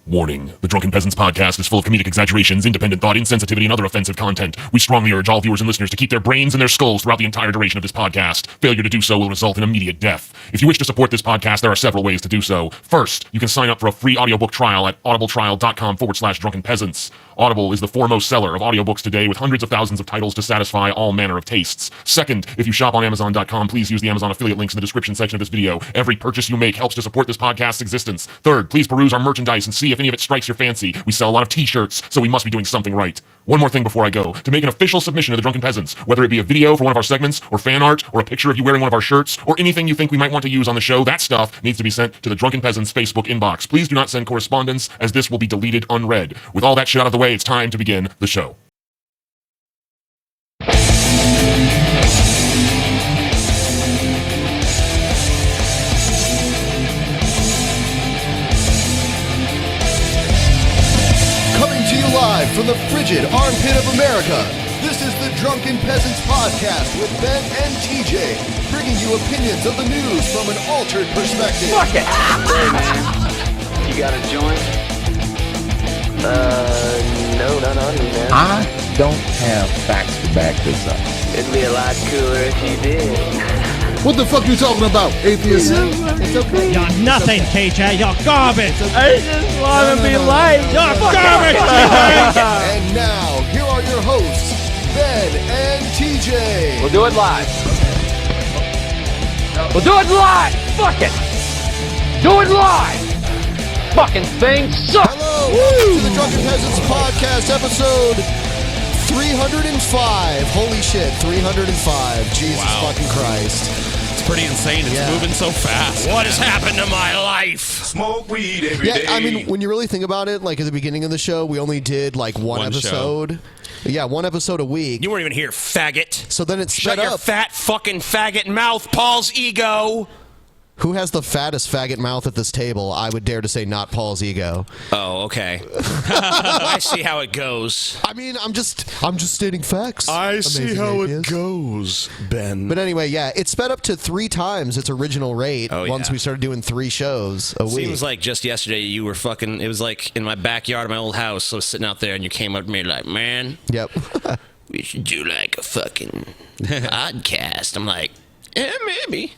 Warning. The Drunken Peasants podcast is full of comedic exaggerations, independent thought, insensitivity, and other offensive content. We strongly urge all viewers and listeners to keep their brains in their skulls throughout the entire duration of this podcast. Failure to do so will result in immediate death. If you wish to support this podcast, there are several ways to do so. First, you can sign up for a free audiobook trial at audibletrial.com/drunkenpeasants. Audible is the foremost seller of audiobooks today with hundreds of thousands of titles to satisfy all manner of tastes. Second, if you shop on Amazon.com, please use the Amazon affiliate links in the description section of this video. Every purchase you make helps to support this podcast's existence. Third, please peruse our merchandise and see if any of it strikes your fancy. We sell a lot of t-shirts, so we must be doing something right. One more thing before I go. To make an official submission to the Drunken Peasants, whether it be a video for one of our segments, or fan art, or a picture of you wearing one of our shirts, or anything you think we might want to use on the show, that stuff needs to be sent to the Drunken Peasants Facebook inbox. Please do not send correspondence, as this will be deleted unread. With all that shit out of the way, it's time to begin the show. Live from the frigid armpit of America, this is the Drunken Peasants podcast with Ben and TJ, bringing you opinions of the news from an altered perspective. Fuck it! Hey man, you got a joint? No, not on me, man. I don't have facts to back this up. It'd be a lot cooler if you did. What the fuck you talking about, atheist? It's okay. You're nothing, TJ. You're garbage. I just want to be light. You're garbage. And now, here are your hosts, Ben and TJ. We'll do it live. We'll do it live. Fuck it. Do it live. Fucking thing sucks. Hello, welcome to the Drunken Peasants podcast, episode 305. Holy shit, 305. Jesus fucking Christ. It's pretty insane. It's moving so fast. What has happened to my life? Smoke weed every day. I mean, when you really think about it, like at the beginning of the show, we only did like one episode. Yeah, one episode a week. You weren't even here, faggot. So then it's sped Shut your up. fat fucking faggot mouth, Paul's ego. Who has the fattest faggot mouth at this table? I would dare to say not Paul's ego. Oh, okay. I see how it goes. I mean, I'm just stating facts. I see Amazing how atheist. it goes, Ben. But anyway, yeah, it sped up to 3 times its original rate once we started doing 3 shows a week. Seems like just yesterday you were fucking, it was like in my backyard of my old house. I was sitting out there and you came up to me like, man, Yep. we should do like a fucking podcast. I'm like, yeah, maybe.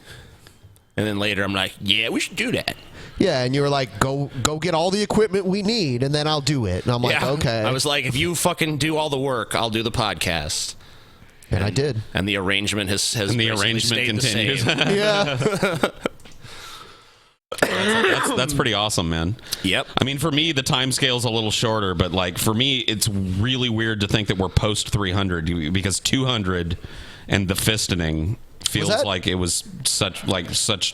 And then later I'm like, yeah, we should do that. Yeah, and you were like, go get all the equipment we need, and then I'll do it. And I'm like, okay. I was like, if you fucking do all the work, I'll do the podcast. And I did. And the arrangement has and the arrangement stayed continues. The same. Yeah. That's pretty awesome, man. Yep. I mean, for me, the time scale's a little shorter, but like for me, it's really weird to think that we're post 300 because 200 and the fistening feels like it was such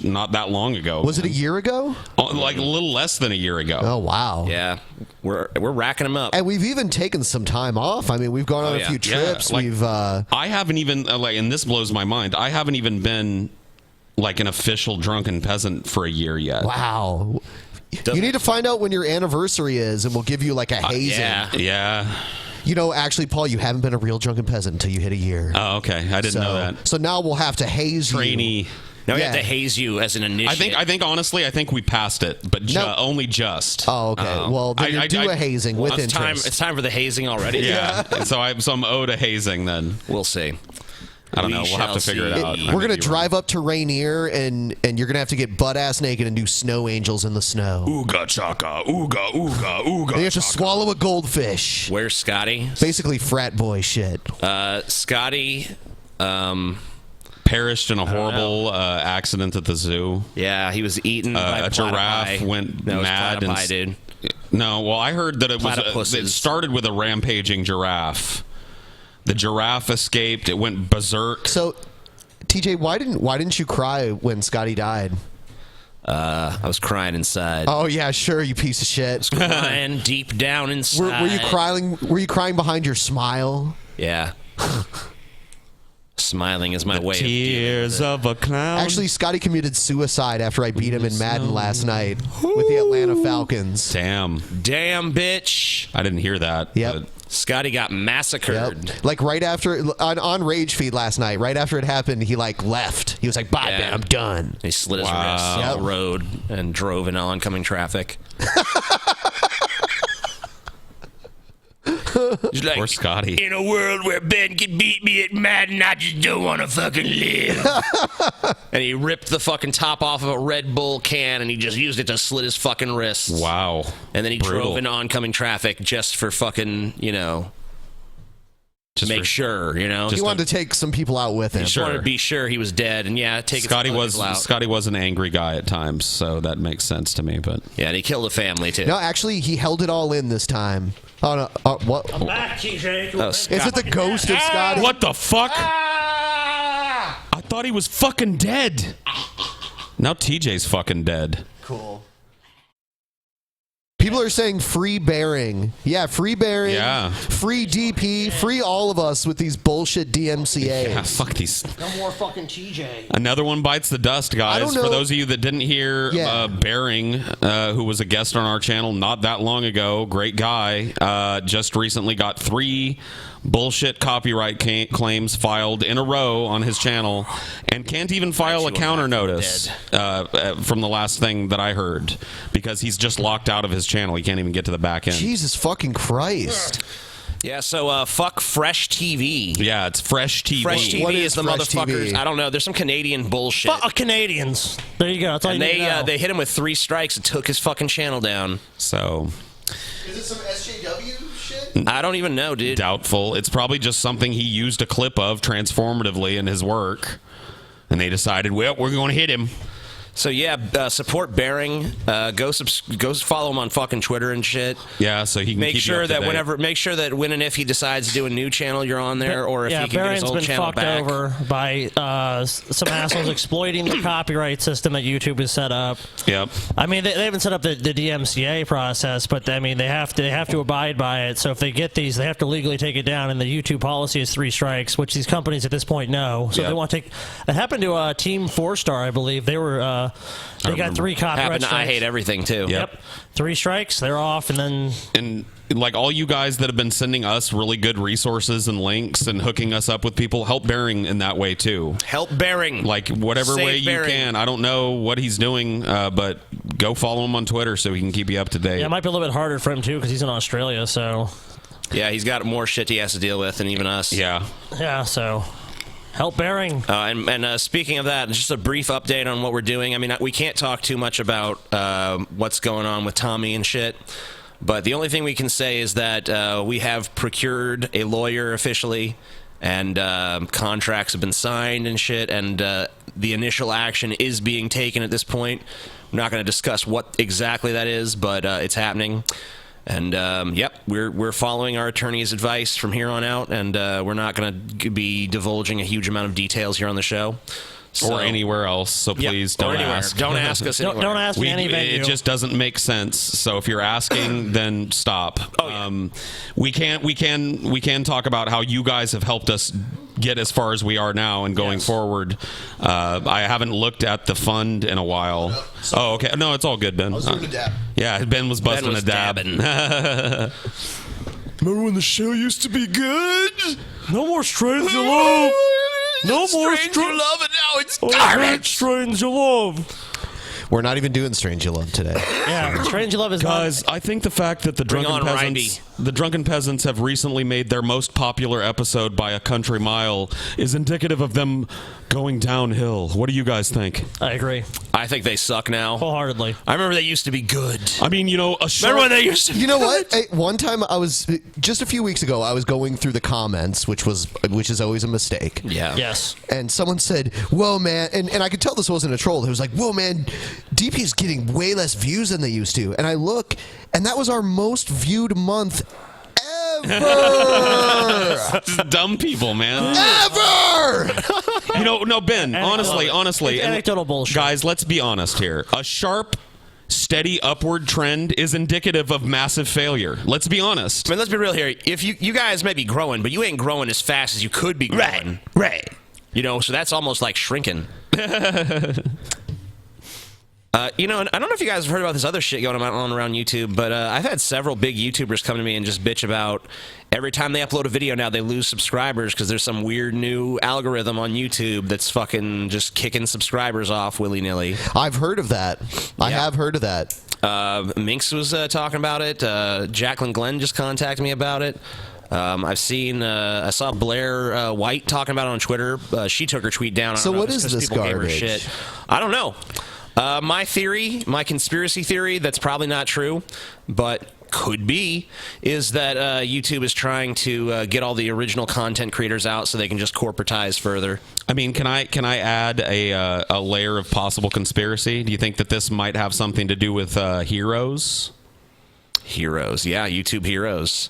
not that long ago. Was it a year ago? Like a little less than a year ago. Oh, wow. Yeah. We're racking them up. And we've even taken some time off. I mean, we've gone on a few trips. Like, We've I haven't even and this blows my mind. I haven't even been like an official drunken peasant for a year yet. Wow. You need to find out when your anniversary is, and we'll give you like a hazing. Yeah. You know, actually, Paul, you haven't been a real drunken peasant until you hit a year. Oh, okay. I didn't know that. So now we'll have to haze Trainee. you. Now we have to haze you as an initiate. I think honestly, I think we passed it, but only just. Oh, okay. Well, then you do a hazing with interest. It's time for the hazing already. Yeah. So I'm owed a hazing then. We'll see. I don't know. We'll have to figure it out. We're going to drive up to Rainier, and you're going to have to get butt-ass naked and do snow angels in the snow. Ooga chaka, ooga, ooga, ooga. And you have to swallow a goldfish. Where's Scotty? Basically frat boy shit. Scotty perished in a horrible accident at the zoo. Yeah, he was eaten by a giraffe went mad and dude. No, well, I heard that it started with a rampaging giraffe. The giraffe escaped. It went berserk. So, TJ, why didn't you cry when Scotty died? I was crying inside. Oh yeah, sure, you piece of shit. Crying deep down inside. Were you crying? Were you crying behind your smile? Yeah. Smiling is my way. Tears of a clown. Actually, Scotty committed suicide after I beat him in Madden last night with the Atlanta Falcons. Damn, bitch. I didn't hear that. Yep. Scotty got massacred. Yep. Like right after on Rage Feed last night, right after it happened, he like left. He was like, "Bye, man, I'm done." He slit his wrists on the road and drove into oncoming traffic. He's like, Poor Scotty. in a world where Ben can beat me at Madden, I just don't want to fucking live. And he ripped the fucking top off of a Red Bull can, and he just used it to slit his fucking wrists. Wow. And then he Brutal. drove into oncoming traffic just for fucking, to make sure, He wanted to take some people out with him. He just wanted to be sure he was dead, and take Scotty his people out. Scotty was an angry guy at times, so that makes sense to me. But yeah, and he killed a family too. No, actually, he held it all in this time. Oh no! What? I'm back, TJ. Is it the ghost of Scotty? what the fuck? I thought he was fucking dead. Now TJ's fucking dead. Cool. People are saying free bearing. Yeah, free bearing. Yeah. Free DP. Free all of us with these bullshit DMCAs. Yeah, fuck these. No more fucking TJ. Another one bites the dust, I guys. don't know. For those of you that didn't hear, Bearing, who was a guest on our channel not that long ago, great guy, just recently got 3 bullshit copyright claims filed in a row on his channel, and can't even file a counter notice from the last thing that I heard, because he's just locked out of his channel. He can't even get to the back end. Jesus fucking Christ. Yeah, so fuck Fresh TV. Yeah, it's Fresh TV. Fresh TV What is is the Fresh motherfuckers. TV? I don't know. There's some Canadian bullshit. Fuck Canadians. There you go. That's all And you need to know. they hit him with 3 strikes and took his fucking channel down. So Is it some SJW shit? I don't even know, dude. doubtful. It's probably just something he used a clip of transformatively in his work, and they decided, well, we're going to hit him. So yeah, support Bearing. Go follow him on fucking Twitter and shit. Yeah, so he can Make keep sure you up to that date. make sure that when and if he decides to do a new channel, you're on there, or if he can get his Bearing's old been channel fucked back. over by some assholes exploiting the copyright system that YouTube has set up. Yep. I mean, they haven't set up the DMCA process, but I mean, they have to abide by it. So if they get these, they have to legally take it down. And the YouTube policy is 3 strikes, which these companies at this point know. So Yep. they want to take. It happened to Team 4-Star, I believe. They were they got 3 copyright Happened to strikes. I Hate Everything too. Yep. 3 strikes, they're off, and then And like all you guys that have been sending us really good resources and links and hooking us up with people, help Bearing in that way too. Help Bearing. Like whatever Save way you Bearing. can. I don't know what he's doing, but go follow him on Twitter so he can keep you up to date. yeah, it might be a little bit harder for him too because he's in Australia. So Yeah, he's got more shit he has to deal with than even us. Yeah. yeah, so help Bearing. And speaking of that, just a brief update on what we're doing. I mean, we can't talk too much about what's going on with Tommy and shit, but the only thing we can say is that we have procured a lawyer officially, and contracts have been signed and shit, and the initial action is being taken at this point. I'm not going to discuss what exactly that is, but it's happening. And yep, we're following our attorney's advice from here on out, and we're not going to be divulging a huge amount of details here on the show. Or anywhere else, so Yep, please or don't anywhere. ask. Don't ask us anywhere. Don't ask me any venue. It just doesn't make sense. So if you're asking, then stop. Oh, yeah. We can talk about how you guys have helped us get as far as we are now and going forward. I haven't looked at the fund in a while. Oh, okay. No, it's all good, Ben. I was doing a dab. Yeah, Ben was busting was a dab. dabbing. Remember when the show used to be good? No more Strange Your Love. No more Strange You Love, and now it's Oh, garbage. Strange Your Love. We're not even doing Strange You Love today. Yeah, Strange Your Love is Guys, I think the fact that the Drunken Peasants have recently made their most popular episode by a country mile is indicative of them going downhill. What do you guys think? I agree I think they suck now. wholeheartedly. I remember they used to be good. I mean, you know, a Remember when they used to be You know what? One time just a few weeks ago, I was going through the comments, which is always a mistake. Yeah. Yes. And someone said, whoa, man, and I could tell this wasn't a troll. It was like, whoa, man, DP's getting way less views than they used to. And I look, and that was our most viewed month ever. Just dumb people, man. Ever! You know, no, Ben, honestly, It's anecdotal bullshit. guys, let's be honest here. A sharp, steady upward trend is indicative of massive failure. Let's be honest. I mean, let's be real here. If you guys may be growing, but you ain't growing as fast as you could be growing. Right. You know, so that's almost like shrinking. You know, and I don't know if you guys have heard about this other shit going on around YouTube, but I've had several big YouTubers come to me and just bitch about every time they upload a video now they lose subscribers because there's some weird new algorithm on YouTube that's fucking just kicking subscribers off willy-nilly. I've heard of that. I have heard of that. Minx was talking about it. Jacqueline Glenn just contacted me about it. I saw Blair White talking about it on Twitter. She took her tweet down. So what is this garbage? Shit. I don't know. My conspiracy theory, that's probably not true, but could be, is that YouTube is trying to get all the original content creators out so they can just corporatize further. I mean, can I add a layer of possible conspiracy? Do you think that this might have something to do with heroes? Heroes, yeah, YouTube heroes.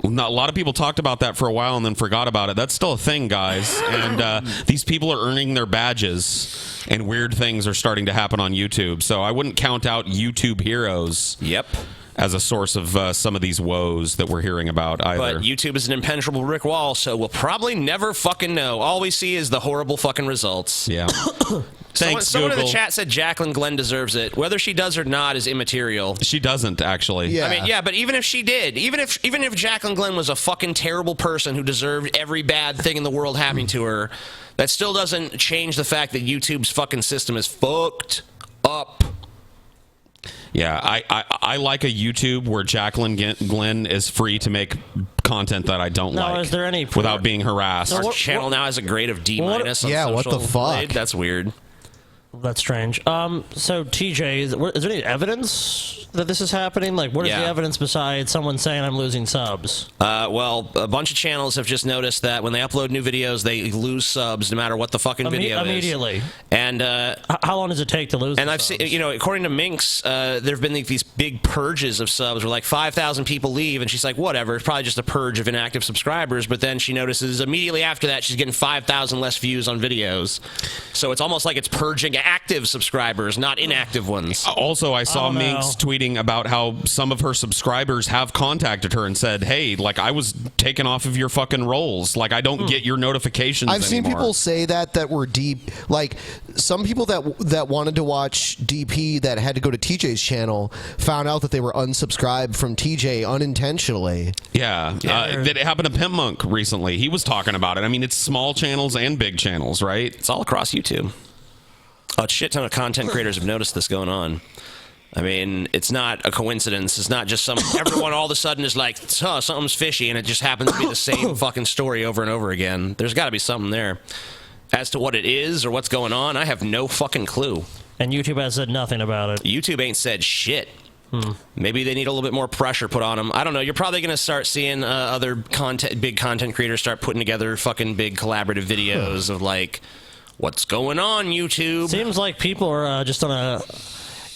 A lot of people talked about that for a while and then forgot about it. That's still a thing, guys. And these people are earning their badges, and weird things are starting to happen on YouTube. So I wouldn't count out YouTube heroes. Yep. As a source of some of these woes that we're hearing about either. But YouTube is an impenetrable brick wall, so we'll probably never fucking know. All we see is the horrible fucking results. Yeah. Thanks, someone in Google. the chat said Jacqueline Glenn deserves it. Whether she does or not is immaterial. She doesn't, actually. Yeah. I mean, yeah, but even if she did, even if Jacqueline Glenn was a fucking terrible person who deserved every bad thing in the world happening to her, that still doesn't change the fact that YouTube's fucking system is fucked up. Yeah, I like a YouTube where Jacqueline Glenn is free to make content that I don't like. Is there any without being harassed? Our channel now has a grade of D-. Yeah, what the fuck? Grade? That's weird. That's strange. So TJ, is there any evidence that this is happening? Like, what is the evidence besides someone saying I'm losing subs? Well, a bunch of channels have just noticed that when they upload new videos, they lose subs no matter what the fucking video is. Immediately. And how long does it take to lose? And I've seen, according to Minx, there have been these big purges of subs where like 5,000 people leave, and she's like, whatever, it's probably just a purge of inactive subscribers. But then she notices immediately after that she's getting 5,000 less views on videos. So it's almost like it's purging active subscribers, not inactive ones. Also, I saw Minx tweeting about how some of her subscribers have contacted her and said, hey, like, I was taken off of your fucking rolls. Like, I don't get your notifications I've seen anymore. people say that were deep. Like, some people that wanted to watch DP that had to go to TJ's channel found out that they were unsubscribed from TJ unintentionally. Yeah. That happened to Pimp Monk recently. He was talking about it. I mean, it's small channels and big channels, right? It's all across YouTube. A shit ton of content creators have noticed this going on. I mean, it's not a coincidence. It's not just everyone all of a sudden is like, oh, something's fishy, and it just happens to be the same fucking story over and over again. There's got to be something there. As to what it is or what's going on, I have no fucking clue. And YouTube has said nothing about it. YouTube ain't said shit. Maybe they need a little bit more pressure put on them. I don't know. You're probably going to start seeing other big content creators start putting together fucking big collaborative videos of like, what's going on, YouTube? Seems like people are just on a...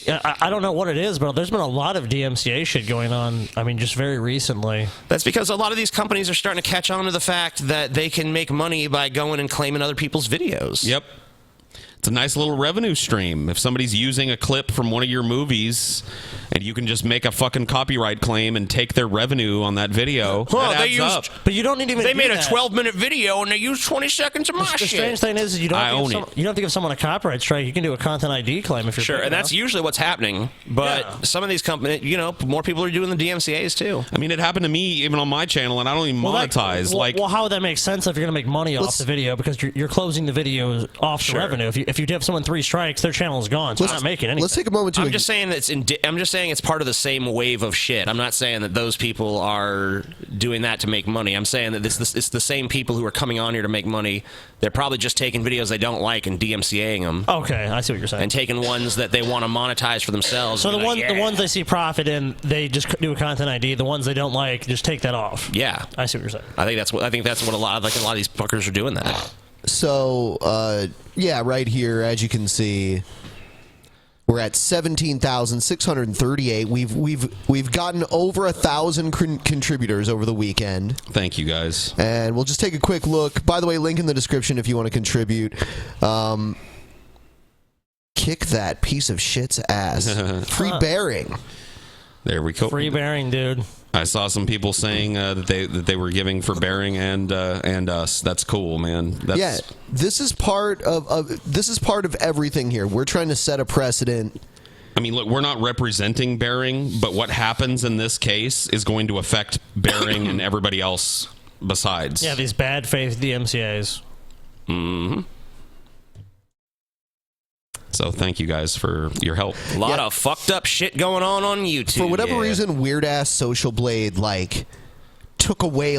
I don't know what it is, but there's been a lot of DMCA shit going on, I mean, just very recently. That's because a lot of these companies are starting to catch on to the fact that they can make money by going and claiming other people's videos. Yep. It's a nice little revenue stream. If somebody's using a clip from one of your movies and you can just make a fucking copyright claim and take their revenue on that video, that adds up. But you don't even. They made a 12-minute video and they used 20 seconds of my shit. The strange thing is you don't have to give someone a copyright strike. You can do a content ID claim if you're sure, and that's usually what's happening. But some of these companies, more people are doing the DMCA's too. I mean, it happened to me even on my channel, and I don't even monetize. Well, how would that make sense if you're going to make money off the video because you're closing the video off the revenue? If you give someone 3 strikes, their channel is gone. So they're not making anything. Let's take a moment to. I'm just saying it's part of the same wave of shit. I'm not saying that those people are doing that to make money. I'm saying that it's the same people who are coming on here to make money. They're probably just taking videos they don't like and DMCAing them. Okay, I see what you're saying. And taking ones that they want to monetize for themselves. So the ones they see profit in, they just do a content ID. The ones they don't like, just take that off. Yeah, I see what you're saying. I think that's what a lot of these fuckers are doing that. So right here, as you can see, we're at 17,638. We've gotten over 1,000 contributors over the weekend. Thank you, guys. And we'll just take a quick look. By the way, link in the description if you want to contribute. Kick that piece of shit's ass. Free bearing. There we go. Free bearing, dude. I saw some people saying that they were giving for bearing and us. That's cool, man. This is part of everything here. We're trying to set a precedent. I mean, look, we're not representing bearing, but what happens in this case is going to affect bearing and everybody else besides. Yeah, these bad faith DMCAs. Mm-hmm. So thank you guys for your help. A lot of fucked up shit going on YouTube. For whatever reason, weird ass Social Blade took away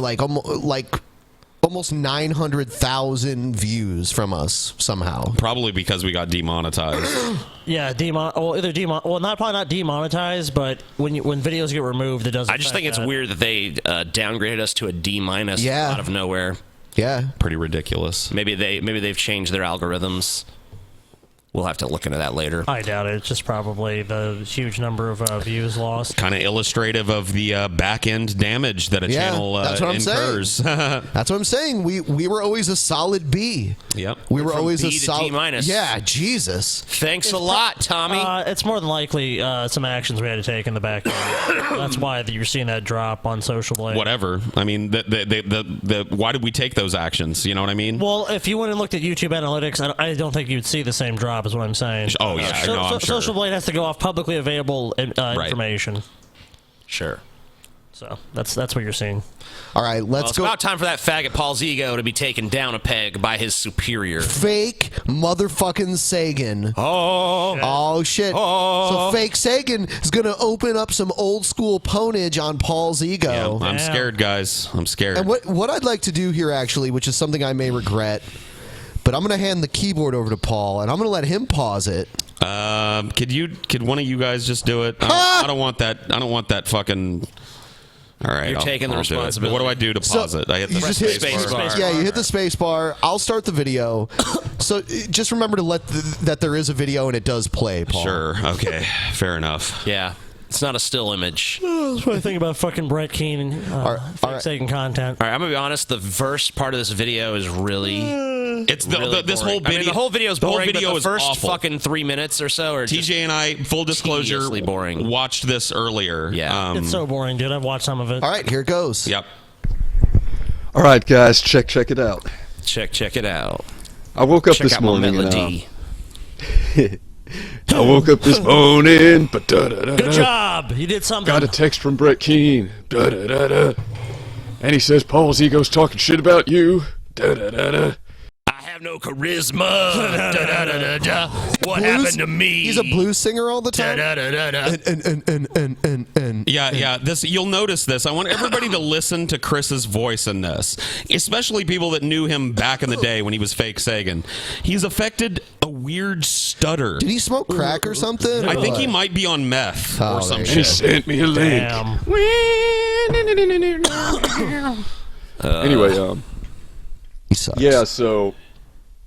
almost 900,000 views from us somehow. Probably because we got demonetized. Yeah, probably not demonetized, but when videos get removed, it doesn't. I just think it's weird that they downgraded us to a D- out of nowhere. Yeah, pretty ridiculous. Maybe they've changed their algorithms. We'll have to look into that later. I doubt it. It's just probably the huge number of views lost. Kind of illustrative of the back-end damage that a channel incurs. That's what I'm saying. We were always a solid B. Yep. We were always B a to solid. D-. Yeah, Jesus. Thanks a lot, Tommy. It's more than likely some actions we had to take in the back end. That's why you're seeing that drop on Social Blade. Whatever. I mean, why did we take those actions? You know what I mean? Well, if you went and looked at YouTube analytics, I don't think you'd see the same drop, is what I'm saying. Oh, yeah. I'm sure. Social Blade has to go off publicly available information. Sure. So that's what you're seeing. All right, let's it's go. about time for that faggot Paul's ego to be taken down a peg by his superior. Fake motherfucking Sagan. Oh shit. So fake Sagan is going to open up some old school ponage on Paul's ego. Yeah, I'm scared, guys. I'm scared. And what I'd like to do here, actually, which is something I may regret, but I'm going to hand the keyboard over to Paul, and I'm going to let him pause it. Could one of you guys just do it? I don't want that. I don't want that fucking. All right, You're taking the responsibility. What do I do to pause it? I hit the space bar. Yeah, you hit the space bar. I'll start the video. So just remember to that there is a video and it does play, Paul. Sure. Okay. Fair enough. Yeah. It's not a still image. That's what I think about fucking Brett Keane and fake Sagan content. All right, I'm going to be honest. The first part of this video is really... It's really this boring. whole video. The whole video is boring, The whole video but the is first awful. fucking 3 minutes or so are TJ and I, full disclosure, boring. watched this earlier. Yeah. It's so boring, dude. I've watched some of it. All right, here it goes. Yep. All right, guys, check it out. Check it out. I woke up Check this out my morning melody. I woke up this morning. Good job. You did something. Got a text from Brett Keane. And he says Paul's ego's talking shit about you. I have no charisma. What happened to me? He's a blues singer all the time. Yeah. This you'll notice this. I want everybody to listen to Chris's voice in this, especially people that knew him back in the day when he was fake Sagan. He's affected a weird stutter. Did he smoke crack or something? I think he might be on meth or some And he shit. sent me a link. Anyway, he sucks. Yeah, so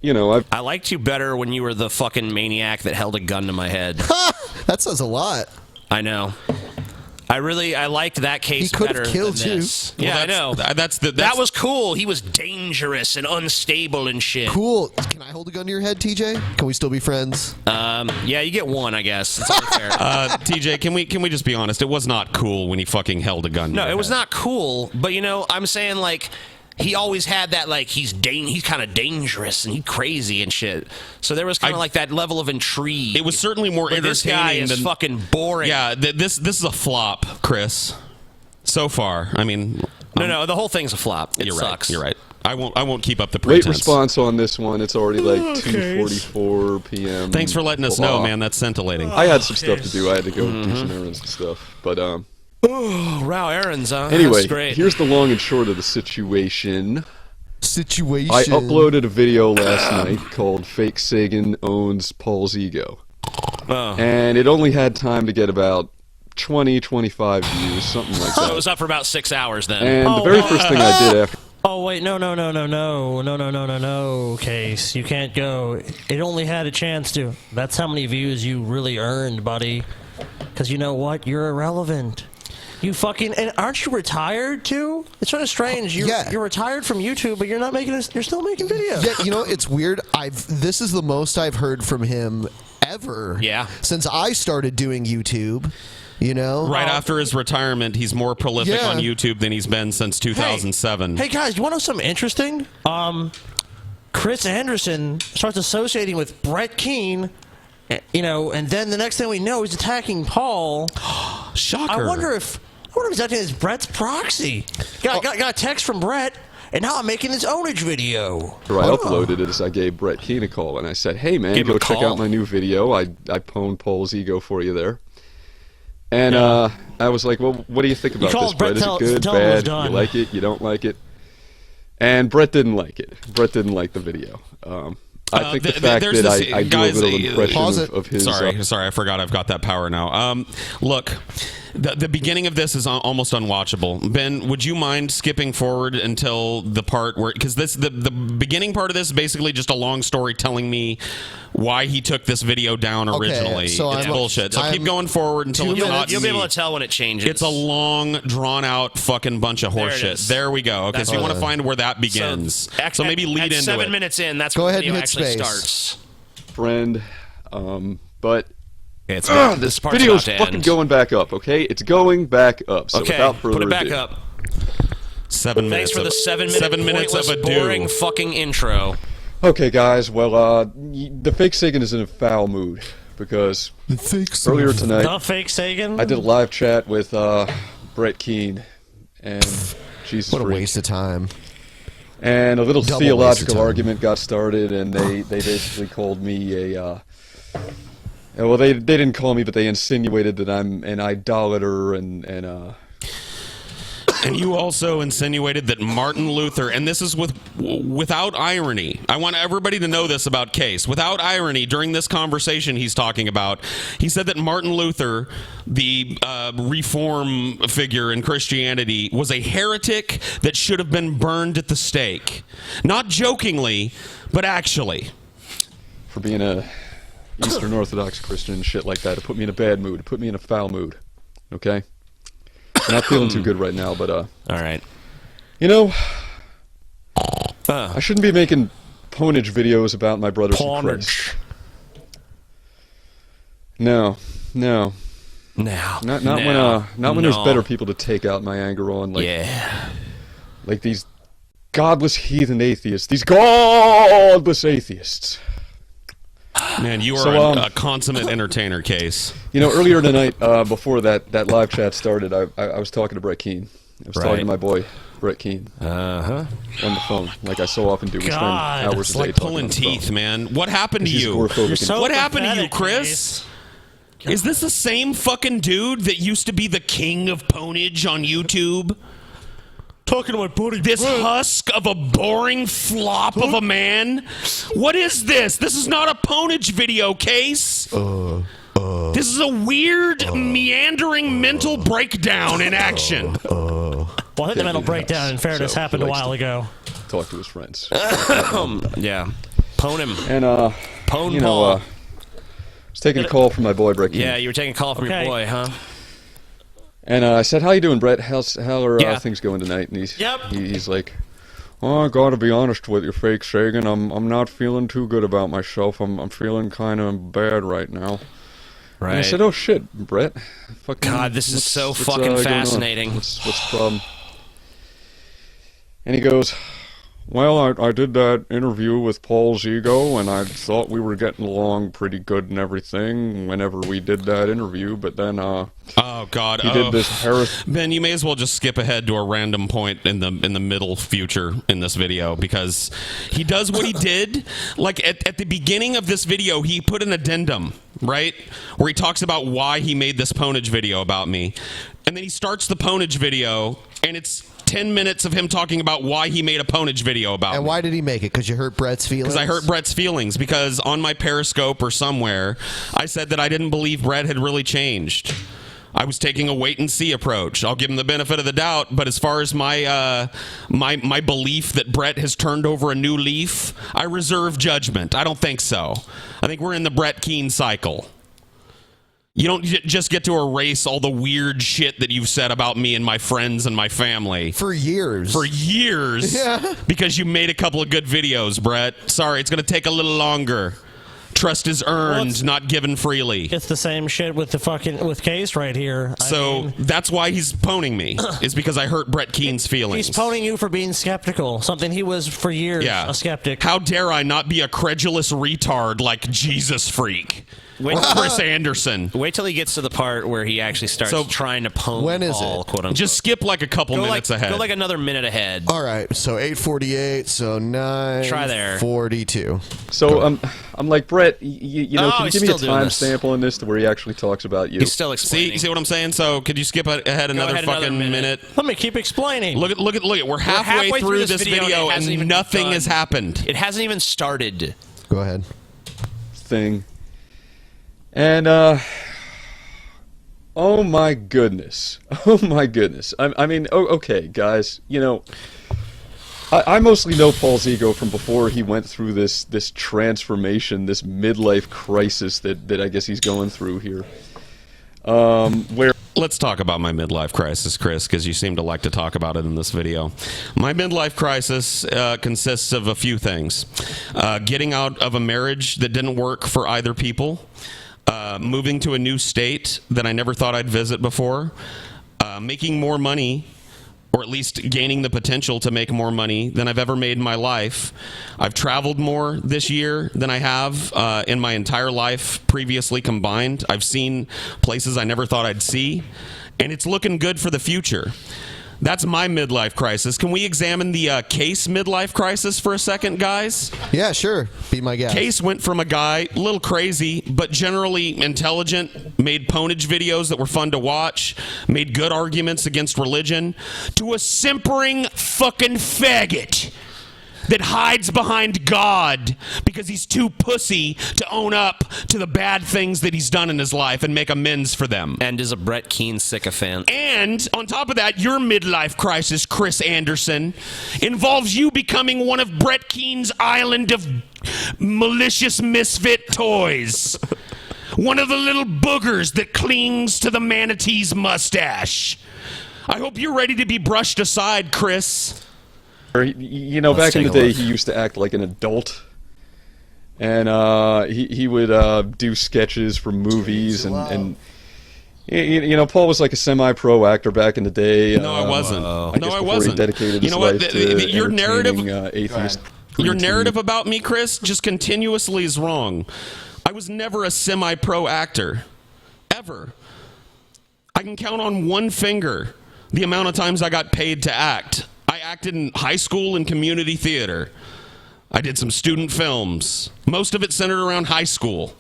I liked you better when you were the fucking maniac that held a gun to my head. That says a lot. I know. I liked that case He could have better killed than you. this. Well, Yeah, I know. That was cool. He was dangerous and unstable and shit. Cool. Can I hold a gun to your head, TJ? Can we still be friends? Yeah, you get one, I guess. It's only fair. TJ, can we just be honest? It was not cool when he fucking held a gun. No, it was not cool. But I'm saying he always had that he's kind of dangerous and he's crazy and shit. So there was kind of that level of intrigue. It was certainly more entertaining. This guy is than, fucking boring. Yeah, this is a flop, Chris. So far, I mean, no, the whole thing's a flop. It you're sucks. Right. You're right. I won't keep up the late pretense. response on this one. It's already 2:44 p.m. Thanks for letting us know, man. That's scintillating. I had some stuff to do. I had to go do some errands and stuff. But Oh, wow, errands, huh? anyway, That's great. here's the long and short of the situation. I Situation. uploaded a video last night called "Fake Sagan Owns Paul's Ego," and it only had time to get about 20-25 views, something like So that. it was up for about 6 hours then. And the very first thing I did after. Oh wait, no, Case. You can't go. It only had a chance to. That's how many views you really earned, buddy. Because you know what? You're irrelevant. You fucking and aren't you retired too? It's sort of strange. You're retired from YouTube, but you're not making. You're still making videos. Yeah, it's weird. This is the most I've heard from him ever. Yeah. Since I started doing YouTube. Right after his retirement, he's more prolific Yeah. on YouTube than he's been since 2007. Hey guys, you want to know something interesting? Chris Anderson starts associating with Brett Keane, and then the next thing we know, he's attacking Paul. Shocker. I wonder if he's acting as Brett's proxy. Got a text from Brett. and now I'm making this ownage video. After I uploaded it, I gave Brett Keane a call, and I said, hey, man, go check out my new video. I pwned Paul's ego for you there. And I was like, well, what do you think about this, Brett? Is it good, bad? You like it? You don't like it? And Brett didn't like it. Brett didn't like the video. I think the fact that I do a little impression of his... Sorry, I forgot I've got that power now. Look, the beginning of this is almost unwatchable. Ben, would you mind skipping forward until the part where... Because the beginning part of this is basically just a long story telling me why he took this video down originally. So it's bullshit. So keep going forward until it's not... You'll be able to tell when it changes. It's a long, drawn-out fucking bunch of horseshit. There we go. Okay, so you want to find where that begins. So maybe lead into it. 7 minutes in, that's when the video actually starts. Friend, but... this video's fucking going back up, okay? It's going back up. So without further put it back ado. up. 7 minutes. Thanks for the 7 minutes of a boring fucking intro. Okay, guys. Well, the fake Sagan is in a foul mood because earlier tonight, the fake Sagan. I did a live chat with Brett Keane, and Jesus, what a waste of time. And a little theological argument got started, and they basically called me a. Well, they didn't call me, but they insinuated that I'm an idolater and you also insinuated that Martin Luther, and this is without irony. I want everybody to know this about Case. Without irony, during this conversation he's talking about, he said that Martin Luther, the reform figure in Christianity, was a heretic that should have been burned at the stake. Not jokingly, but actually. For being a Eastern Orthodox Christian and shit like that. It put me in a bad mood. It put me in a foul mood. Okay? I'm not feeling too good right now, but all right. You know, I shouldn't be making ponage videos about my brothers in Christ. No. Not when there's better people to take out my anger on, like these godless heathen atheists. These godless atheists. Man, you are a consummate entertainer, Case. You know, earlier tonight, before that live chat started, I was talking to Brett Keane. I was talking to my boy, Brett Keane. On the phone, like I so often do. We spend hours a day pulling teeth, man. What happened to you? What happened to you, Chris? Is this the same fucking dude that used to be the king of ponage on YouTube? Talking about booty. This husk of a boring flop of a man? What is this? This is not a ponage video, Case. This is a weird, meandering mental breakdown in action. Well, I think the mental breakdown, in fairness, happened a while ago. Talk to his friends. Yeah. Pwn him. And, Pwn you Paul. know, I was taking a call from my boy, Brett Keane. Yeah, you were taking a call from your boy, huh? And I said, how you doing, Brett? How are things going tonight? And he's like, oh, I gotta be honest with you, fake Sagan. I'm not feeling too good about myself. I'm feeling kind of bad right now. Right. And I said, oh shit, Brett. God, this is so fucking fascinating. What's the problem? And he goes, well, I did that interview with Paul's ego, and I thought we were getting along pretty good and everything whenever we did that interview, but then, oh, God. He did this Ben, you may as well just skip ahead to a random point in the middle future in this video, because he does what he did. Like, at the beginning of this video, he put an addendum, right, where he talks about why he made this ponage video about me. And then he starts the ponage video, and it's 10 minutes of him talking about why he made a ponage video about me. And why did he make it? Because you hurt Brett's feelings? Because I hurt Brett's feelings. Because on my Periscope or somewhere, I said that I didn't believe Brett had really changed. I was taking a wait-and-see approach. I'll give him the benefit of the doubt, but as far as my my belief that Brett has turned over a new leaf, I reserve judgment. I don't think so. I think we're in the Brett Keane cycle. You don't just get to erase all the weird shit that you've said about me and my friends and my family. For years. For years. Yeah. Because you made a couple of good videos, Brett. Sorry, it's going to take a little longer. Trust is earned, not given freely. It's the same shit with with Case right here. I mean, that's why he's poning me, is because I hurt Brett Keane's feelings. He's poning you for being skeptical, something he was for years a skeptic. How dare I not be a credulous retard like Jesus Freak? Chris Anderson. Wait till he gets to the part where he actually starts trying to pwn when is Paul, it? quote unquote. Just skip like a couple minutes ahead. Go like another minute ahead. All right, so 8:48, so 9:42. So I'm like, Brett, you know, can you he's give me a still doing timestamp on this to where he actually talks about you? He's still explaining. See what I'm saying? So could you skip ahead another fucking minute? Let me keep explaining. Look at. We're halfway through this video and nothing has happened. It hasn't even started. Go ahead. Thing. And oh my goodness. I mean, okay, guys. You know, I mostly know Paul's ego from before he went through this transformation, this midlife crisis that I guess he's going through here. Where let's talk about my midlife crisis, Chris, because you seem to like to talk about it in this video. My midlife crisis consists of a few things: getting out of a marriage that didn't work for either people, moving to a new state that I never thought I'd visit before, making more money, or at least gaining the potential to make more money than I've ever made in my life. I've traveled more this year than I have in my entire life previously combined. I've seen places I never thought I'd see, and it's looking good for the future. That's my midlife crisis. Can we examine the Case midlife crisis for a second, guys? Yeah, sure. Be my guest. Case went from a guy, a little crazy, but generally intelligent, made ponage videos that were fun to watch, made good arguments against religion, to a simpering fucking faggot that hides behind God because he's too pussy to own up to the bad things that he's done in his life and make amends for them. And is a Brett Keane sycophant. And on top of that, your midlife crisis, Chris Anderson, involves you becoming one of Brett Keane's island of malicious misfit toys. One of the little boogers that clings to the manatee's mustache. I hope you're ready to be brushed aside, Chris. You know, back in the day, he used to act like an adult, and he would do sketches for movies, and you know, Paul was like a semi-pro actor back in the day. No, I wasn't. I wasn't. He dedicated his life to your narrative, atheist. Your narrative about me, Chris, just continuously is wrong. I was never a semi-pro actor, ever. I can count on one finger the amount of times I got paid to act. I acted in high school and community theater. I did some student films. Most of it centered around high school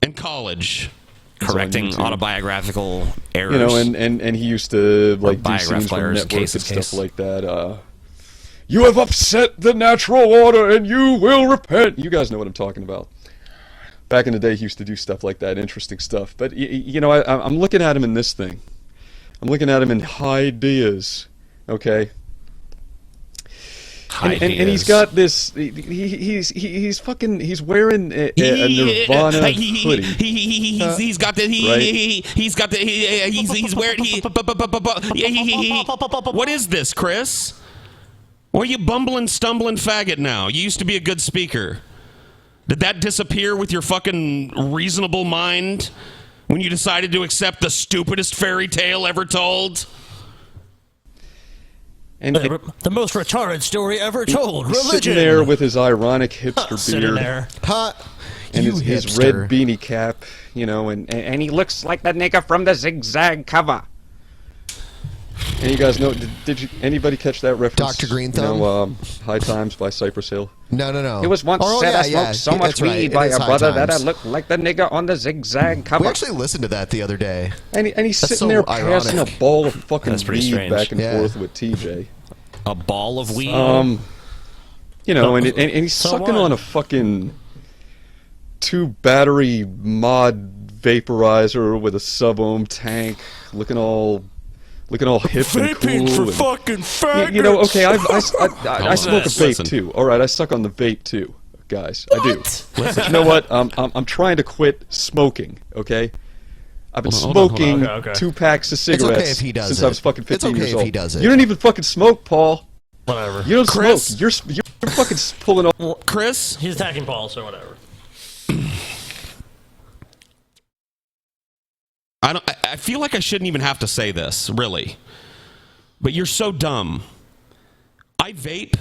and college. Correcting autobiographical errors. You know, and he used to like do scenes from Network and stuff like that. You have upset the natural order and you will repent. You guys know what I'm talking about. Back in the day, he used to do stuff like that, interesting stuff. But, you know, I'm looking at him in this thing. I'm looking at him in High Diaz. Okay. And he's got this. He's wearing a Nirvana hoodie. He's got the. He's got the. He's wearing. What is this, Chris? Why are you bumbling, stumbling faggot now? You used to be a good speaker. Did that disappear with your fucking reasonable mind when you decided to accept the stupidest fairy tale ever told? And the most retarded story ever told. Religion. Sitting there with his ironic hipster beard, and his red beanie cap, you know, and he looks like the nigga from the Zigzag cover. And you guys know? Did anybody catch that reference? Dr. Green Thumb. You know, High Times by Cypress Hill. No. It was once said I smoked so much weed by a brother that I looked like the nigga on the Zigzag cover. We actually listened to that the other day. And he's sitting there passing a ball of fucking weed back and forth with TJ. A ball of weed? You know, and he's sucking on a fucking 2-battery mod vaporizer with a sub-ohm tank, looking all hip and cool. Vaping for fucking faggots. You know, okay, I smoke a vape too. All right, I suck on the vape too, guys. I do. But you know what? I'm trying to quit smoking. Okay. I've been smoking 2 packs of cigarettes it's okay if he does since I was fucking 15 years old. If he does it. You don't even fucking smoke, Paul. Whatever. You don't Chris, smoke. You're fucking pulling off. Well, Chris, he's attacking Paul, so whatever. I feel like I shouldn't even have to say this, really. But you're so dumb. I vape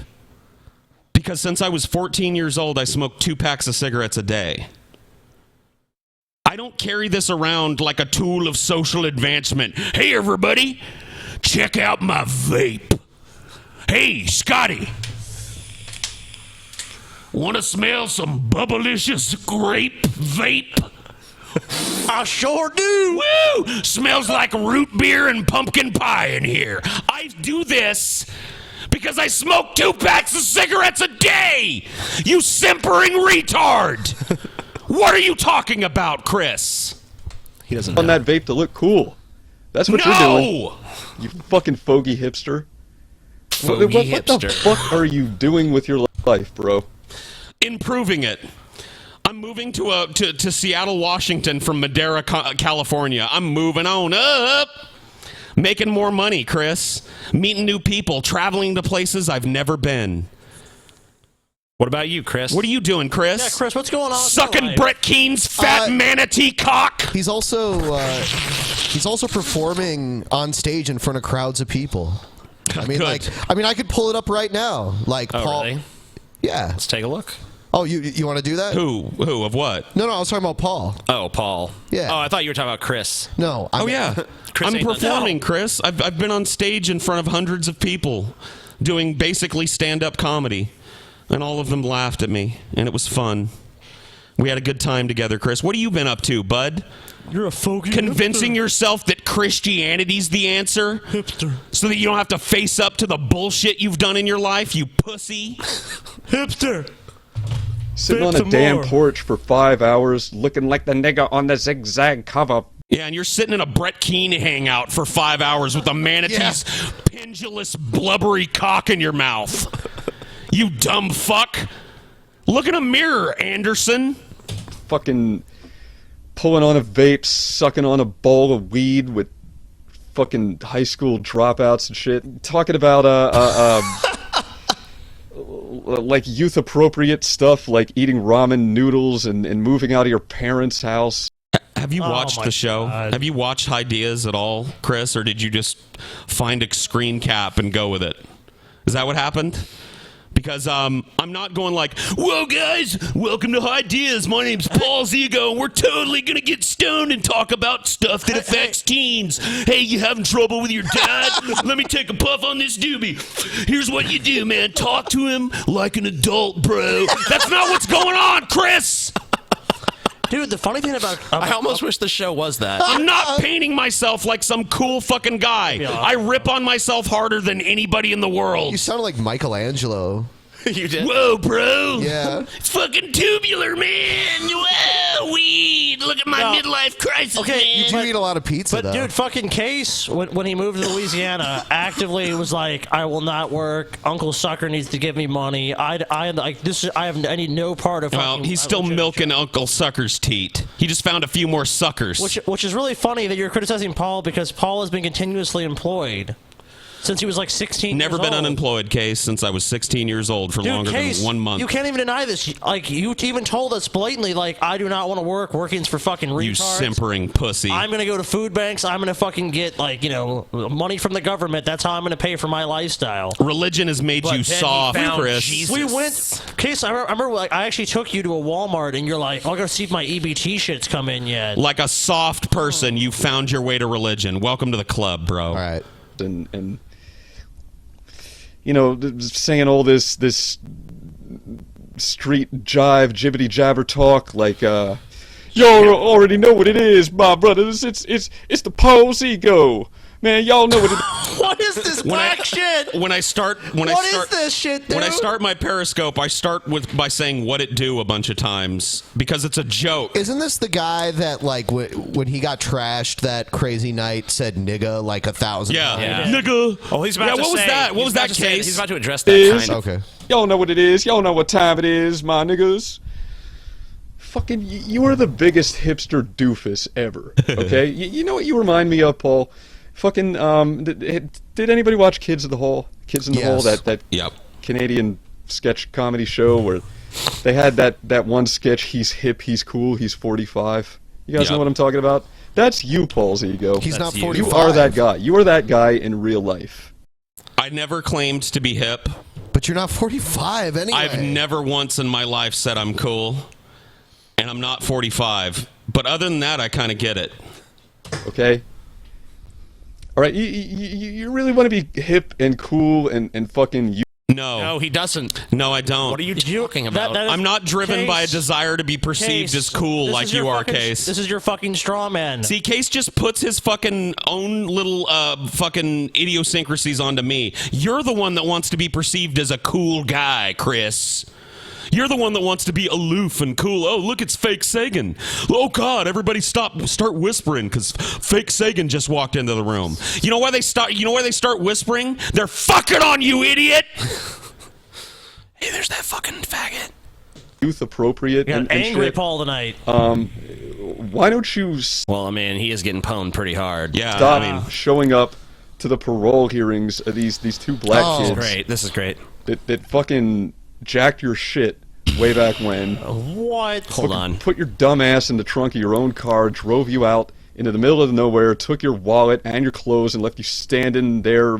because since I was 14 years old, I smoked 2 packs of cigarettes a day. don't carry this around like a tool of social advancement. Hey, everybody, check out my vape. Hey, Scotty, want to smell some bubblicious grape vape? I sure do. Woo! Smells like root beer and pumpkin pie in here. I do this because I smoke 2 packs of cigarettes a day. You simpering retard. What are you talking about, Chris? He doesn't want that vape to look cool. That's what you're doing. You fucking fogey hipster. What the fuck are you doing with your life, bro? Improving it. I'm moving to Seattle, Washington from Madera, California. I'm moving on up. Making more money, Chris. Meeting new people. Traveling to places I've never been. What about you, Chris? What are you doing, Chris? Yeah, Chris, what's going on? Sucking Brett Keane's fat manatee cock. He's also performing on stage in front of crowds of people. I mean, I could pull it up right now. Like Paul. Really? Yeah. Let's take a look. Oh, you want to do that? Who of what? No, I was talking about Paul. Oh, Paul. Yeah. Oh, I thought you were talking about Chris. No. Yeah. Chris I'm performing, Chris. I've been on stage in front of hundreds of people doing basically stand-up comedy. And all of them laughed at me, and it was fun. We had a good time together, Chris. What have you been up to, bud? You're a fogey Convincing hipster. yourself that Christianity's the answer? Hipster. So that you don't have to face up to the bullshit you've done in your life, you pussy? Hipster. Sitting on a damn porch for 5 hours, looking like the nigga on the zigzag cover. Yeah, and you're sitting in a Brett Keane hangout for 5 hours with a manatee's pendulous, blubbery cock in your mouth. You dumb fuck. Look in a mirror, Anderson. Fucking pulling on a vape, sucking on a bowl of weed with fucking high school dropouts and shit. Talking about like youth appropriate stuff like eating ramen noodles and moving out of your parents' house. Have you watched the show? God. Have you watched Ideas at all, Chris, or did you just find a screen cap and go with it? Is that what happened? Because I'm not going like, whoa, guys, welcome to Ideas. My name's Paul Zigo, and we're totally going to get stoned and talk about stuff that affects teens. Hey, you having trouble with your dad? Let me take a puff on this doobie. Here's what you do, man. Talk to him like an adult, bro. That's not what's going on, Chris. Dude, the funny thing about I almost wish the show was that. I'm not painting myself like some cool fucking guy. Yeah. I rip on myself harder than anybody in the world. You sounded like Michelangelo. You did? Whoa, bro. Yeah. It's fucking tubular, man. Whoa, weed. Look at my midlife crisis, Okay, man. You do eat a lot of pizza, But though. dude, fucking Case, when he moved to Louisiana, actively was like, "I will not work. Uncle Sucker needs to give me money. I need no part of." Well, he's still milking Uncle Sucker's teat. He just found a few more suckers. Which is really funny that you're criticizing Paul because Paul has been continuously employed since he was like 16 Never years been old. unemployed, Case, since I was 16 years old for Dude, longer Case, than 1 month. You can't even deny this. Like, you even told us blatantly, like, I do not want to work. Working's for fucking retards. You simpering pussy. I'm going to go to food banks. I'm going to fucking get, like, money from the government. That's how I'm going to pay for my lifestyle. Religion has made you soft, Chris. We went... Case, I remember, like, I actually took you to a Walmart, and you're like, I'll go see if my EBT shit's come in yet. Like a soft person, you found your way to religion. Welcome to the club, bro. All right. And saying all this street jive, jibbity jabber talk, like, y'all already know what it is, my brothers. It's the Paul's ego. Man, y'all know what it is. What is this black shit? When I start this shit, dude? When I start my Periscope, I start by saying "what it do" a bunch of times because it's a joke. Isn't this the guy that, like, when he got trashed that crazy night, said "nigga" like 1,000 times? Yeah. Nigga. Oh, he's about to what was say, that? What was that, Case? Case? He's about to address that kind of. Okay. Y'all know what it is. Y'all know what time it is, my niggas. Fucking, you are the biggest hipster doofus ever. Okay, you know what you remind me of, Paul? Fucking, did anybody watch Kids in the Hall? Kids in the Hall, that Yep. Canadian sketch comedy show where they had that one sketch, he's hip, he's cool, he's 45. You guys know what I'm talking about? That's you, Paul's ego. He's not you. 45. You are that guy. You are that guy in real life. I never claimed to be hip. But you're not 45 anyway. I've never once in my life said I'm cool, and I'm not 45. But other than that, I kind of get it. Okay. All right, you really want to be hip and cool and fucking No, he doesn't. No, I don't. What are you talking about? I'm not driven by a desire to be perceived as cool like you are, Case. This is your fucking straw man. See, Case just puts his fucking own little fucking idiosyncrasies onto me. You're the one that wants to be perceived as a cool guy, Chris. You're the one that wants to be aloof and cool. Oh, look, it's fake Sagan. Oh, God, everybody start whispering because fake Sagan just walked into the room. You know why they start whispering? They're fucking on you, idiot! Hey, there's that fucking faggot. Youth appropriate and angry shit. Paul tonight. Why don't you Well, I mean, he is getting pwned pretty hard. Yeah, stop showing up to the parole hearings of these two black kids? Great. This is great. That fucking jacked your shit way back when. What? Hold on. Put your dumb ass in the trunk of your own car, drove you out into the middle of nowhere, took your wallet and your clothes, and left you standing there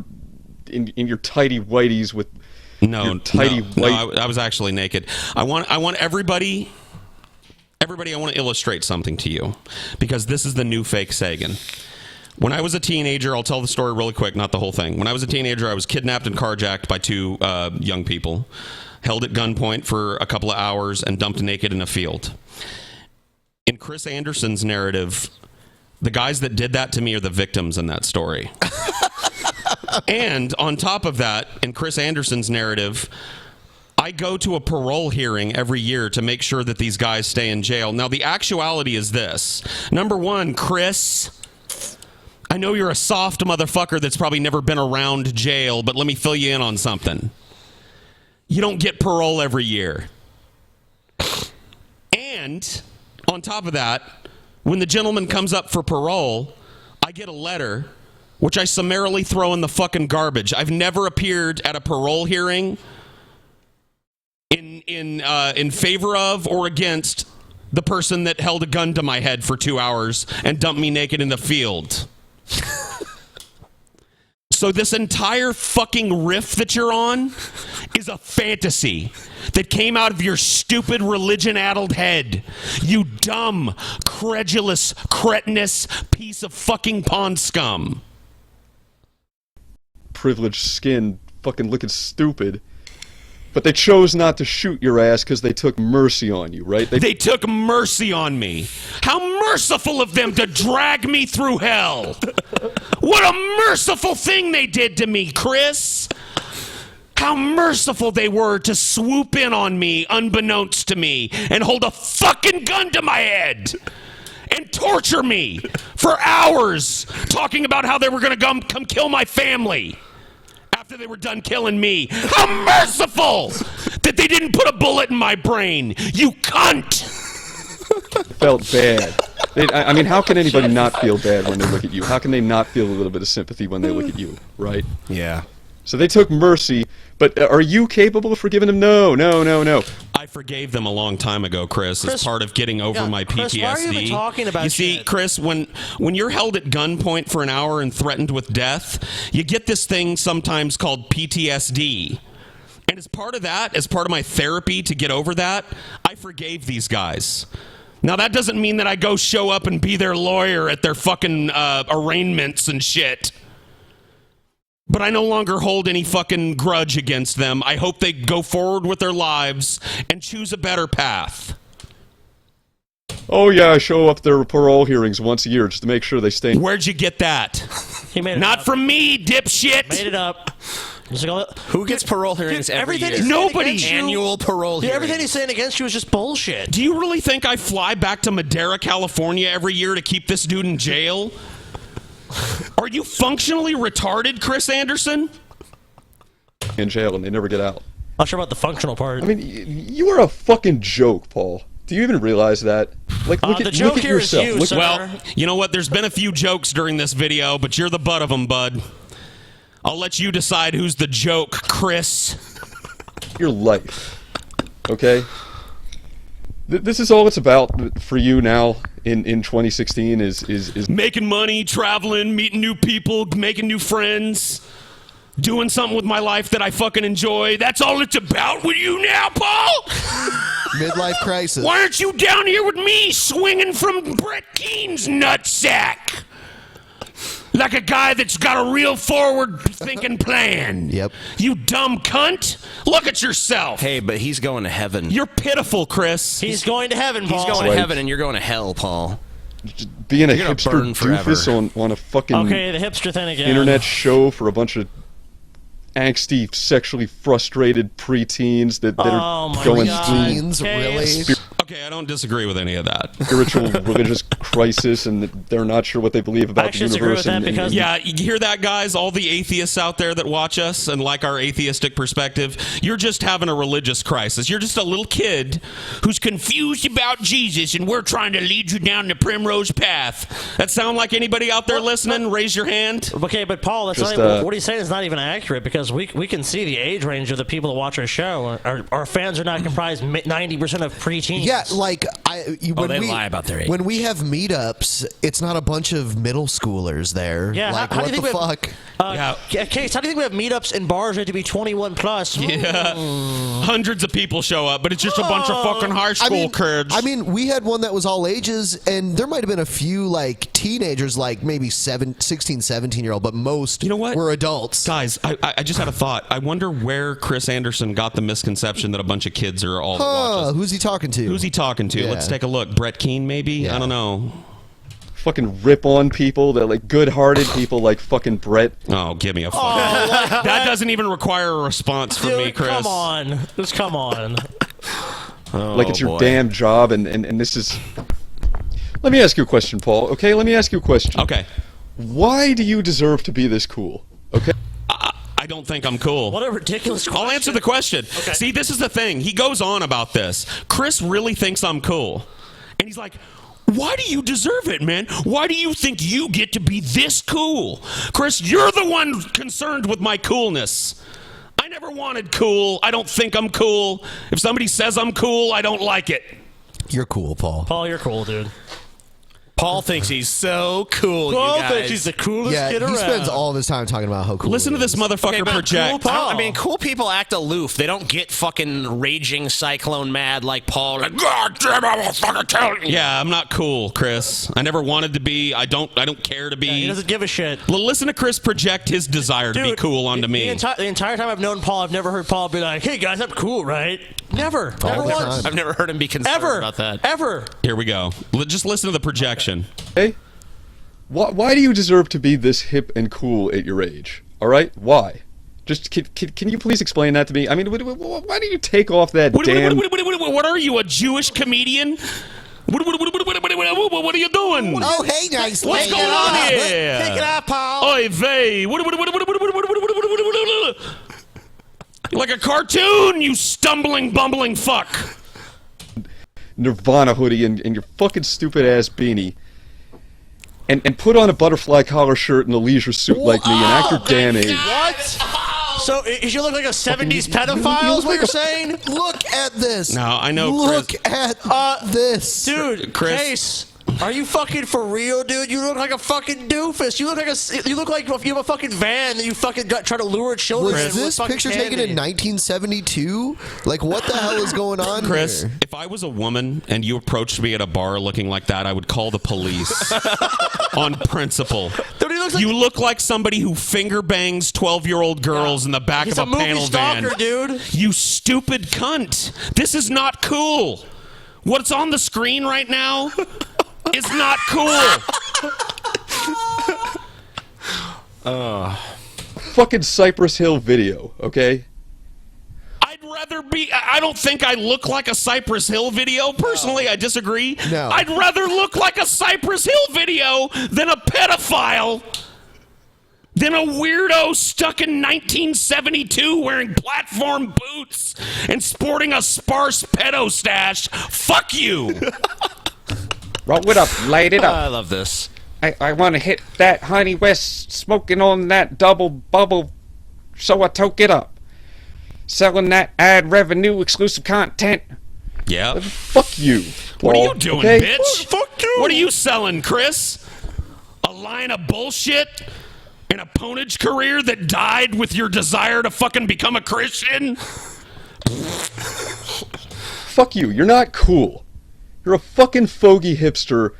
in your tidy whities with your tidy white. I was actually naked. I want everybody. Everybody, I want to illustrate something to you because this is the new fake Sagan. When I was a teenager, I'll tell the story really quick, not the whole thing. When I was a teenager, I was kidnapped and carjacked by two young people, held at gunpoint for a couple of hours, and dumped naked in a field. In Chris Anderson's narrative, the guys that did that to me are the victims in that story. And on top of that, in Chris Anderson's narrative, I go to a parole hearing every year to make sure that these guys stay in jail. Now, the actuality is this. Number one, Chris, I know you're a soft motherfucker that's probably never been around jail, but let me fill you in on something. You don't get parole every year. And on top of that, when the gentleman comes up for parole, I get a letter, which I summarily throw in the fucking garbage. I've never appeared at a parole hearing in favor of or against the person that held a gun to my head for 2 hours and dumped me naked in the field. So this entire fucking riff that you're on is a fantasy that came out of your stupid religion-addled head. You dumb, credulous, cretinous piece of fucking pond scum. Privileged skin, fucking looking stupid. But they chose not to shoot your ass because they took mercy on you, right? They took mercy on me. How merciful of them to drag me through hell. What a merciful thing they did to me, Chris. How merciful they were to swoop in on me, unbeknownst to me, and hold a fucking gun to my head and torture me for hours, talking about how they were going to come kill my family after they were done killing me. How merciful that they didn't put a bullet in my brain, you cunt. Felt bad. I mean, how can anybody not feel bad when they look at you? How can they not feel a little bit of sympathy when they look at you, right? Yeah. So they took mercy, but are you capable of forgiving them? No. I forgave them a long time ago, Chris, as part of getting over my PTSD. Chris, why are you even talking about You see, Chris, when you're held at gunpoint for an hour and threatened with death, you get this thing sometimes called PTSD. And as part of that, as part of my therapy to get over that, I forgave these guys. Now, that doesn't mean that I go show up and be their lawyer at their fucking arraignments and shit. But I no longer hold any fucking grudge against them. I hope they go forward with their lives and choose a better path. Oh, yeah, I show up their parole hearings once a year just to make sure they stay. Where'd you get that? He made it Not up. from me, dipshit. Made it up. Who gets parole hearings every year? Nobody. Annual parole hearings. Everything he's saying against you is just bullshit. Do you really think I fly back to Madera, California every year to keep this dude in jail? Are you functionally retarded, Chris Anderson? In jail and they never get out. Not sure about the functional part. I mean, you are a fucking joke, Paul. Do you even realize that? Like, look the joke look at here is yourself. you, Look sir. Well, you know what? There's been a few jokes during this video, but you're the butt of them, bud. I'll let you decide who's the joke, Chris. your life. Okay? This is all it's about for you now in 2016 is making money, traveling, meeting new people, making new friends, doing something with my life that I fucking enjoy. That's all it's about with you now, Paul? Midlife crisis. Why aren't you down here with me swinging from Brett Keane's nutsack? Like a guy that's got a real forward-thinking plan. Yep. You dumb cunt. Look at yourself. Hey, but he's going to heaven. You're pitiful, Chris. He's going to heaven, Paul. He's going to heaven, and you're going to hell, Paul. Being a You're gonna hipster burn forever. doofus on a fucking Okay, the hipster thing again. internet show for a bunch of angsty, sexually frustrated preteens that are going through Teens, really? Okay, I don't disagree with any of that. spiritual religious crisis, and that they're not sure what they believe about the universe. Yeah, you hear that, guys? All the atheists out there that watch us and like our atheistic perspective, you're just having a religious crisis. You're just a little kid who's confused about Jesus, and we're trying to lead you down the primrose path. That sound like anybody out there listening? Raise your hand. Okay, but Paul, that's Just, not even, what he's saying is not even accurate, because we can see the age range of the people that watch our show. Our fans are not comprised 90% of preteens. Yeah, like when they we lie about their age. When we have meetups, it's not a bunch of middle schoolers there. Yeah, like how what do you the think fuck? Case, how do you think we have meetups in bars that have to be 21 plus? Yeah, hundreds of people show up, but it's just a bunch of fucking high school kids. I mean, we had one that was all ages, and there might have been a few like teenagers, like maybe 16, 17-year-old, but most were adults. Guys, I just had a thought. I wonder where Chris Anderson got the misconception that a bunch of kids are all that watch us. Who's he talking to? Who's he talking to? Yeah. Let's take a look. Brett Keane, maybe? Yeah. I don't know. Fucking rip on people that like good-hearted people like fucking Brett. Oh, give me a fuck. That doesn't even require a response from me, Chris. Come on. Just come on. Like it's your damn job, and this is... Let me ask you a question, Paul. Okay, let me ask you a question. Okay. Why do you deserve to be this cool? Okay. I don't think I'm cool. What a ridiculous question. I'll answer the question. Okay. See, this is the thing. He goes on about this. Chris really thinks I'm cool. And he's like, why do you deserve it, man? Why do you think you get to be this cool? Chris, you're the one concerned with my coolness. I never wanted cool. I don't think I'm cool. If somebody says I'm cool, I don't like it. You're cool, Paul. Paul, you're cool, dude. Paul thinks he's so cool, Paul you guys. thinks he's the coolest Yeah, kid he around. spends all of his time talking about how cool. Listen to he this is. motherfucker but project. Cool I mean, cool people act aloof. They don't get fucking raging cyclone mad like Paul. Like, God damn, I will fucking tell you. Yeah, I'm not cool, Chris. I never wanted to be. I don't care to be. Yeah, he doesn't give a shit. Listen to Chris project his desire to be cool onto me. The entire time I've known Paul, I've never heard Paul be like, hey, guys, I'm cool, right? Never. Never once. I've never heard him be concerned about that. Ever. Here we go. Just listen to the projection. Hey, why do you deserve to be this hip and cool at your age? All right, why? Just can you please explain that to me? I mean, why do you take off that damn? What are you, a Jewish comedian? What are you doing? Oh, hey, nice. What's going on here? Take it out, Paul. Oy vey. You're like a cartoon, you stumbling, bumbling fuck. Nirvana hoodie and your fucking stupid ass beanie. And put on a butterfly collar shirt and a leisure suit like me and act your damn age. What? So you look like a 70s pedophile is what you're saying? Look at this. No, I know. Look Chris. at this. Dude, Chris. Case, are you fucking for real, dude? You look like a fucking doofus. You look like you have a fucking van that you fucking try to lure children. Was this picture taken in 1972? Like, what the hell is going on Chris, here? if I was a woman and you approached me at a bar looking like that, I would call the police on principle. Dude, he looks like, You look like somebody who finger bangs 12-year-old girls in the back he's of a movie panel stalker, van. dude. You stupid cunt. This is not cool. What's on the screen right now is not cool. Fucking Cypress Hill video, okay? I'd rather be... I don't think I look like a Cypress Hill video. Personally, I disagree. No. I'd rather look like a Cypress Hill video than a pedophile. Than a weirdo stuck in 1972 wearing platform boots and sporting a sparse pedo stash. Fuck you. Roll it up, light it up. I love this. I want to hit that Honey West, smoking on that double bubble, so I toke it up. Selling that ad revenue exclusive content. Yeah. Fuck you. What are you Paul, doing, okay? bitch? Fuck you. What are you selling, Chris? A line of bullshit? An opponent's career that died with your desire to fucking become a Christian? fuck you. You're not cool. You're a fucking fogey hipster.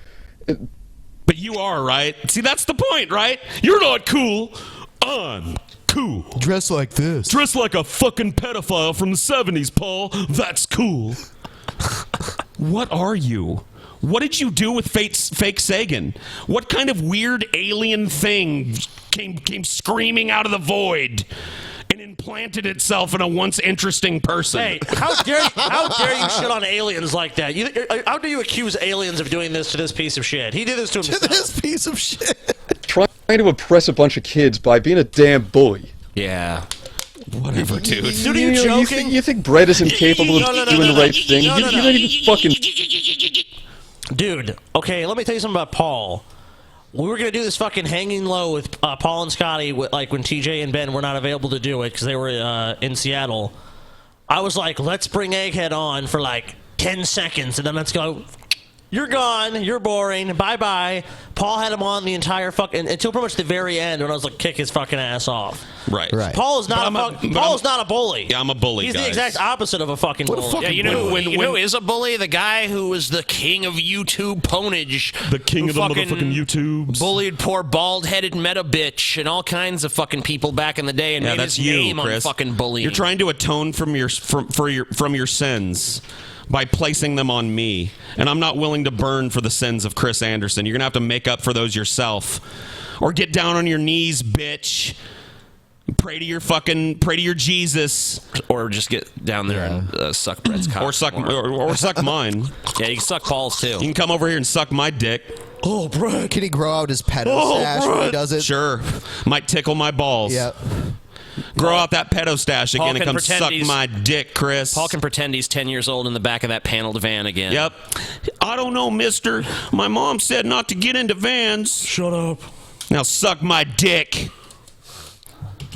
But you are, right? See, that's the point, right? You're not cool. I'm cool. Dress like this. Dress like a fucking pedophile from the 70s, Paul. That's cool. What are you? What did you do with fake Sagan? What kind of weird alien thing came screaming out of the void and implanted itself in a once interesting person? Hey, how dare you shit on aliens like that? How do you accuse aliens of doing this to this piece of shit? He did this to himself. To this piece of shit. Trying to oppress a bunch of kids by being a damn bully. Yeah. Whatever, dude. Dude, are you joking? You think Brett is incapable of doing the right thing? You don't even fucking... Dude, okay, let me tell you something about Paul. We were going to do this fucking hanging low with Paul and Scotty, like when TJ and Ben were not available to do it because they were in Seattle. I was like, let's bring Egghead on for like 10 seconds and then let's go. You're gone. You're boring. Bye-bye. Paul had him on the entire fucking... until pretty much the very end when I was like, kick his fucking ass off. Right. Paul is not a bully. Yeah, I'm a bully, He's guys. the exact opposite of a fucking bully. Yeah, you know who is a bully? The guy who was the king of YouTube ponage. The king of the motherfucking YouTubes. Bullied poor bald-headed meta bitch and all kinds of fucking people back in the day and made that's his name Chris. on fucking bullying. You're trying to atone from your sins by placing them on me, and I'm not willing to burn for the sins of Chris Anderson. You're gonna have to make up for those yourself, or get down on your knees, bitch. Pray to your Jesus, or just get down there and suck Brett's cock, or suck mine. Yeah, you can suck Paul's too. You can come over here and suck my dick. Oh, Brett. Can he grow out his pedo stash when he does it? Sure. Might tickle my balls. Yep. Grow out that pedo stash again and come suck my dick, Chris. Paul can pretend he's 10 years old in the back of that paneled van again. Yep. I don't know, mister. My mom said not to get into vans. Shut up. Now suck my dick.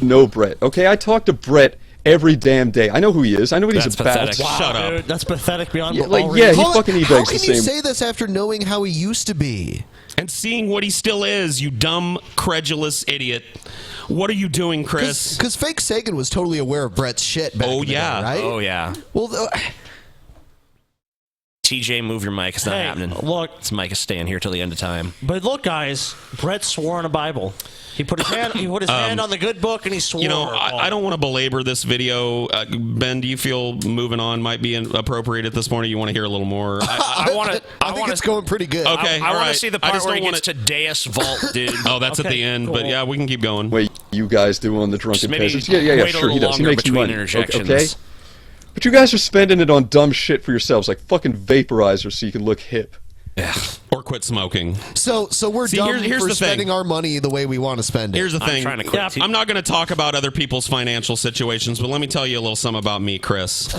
No, Brett. Okay, I talk to Brett every damn day. I know who he is. I know what he's about. Wow, Shut up. dude, that's pathetic beyond Yeah, all he reason. fucking How e-begs can the you same. say this after knowing how he used to be? And seeing what he still is, you dumb, credulous idiot. What are you doing, Chris? Because fake Sagan was totally aware of Brett's shit back in the day, right? Oh, yeah. Well, TJ, move your mic. It's not happening. Look. This mic is staying here till the end of time. But look, guys, Brett swore on a Bible. He put his hand on the good book and he swore. You know, I don't want to belabor this video. Ben, do you feel moving on might be appropriate at this point, or you want to hear a little more? I think it's going pretty good. Okay, I want to right. see the part where he gets to Deus Vault, dude. Oh, that's at the end, but yeah, we can keep going. Wait, you guys do on the Drunken maybe Peasants? Yeah, wait a sure, he little does. He longer makes between money. interjections. Okay? But you guys are spending it on dumb shit for yourselves, like fucking vaporizers so you can look hip. Yeah. Or quit smoking. So we're dumb here's for the spending thing. our money the way we want to spend it. Here's the thing. I'm trying to quit. I'm not going to talk about other people's financial situations, but let me tell you a little something about me, Chris.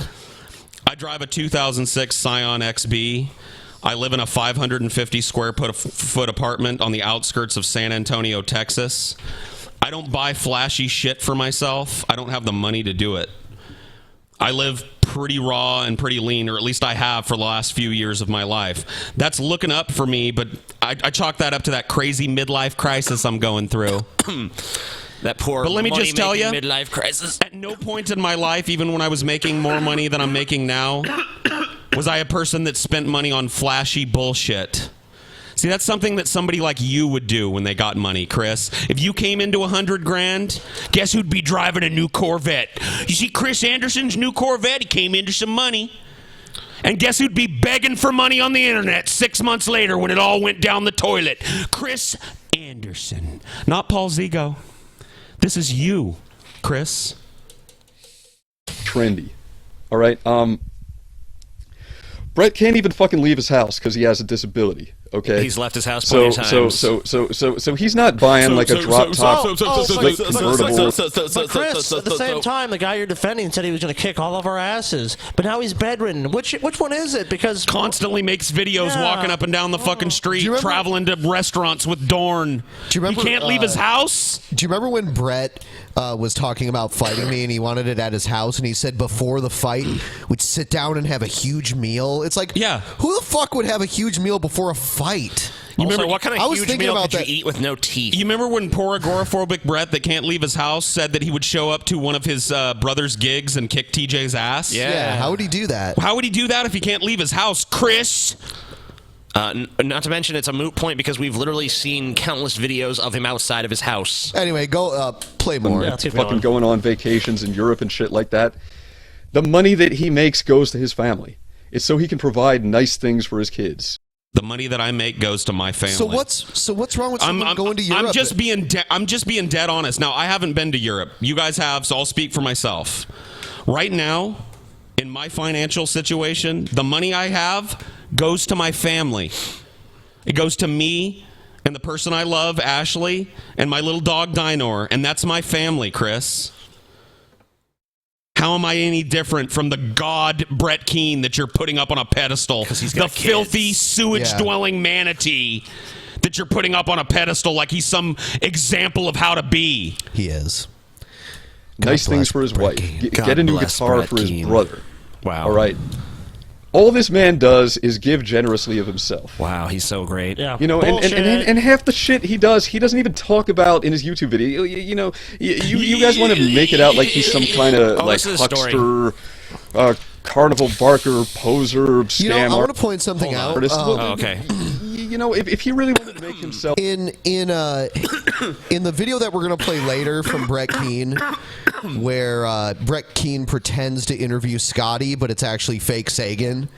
I drive a 2006 Scion XB. I live in a 550 square foot apartment on the outskirts of San Antonio, Texas. I don't buy flashy shit for myself. I don't have the money to do it. I live pretty raw and pretty lean, or at least I have for the last few years of my life. That's looking up for me, but I chalk that up to that crazy midlife crisis I'm going through. That poor. But let me just tell you, midlife crisis. At no point in my life, even when I was making more money than I'm making now, was I a person that spent money on flashy bullshit. See, that's something that somebody like you would do when they got money, Chris. If you came into $100,000, guess who'd be driving a new Corvette? You see Chris Anderson's new Corvette, he came into some money. And guess who'd be begging for money on the internet 6 months later when it all went down the toilet? Chris Anderson. Not Paul Zigo. This is you, Chris. Trendy. All right. Brett can't even fucking leave his house because he has a disability. Okay, he's left his house plenty of times. So he's not buying like a drop top convertible. But Chris, at the same time, the guy you're defending said he was going to kick all of our asses, but now he's bedridden. Which one is it? Because constantly makes videos walking up and down the fucking street, traveling to restaurants with Dorn. Do you remember, he can't leave his house. Do you remember when Brett was talking about fighting me and he wanted it at his house and he said before the fight we'd sit down and have a huge meal? It's like, yeah, who the fuck would have a huge meal before a fight? Also, what kind of huge meal could you eat with no teeth? You remember when poor agoraphobic Brett that can't leave his house said that he would show up to one of his brother's gigs and kick TJ's ass? Yeah, how would he do that? How would he do that if he can't leave his house, Chris? Not to mention, it's a moot point because we've literally seen countless videos of him outside of his house. Anyway, go play more. Fucking going on vacations in Europe and shit like that. The money that he makes goes to his family. It's so he can provide nice things for his kids. The money that I make goes to my family. So what's wrong with someone going to Europe? I'm just being dead honest. Now, I haven't been to Europe. You guys have, so I'll speak for myself. Right now, in my financial situation, the money I have goes to my family. It goes to me and the person I love, Ashley, and my little dog, Dinor, and that's my family, Chris. How am I any different from the god Brett Keane that you're putting up on a pedestal? Because he's got the filthy, sewage-dwelling manatee that you're putting up on a pedestal like he's some example of how to be. He is. Nice things for his wife. Get a new guitar for his brother. Wow. All right. All this man does is give generously of himself. Wow, he's so great. Yeah. You know, and half the shit he does, he doesn't even talk about in his YouTube video. You know, you guys want to make it out like he's some kind of like huckster, carnival barker, poser, scam. You know, I want to point something out. Okay. You know, if he really wanted to make himself in the video that we're gonna play later from Brett Keane, where Brett Keane pretends to interview Scotty, but it's actually fake Sagan.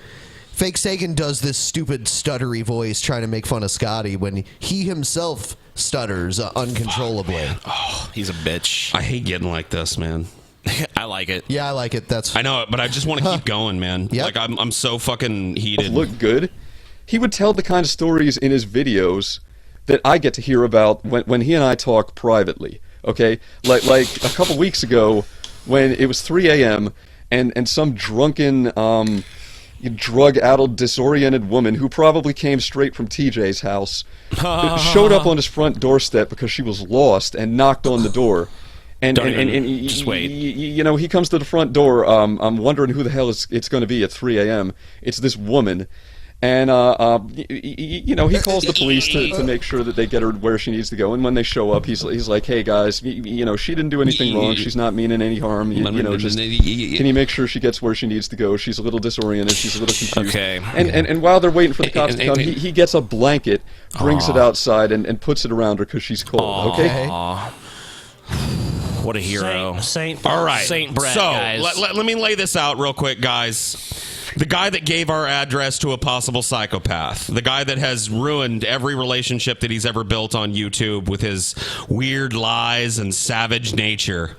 Fake Sagan does this stupid stuttery voice trying to make fun of Scotty when he himself stutters uncontrollably. Oh, he's a bitch. I hate getting like this, man. I like it. Yeah, I like it. I know it, but I just want to keep going, man. Yep. Like I'm so fucking heated. look good. He would tell the kind of stories in his videos that I get to hear about when he and I talk privately. Okay, like a couple weeks ago when it was 3 a.m. and some drunken, drug-addled, disoriented woman who probably came straight from TJ's house showed up on his front doorstep because she was lost and knocked on the door. And just wait. You know, he comes to the front door. I'm wondering who the hell it's going to be at 3 a.m. It's this woman. And, you know, he calls the police to make sure that they get her where she needs to go. And when they show up, he's like, hey, guys, you know, she didn't do anything wrong. She's not meaning any harm. You know, just can you make sure she gets where she needs to go? She's a little disoriented. She's a little confused. Okay. And while they're waiting for the cops to come, he gets a blanket, brings it outside, and puts it around her because she's cold. Okay? What a hero. Saint All right. Saint Brett, so, guys. let me lay this out real quick, guys. The guy that gave our address to a possible psychopath. The guy that has ruined every relationship that he's ever built on YouTube with his weird lies and savage nature.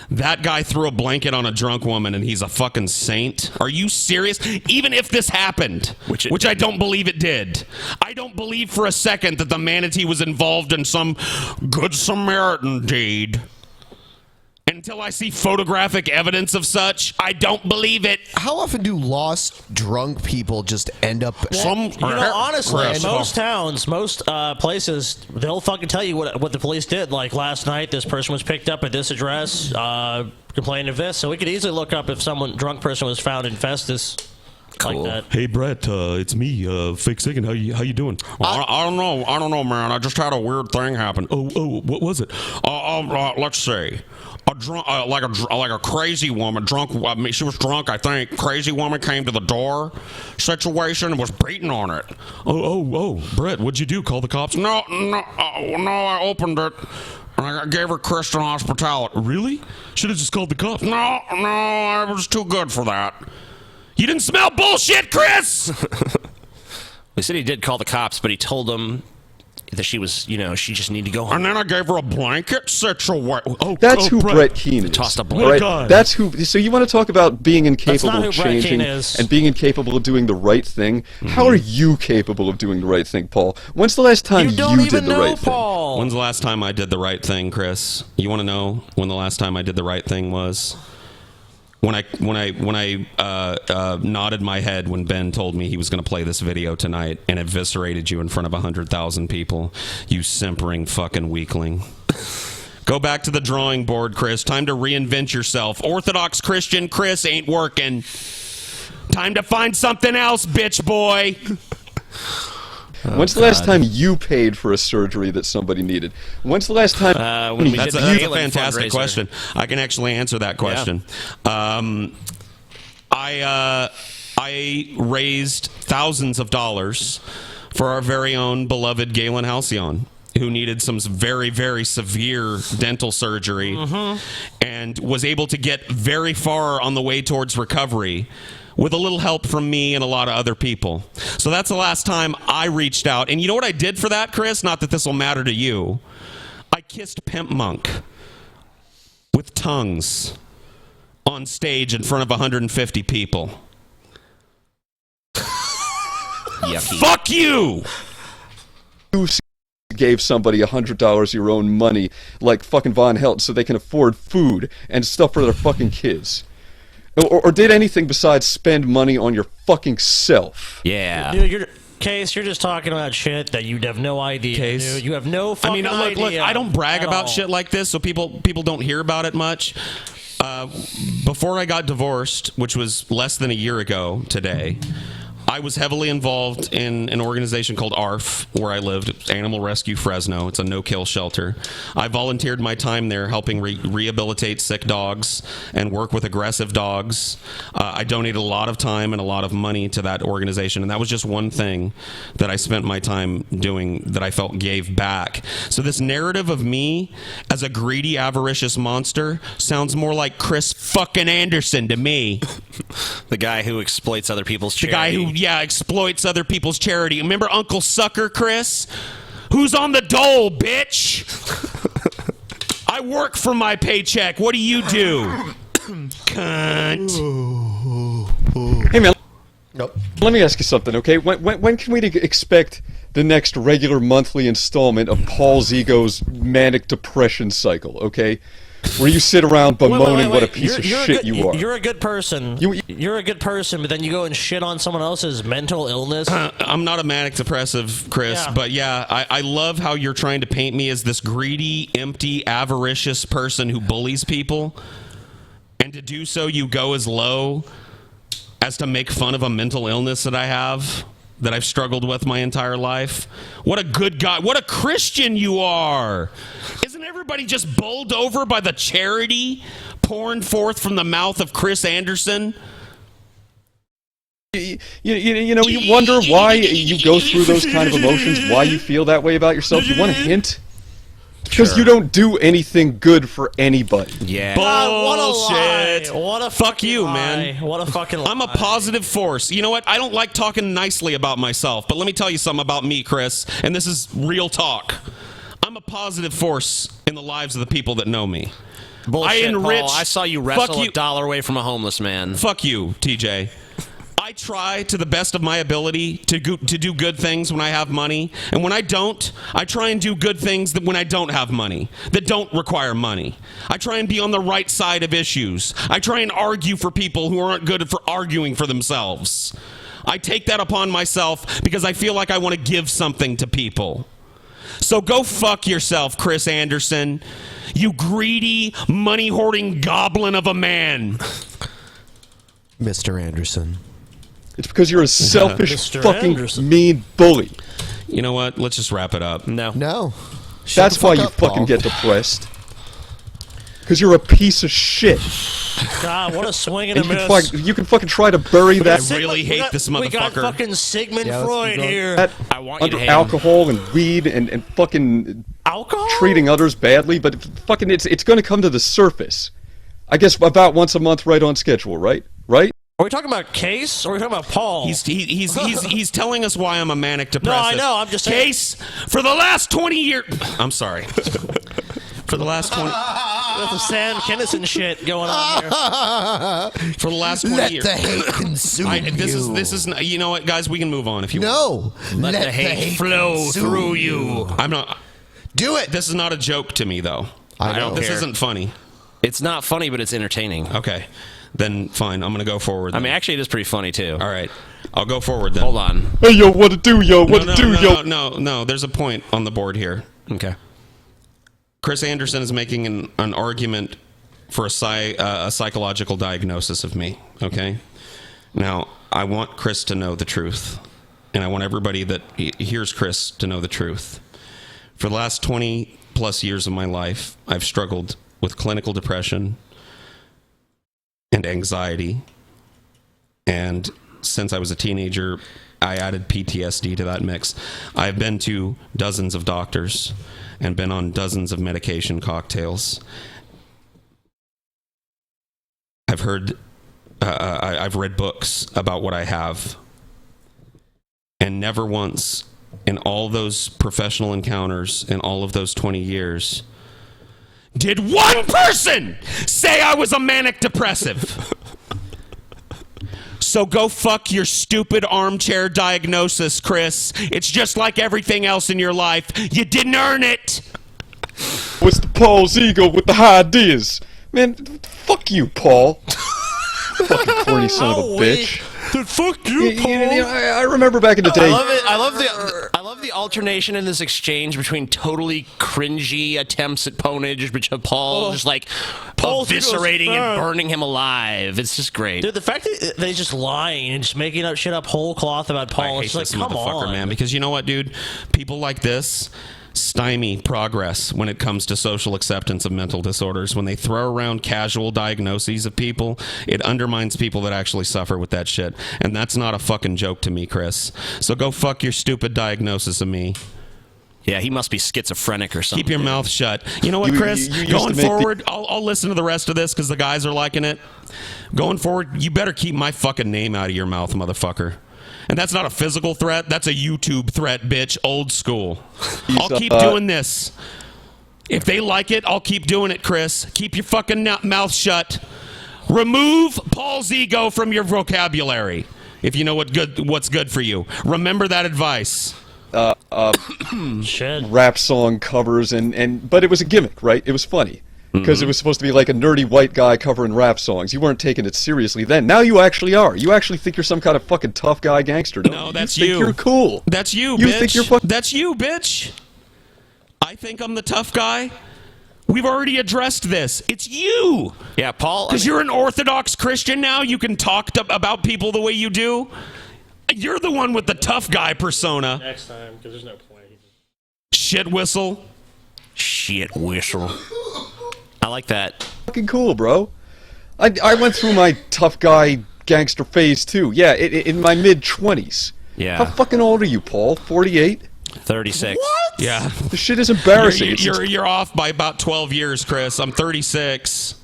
That guy threw a blanket on a drunk woman and he's a fucking saint? Are you serious? Even if this happened, which I don't believe it did. I don't believe for a second that the manatee was involved in some good Samaritan deed. Until I see photographic evidence of such, I don't believe it. How often do lost drunk people just end up? Honestly, in most towns, most places, they'll fucking tell you what the police did. Like last night, this person was picked up at this address, complaining of this. So we could easily look up if drunk person was found in Festus. Cool. Like that. Hey Brett, it's me, Fake Sagan. How you doing? I don't know, man. I just had a weird thing happen. Oh, what was it? Let's see. A drunk, like a crazy woman, drunk. I mean, she was drunk, I think. Crazy woman came to the door situation and was beating on it. Oh, Brett, what'd you do? Call the cops? No. I opened it. And I gave her Christian hospitality. Really? Should have just called the cops. No, I was too good for that. You didn't smell bullshit, Chris! He said he did call the cops, but he told them that she was, she just needed to go home. And then I gave her a blanket. That's who Brett Keane is. Tossed a blanket. Right? That's who. So you want to talk about being incapable of changing and being incapable of doing the right thing? Mm-hmm. How are you capable of doing the right thing, Paul? When's the last time you did the right thing? When's the last time I did the right thing, Chris? You want to know when the last time I did the right thing was? When I nodded my head when Ben told me he was going to play this video tonight and eviscerated you in front of 100,000 people, you simpering fucking weakling. Go back to the drawing board, Chris. Time to reinvent yourself. Orthodox Christian Chris ain't working. Time to find something else, bitch boy. When's the last time you paid for a surgery that somebody needed? When's the last time? That's a fantastic question. I can actually answer that question. I raised thousands of dollars for our very own beloved Galen Halcyon, who needed some very, very severe dental surgery and was able to get very far on the way towards recovery with a little help from me and a lot of other people. So that's the last time I reached out. And you know what I did for that, Chris? Not that this will matter to you. I kissed Pimp Monk with tongues on stage in front of 150 people. Fuck you! You gave somebody $100 your own money, like fucking Von Helt, so they can afford food and stuff for their fucking kids. Or did anything besides spend money on your fucking self. Yeah. Dude, Case, you're just talking about shit that you have no idea. Case. Dude. You have no fucking look, idea. I don't brag at about all. shit like this, so people don't hear about it much. Before I got divorced, which was less than a year ago today, I was heavily involved in an organization called ARF, where I lived, Animal Rescue Fresno. It's a no-kill shelter. I volunteered my time there helping rehabilitate sick dogs and work with aggressive dogs. I donated a lot of time and a lot of money to that organization, and that was just one thing that I spent my time doing that I felt gave back. So this narrative of me as a greedy, avaricious monster sounds more like Chris fucking Anderson to me. The guy who exploits other people's charity. The guy who, exploits other people's charity. Remember Uncle Sucker, Chris? Who's on the dole, bitch? I work for my paycheck. What do you do? Cunt. Hey, man. Nope. Let me ask you something, okay? When can we expect the next regular monthly installment of Paul's Ego's manic depression cycle, okay? Where you sit around bemoaning what a piece of shit you are. You're a good person. You're a good person, but then you go and shit on someone else's mental illness. I'm not a manic depressive, Chris, but I love how you're trying to paint me as this greedy, empty, avaricious person who bullies people. And to do so, you go as low as to make fun of a mental illness that I have, that I've struggled with my entire life. What a good guy. What a Christian you are. Isn't everybody just bowled over by the charity pouring forth from the mouth of Chris Anderson? You wonder why you go through those kind of emotions, why you feel that way about yourself. You want a hint? Because you don't do anything good for anybody. Yeah. Bullshit. What a fuck you, lie. man. What a fucking lie. I'm a positive force. You know what? I don't like talking nicely about myself, but let me tell you something about me, Chris, and this is real talk. I'm a positive force in the lives of the people that know me. Bullshit, I enrich. Paul. I saw you wrestle a dollar away from a homeless man. Fuck you, TJ. I try to the best of my ability to do good things when I have money, and when I don't, I try and do good things when I don't have money, that don't require money. I try and be on the right side of issues. I try and argue for people who aren't good for arguing for themselves. I take that upon myself because I feel like I want to give something to people. So go fuck yourself, Chris Anderson, you greedy, money-hoarding goblin of a man. Mr. Anderson. It's because you're a selfish, fucking mean bully. You know what? Let's just wrap it up. No. That's why you fucking get depressed. Because you're a piece of shit. God, what a swing and a And miss. you can fucking try to bury that. I really hate this motherfucker. We got fucking Sigmund Freud here. I want under alcohol and weed and fucking alcohol treating others badly, but fucking it's going to come to the surface. I guess about once a month, right on schedule, right? Right? Are we talking about Case or are we talking about Paul? He's telling us why I'm a manic depressive. No, I know. I'm just saying. Case, for the last 20 years. I'm sorry. For the last 20. There's some Sam Kinison shit going on here. For the last 20 years. Let the hate consume you. This is. You know what, guys? We can move on if you want. No. Let the hate flow through you. I'm not. Do it. This is not a joke to me, though. I know. This isn't funny. It's not funny, but it's entertaining. Okay. Then fine, I'm going to go forward. I mean, actually, it is pretty funny, too. All right. I'll go forward then. Hold on. Hey, yo, what to do, yo? What to do, yo? No. There's a point on the board here. Okay. Chris Anderson is making an argument for a psychological diagnosis of me, okay? Now, I want Chris to know the truth. and I want everybody that hears Chris to know the truth. For the last 20 plus years of my life, I've struggled with clinical depression and anxiety. And since I was a teenager, I added PTSD to that mix. I've been to dozens of doctors and been on dozens of medication cocktails. I've read books about what I have. And never once in all those professional encounters in all of those 20 years did one person say I was a manic depressive. So go fuck your stupid armchair diagnosis, Chris. It's just like everything else in your life. You didn't earn it. What's the Paul's ego with the high ideas? Man, fuck you, Paul. Fucking corny son of a bitch. Fuck you, Paul. I remember back in the day. I love it. I love the alternation in this exchange between totally cringy attempts at ponage, which of Paul just like eviscerating and burning him alive. It's just great, dude. The fact that they just lying and just making up shit up whole cloth about Paul. I hate it's like, this come motherfucker, on, man. Because you know what, dude? People like this stymie progress when it comes to social acceptance of mental disorders. When they throw around casual diagnoses of people, it undermines people that actually suffer with that shit. And that's not a fucking joke to me, Chris. So go fuck your stupid diagnosis of me. Yeah, he must be schizophrenic or something. Keep your mouth shut. You know what, Chris? Going forward, I'll listen to the rest of this because the guys are liking it. Going forward, you better keep my fucking name out of your mouth, motherfucker. And that's not a physical threat. That's a YouTube threat, bitch. Old school. I'll keep doing this. If they like it, I'll keep doing it, Chris. Keep your fucking mouth shut. Remove Paul's ego from your vocabulary. If you know what's good for you. Remember that advice. Rap song covers but it was a gimmick, right? It was funny. Because it was supposed to be like a nerdy white guy covering rap songs. You weren't taking it seriously then. Now you actually are. You actually think you're some kind of fucking tough guy gangster. No, that's you. You think you're cool. That's you, You bitch. think you're That's you, bitch. I think I'm the tough guy. We've already addressed this. It's you. Yeah, Paul. Because you're an Orthodox Christian now. You can talk about people the way you do. You're the one with the tough guy persona. Next time, because there's no point. Shit whistle. Shit whistle. I like that. Fucking cool, bro. I went through my tough guy gangster phase too. Yeah, in my mid-20s. Yeah. How fucking old are you, Paul? 48? 36. What? Yeah. This shit is embarrassing. You're off by about 12 years, Chris. I'm 36.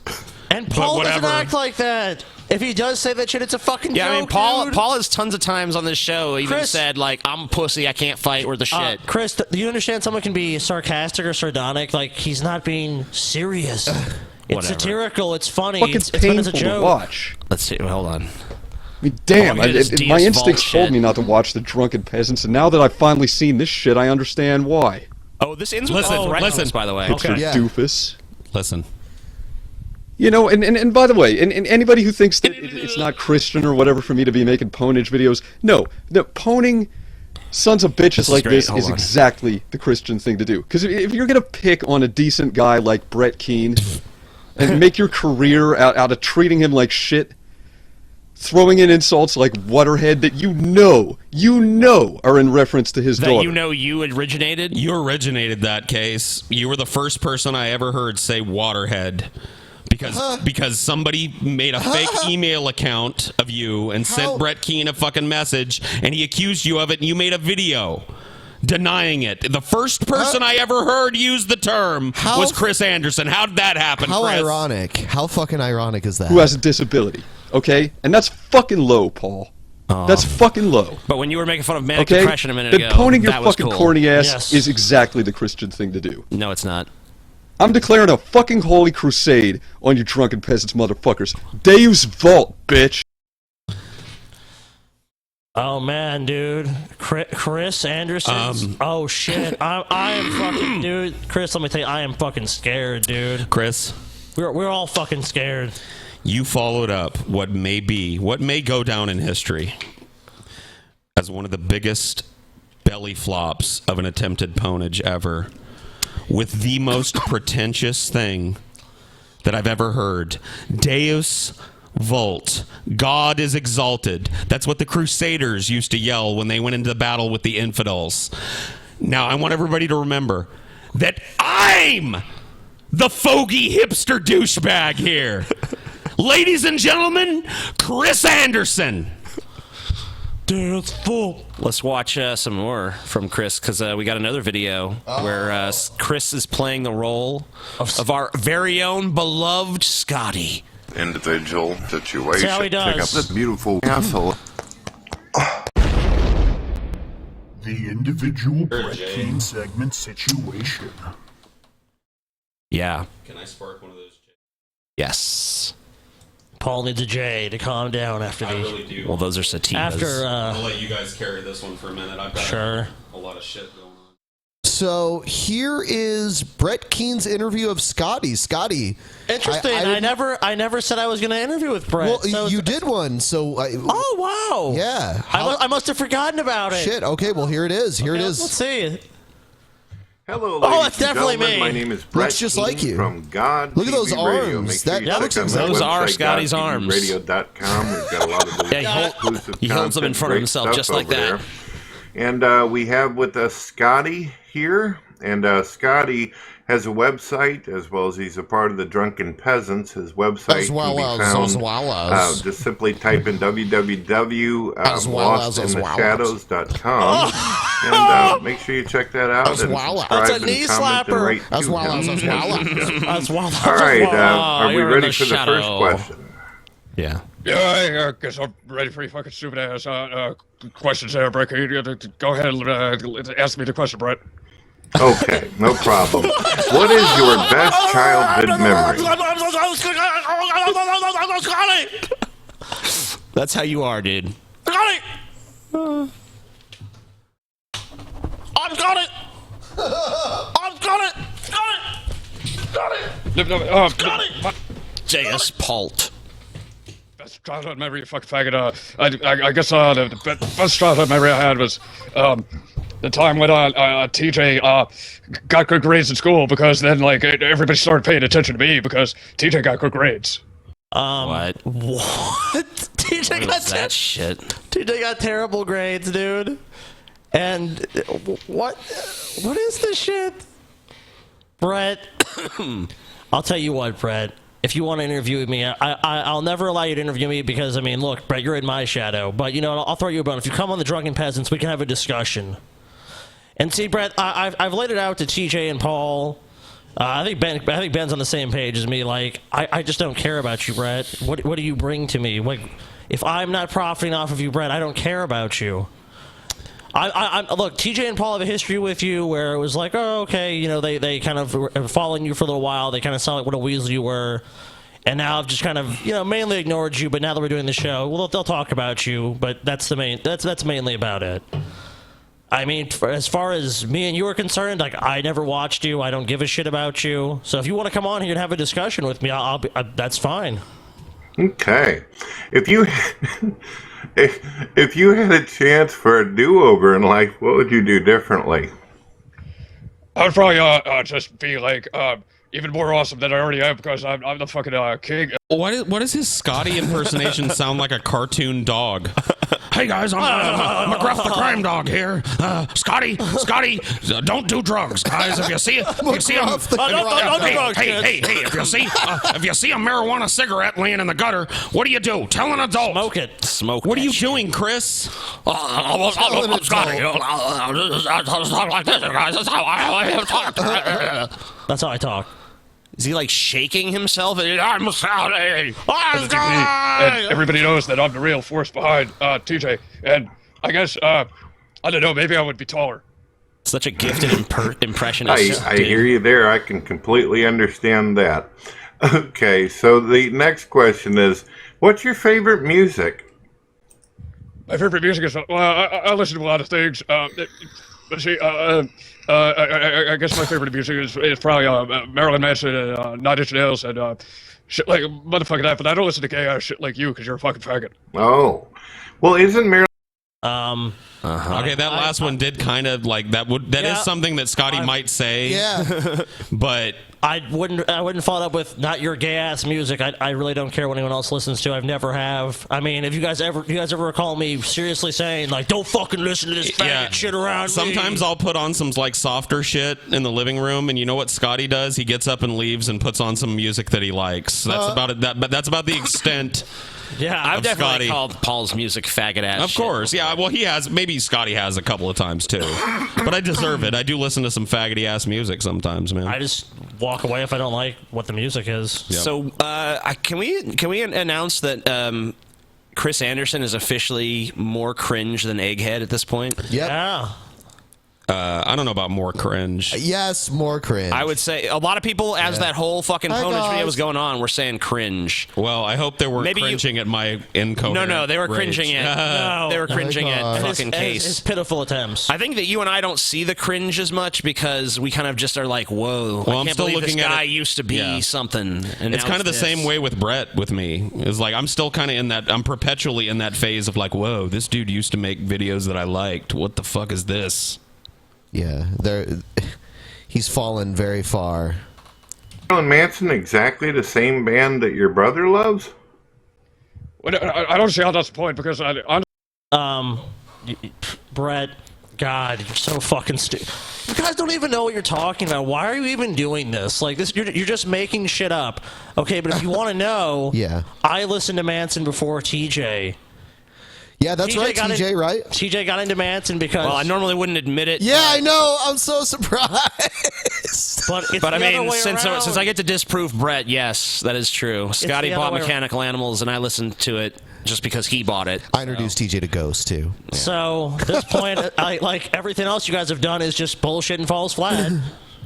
And Paul doesn't act like that. If he does say that shit, it's a fucking joke, I mean, Paul dude. has tons of times on this show even said, like, I'm a pussy, I can't fight, or the shit. Chris, do you understand someone can be sarcastic or sardonic? Like, he's not being serious. It's satirical, it's funny, it's meant as a joke. To watch. Let's see, hold on. I mean, damn, my instincts told me not to watch the Drunken Peasants, and now that I've finally seen this shit, I understand why. Oh, this ends with listen, by the way. It's doofus. Listen. You know, and by the way, and anybody who thinks that it's not Christian or whatever for me to be making ponage videos, no, poning sons of bitches like this is exactly the Christian thing to do. Because if you're going to pick on a decent guy like Brett Keane and make your career out of treating him like shit, throwing in insults like Waterhead that you know are in reference to his daughter. You know you originated? You originated that case. You were the first person I ever heard say Waterhead. Because somebody made a fake email account of you and sent Brett Keane a fucking message, and he accused you of it, and you made a video denying it. The first person I ever heard use the term was Chris Anderson. How did that happen, How Chris? ironic. How fucking ironic is that? Who has a disability, okay? And that's fucking low, Paul. That's fucking low. But when you were making fun of manic depression a minute ago, then poning your that was fucking cool. corny ass is exactly the Christian thing to do. No, it's not. I'm declaring a fucking holy crusade on you drunken peasants, motherfuckers. Deus Vault, bitch. Oh man, dude, Chris Anderson. Oh shit, I am fucking, dude. Chris, let me tell you, I am fucking scared, dude. Chris, we're all fucking scared. You followed up what may go down in history as one of the biggest belly flops of an attempted ponage ever, with the most pretentious thing that I've ever heard. Deus Volt. God is exalted. That's what the Crusaders used to yell when they went into battle with the infidels. Now, I want everybody to remember that I'm the fogey hipster douchebag here. Ladies and gentlemen, Chris Anderson. Dude, it's full. Let's watch some more from Chris, because we got another video where Chris is playing the role of our very own beloved Scotty. Individual situation. See how he does. Check out this beautiful asshole. The individual Brett Keane segment situation. Yeah. Can I spark one of those? Yes. Paul needs a J to calm down after I these. really do. Well, those are sativas. After, I'll let you guys carry this one for a minute. I've got Sure. a lot of shit going on. So here is Brett Keane's interview of Scotty. Scotty. Interesting. I never said I was going to interview with Brett. Well, so you did one. So. Oh wow. Yeah. I must have forgotten about it. Shit. Okay. Well, here it is. Here it is. Let's see. Hello, Oh, ladies that's and definitely gentlemen. me. My name is Brett Looks just Keane like you. From God Look at those TV Radio. arms. Make sure That you check looks out my exactly- Those are website, Scotty's arms. GodTVRadio.com. We've got a lot of exclusive he holds them in content, front of great himself stuff just like over that. there. And we have with us Scotty here. And Scotty has a website, as well as he's a part of the Drunken Peasants. His website As well can be as- found, as well as. just simply type in www.lostintheshadows.com. And make sure you check that out. As and well as. subscribe That's a and knee comment and slapper. rate As to well him. as. As well as. That's wild. All right, are we you're in ready the for the shadow. first question? Yeah. Yeah, I guess I'm ready for your fucking stupid ass questions there, Brett. Go ahead and ask me the question, Brett. Okay, no problem. What is your best childhood memory? That's how you are, dude. Scotty! I'm Scotty! I'm Scotty! Scotty! Scotty! J.S. Palt. Best childhood memory, you fucking faggot. I guess the best childhood memory I had was the time when TJ got good grades in school, because then like everybody started paying attention to me because TJ got good grades. What? TJ got that shit? TJ got terrible grades, dude. And what is this shit? Brett, I'll tell you what, Brett. If you want to interview with me, I'll never allow you to interview me because, I mean, look, Brett, you're in my shadow. But, you know, I'll throw you a bone. If you come on the Drunken Peasants, we can have a discussion. And see, Brett, I've laid it out to TJ and Paul. I think Ben's on the same page as me. Like, I just don't care about you, Brett. What do you bring to me? Like, if I'm not profiting off of you, Brett, I don't care about you. Look, TJ and Paul have a history with you where it was like, oh, okay, you know, they kind of were following you for a little while. They kind of saw like what a weasel you were. And now I've just kind of, you know, mainly ignored you. But now that we're doing the show, well, they'll talk about you. But that's mainly about it. I mean, as far as me and you are concerned, like, I never watched you. I don't give a shit about you. So if you want to come on here and have a discussion with me, that's fine. Okay. If you if you had a chance for a do-over in life, what would you do differently? I'd probably just be like even more awesome than I already am, because I'm the fucking king. What does his Scotty impersonation sound like? A cartoon dog? Hey guys, I'm McGruff the crime dog here. Scotty, don't do drugs, guys. If you see hey, if you see a marijuana cigarette laying in the gutter, what do you do? Tell an adult. Smoke. What are you doing, Chris? Scotty, That's how I talk. Is he like shaking himself? I'm Scotty. And everybody knows that I'm the real force behind TJ. And I guess I don't know. Maybe I would be taller. Such a gifted impressionist. I hear you there. I can completely understand that. Okay, so the next question is, what's your favorite music? My favorite music is, well, I listen to a lot of things. Let's see, I guess my favorite music is probably Marilyn Manson and Nine Inch Nails and shit like motherfucking that. But I don't listen to gay ass shit like you because you're a fucking faggot. Oh, well, isn't Marilyn Okay, that last one did kind of like that. That is something that Scotty might say. Yeah, but I wouldn't follow up with not your gay ass music. I really don't care what anyone else listens to. I've never have. I mean, if you guys ever recall me seriously saying like, don't fucking listen to this faggot shit around Sometimes me. I'll put on some like softer shit in the living room, and you know what Scotty does? He gets up and leaves and puts on some music that he likes. That's about it. But that's about the extent. Yeah, I've definitely Scotty. called Paul's music faggot ass. Of course, yeah. Well, he has. Maybe Scotty has a couple of times too. But I deserve it. I do listen to some faggoty ass music sometimes, man. I just walk away if I don't like what the music is. Yep. So, can we announce that Chris Anderson is officially more cringe than Egghead at this point? Yep. Yeah. I don't know about more cringe. Yes, more cringe. I would say a lot of people, as that whole fucking ponage video was going on, were saying cringe. Well, I hope they were cringing at my incoherent No, they were cringing at. They were cringing at fucking Case. His pitiful attempts. I think that you and I don't see the cringe as much because we kind of just are like, whoa, Well, I I'm can't still believe this looking at guy it- used to be something. And It's now kind of the this. same way with Brett with me. It's like I'm still kind of in that. I'm perpetually in that phase of like, whoa, this dude used to make videos that I liked. What the fuck is this? Yeah, he's fallen very far. Marilyn Manson exactly the same band that your brother loves? Well, I don't see how that's the point because Brett, God, you're so fucking stupid. You guys don't even know what you're talking about. Why are you even doing this? Like this, you're just making shit up. Okay, but if you want to know, Yeah. I listened to Manson before TJ. Yeah, that's right, TJ, right? TJ got into Manson because. Well, I normally wouldn't admit it. Yeah, I know. I'm so surprised. But it's But I the other mean, way since around. I get to disprove Brett, yes, that is true. Scotty the other bought way Mechanical Animals, and I listened to it just because he bought it. I introduced TJ to Ghost too. So at this point, like everything else you guys have done is just bullshit and falls flat.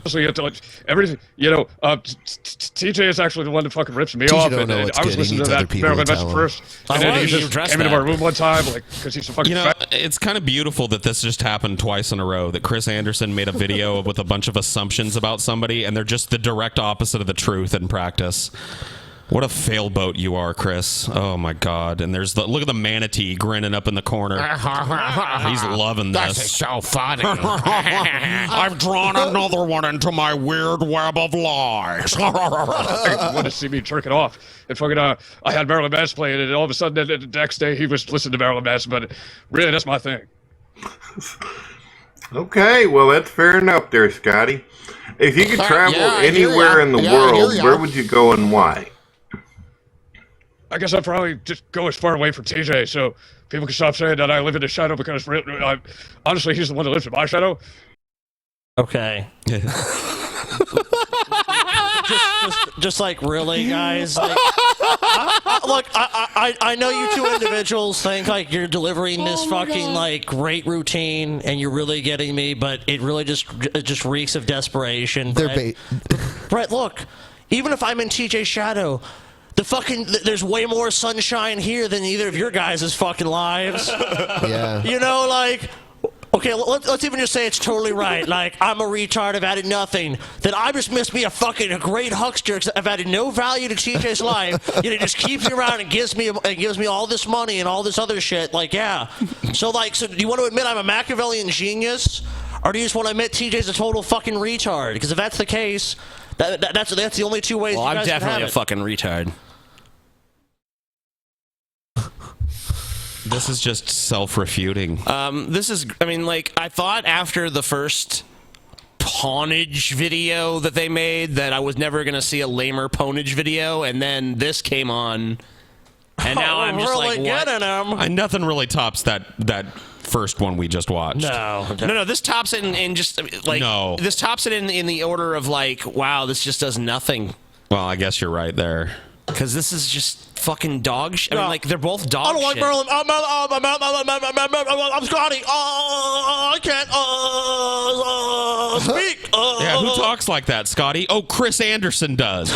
So you have to, like, everything, TJ is actually the one that fucking rips me TJ off. don't And, know and what's I was good. He listening to needs other that people Marilyn to Manson tell him. first, and then he just came into my room one time, like, because he's a fucking. You know, it's kind of beautiful that this just happened twice in a row. That Chris Anderson made a video with a bunch of assumptions about somebody, and they're just the direct opposite of the truth in practice. What a failboat you are, Chris. Oh my God. And look at the manatee grinning up in the corner. He's loving this. This is so funny. I've drawn another one into my weird web of lies. Want to see me jerking off. And fucking, I had Marilyn Manson playing, and all of a sudden, the next day, he was listening to Marilyn Manson. But really, that's my thing. Okay, well, that's fair enough there, Scotty. If you could travel Yeah, I hear anywhere ya. in the Yeah, I hear world, ya. where would you go and why? I guess I'd probably just go as far away from TJ so people can stop saying that I live in the shadow because honestly, he's the one that lives in my shadow. Okay. just like really, guys. Like, I know you two individuals think like you're delivering this fucking like great routine and you're really getting me, but it really just reeks of desperation. Brett, look, even if I'm in TJ's shadow, there's way more sunshine here than either of your guys' fucking lives. Yeah. You know, like. Okay, let's even just say it's totally right. Like, I'm a retard, I've added nothing. Then I just must be a great huckster because I've added no value to TJ's life. Yet it just keeps me around and gives me all this money and all this other shit. Like, yeah. So do you want to admit I'm a Machiavellian genius? Or do you just want to admit TJ's a total fucking retard? Because if that's the case, that's the only two ways Well, you I'm guys can have definitely a it. fucking retard. This is just self-refuting. I thought after the first ponage video that they made that I was never going to see a lamer ponage video, and then this came on, and now I'm just really like, what? getting him. Nothing really tops that first one we just watched. No, this tops it in just, like, No. this tops it in the order of, like, wow, this just does nothing. Well, I guess you're right there. Because this is just fucking dog shit. I mean, like, they're both dog shit. I don't like Marilyn. I'm Scotty. I can't speak. Yeah, Who talks like that, Scotty? Oh, Chris Anderson does.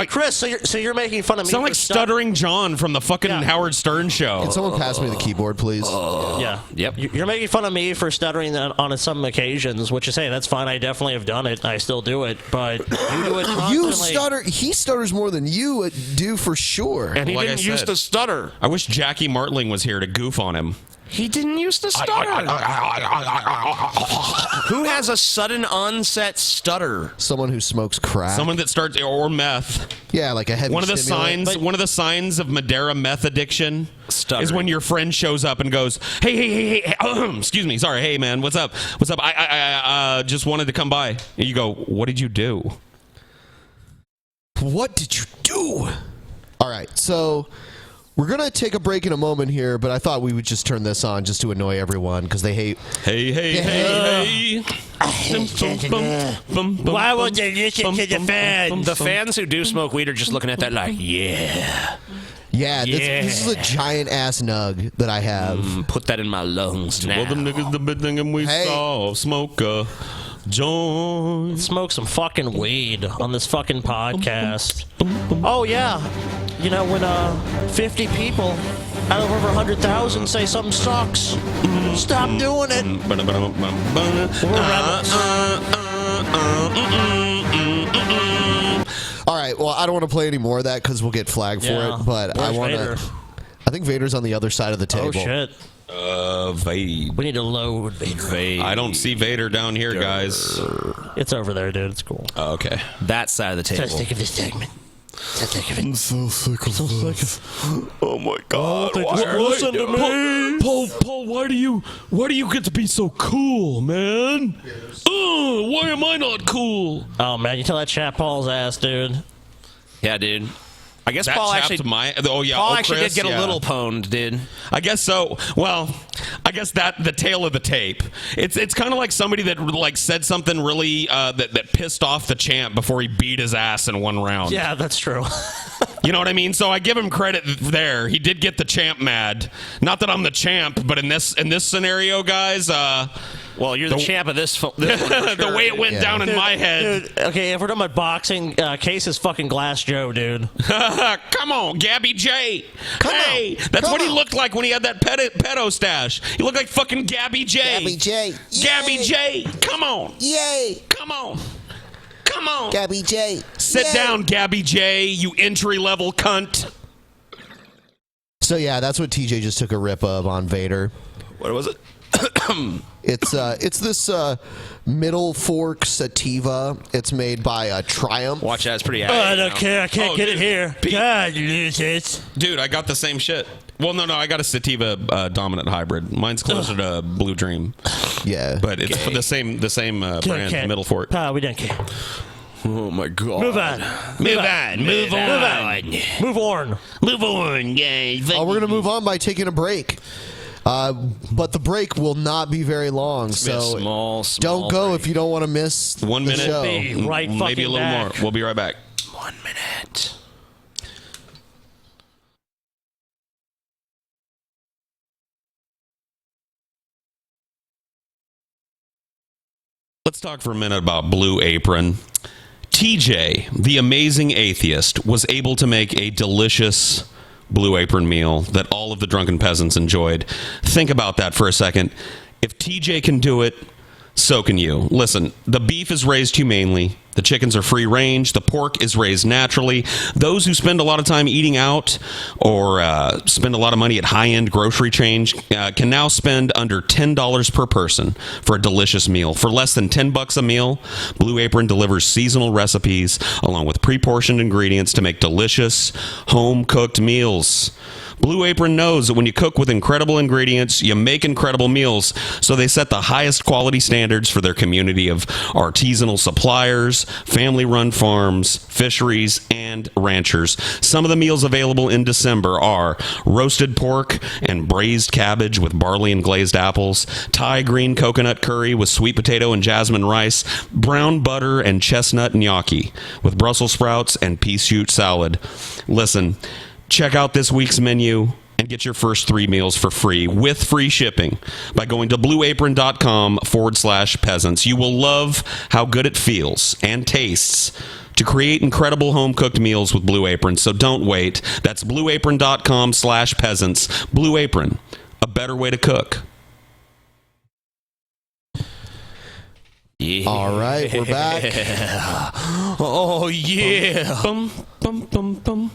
Chris, so you're making fun of me. Sound like Stuttering John from the fucking Howard Stern show. Can someone pass me the keyboard, please? Yeah. Yep. You're making fun of me for stuttering on some occasions, which is, hey, that's fine. I definitely have done it. I still do it, but you do it constantly. You stutter. He stutters more than you do for sure. And he didn't used to stutter. I wish Jackie Martling was here to goof on him. He didn't used to stutter. Who has a sudden onset stutter? Someone who smokes crack. Someone that starts or meth. Yeah, like a heavy One of the stimulant. signs. One of the signs of Madeira meth addiction is when your friend shows up and goes, "Hey, excuse me, sorry, hey man, what's up? I just wanted to come by." And you go, "What did you do? What did you do?" All right, so we're going to take a break in a moment here, but I thought we would just turn this on just to annoy everyone because they hate... Hey. Why would they listen to the fans? The fans who do smoke weed are just looking at that like, yeah. Yeah, this is a giant-ass nug that I have. Put that in my lungs now. Well, them niggas the big thing and we saw smoker. Join. Smoke some fucking weed on this fucking podcast. Oh, yeah. You know, when 50 people out of over 100,000 say something sucks, stop doing it. All right, well, I don't want to play any more of that because we'll get flagged for it, but I want to... I think Vader's on the other side of the table. Oh, shit. Vader. We need to load Vader. I don't see Vader down here, guys. It's over there, dude. It's cool. Oh, okay. That side of the table. So sick of this segment. So sick of it. I'm so sick of this. Oh my God! Listen to me, Paul. Why do you get to be so cool, man? Why am I not cool? Oh man, you tell that chap Paul's ass, dude. Yeah, dude. I guess That Paul chapped actually. Paul actually Chris, did get a little pwned, dude. I guess so. Well, I guess that the tail of the tape. It's kind of like somebody that like said something really that pissed off the champ before he beat his ass in one round. Yeah, that's true. You know what I mean? So I give him credit there. He did get the champ mad. Not that I'm the champ, but in this scenario, guys. Well, you're the champ of this one. The way it went down in my head. Dude, okay, if we're talking about boxing, Case is fucking Glass Joe, dude. Come on, Gabby J. That's what he looked like when he had that pedo stash. He looked like fucking Gabby J. Gabby J. Gabby J. Come on. Yay. Come on. Come on. Gabby J. Sit down, Gabby J, you entry-level cunt. So, yeah, that's what TJ just took a rip of on Vader. What was it? It's this Middle Fork sativa. It's made by Triumph. Watch that, it's pretty I don't care. I can't get it here. God, you lose. Dude, I got the same shit. Well, no, I got a sativa dominant hybrid. Mine's closer to Blue Dream. Yeah, but it's for the same brand, Middle Fork. We don't care. Oh my God. Move on. Move on, guys. Oh, we're gonna move on by taking a break. But the break will not be very long, so small don't go if you don't want to miss 1 minute. the show. Maybe a little more. We'll be right back. 1 minute. Let's talk for a minute about Blue Apron. TJ, the amazing atheist, was able to make a delicious Blue Apron meal that all of the Drunken Peasants enjoyed. Think about that for a second. If TJ can do it, so can you. Listen, the beef is raised humanely. The chickens are free range. The pork is raised naturally. Those who spend a lot of time eating out or spend a lot of money at high-end grocery chains can now spend under $10 per person for a delicious meal. For less than $10 a meal, Blue Apron delivers seasonal recipes along with pre-portioned ingredients to make delicious, home-cooked meals. Blue Apron knows that when you cook with incredible ingredients, you make incredible meals. So they set the highest quality standards for their community of artisanal suppliers, family-run farms, fisheries, and ranchers. Some of the meals available in December are roasted pork and braised cabbage with barley and glazed apples, Thai green coconut curry with sweet potato and jasmine rice, brown butter and chestnut gnocchi with Brussels sprouts and pea shoot salad. Listen, check out this week's menu and get your first 3 meals for free with free shipping by going to blueapron.com/peasants. You will love how good it feels and tastes to create incredible home-cooked meals with Blue Apron, so don't wait. That's blueapron.com/peasants. Blue Apron, a better way to cook. Yeah. All right, we're back. Oh, yeah. Bum, bum, bum, bum.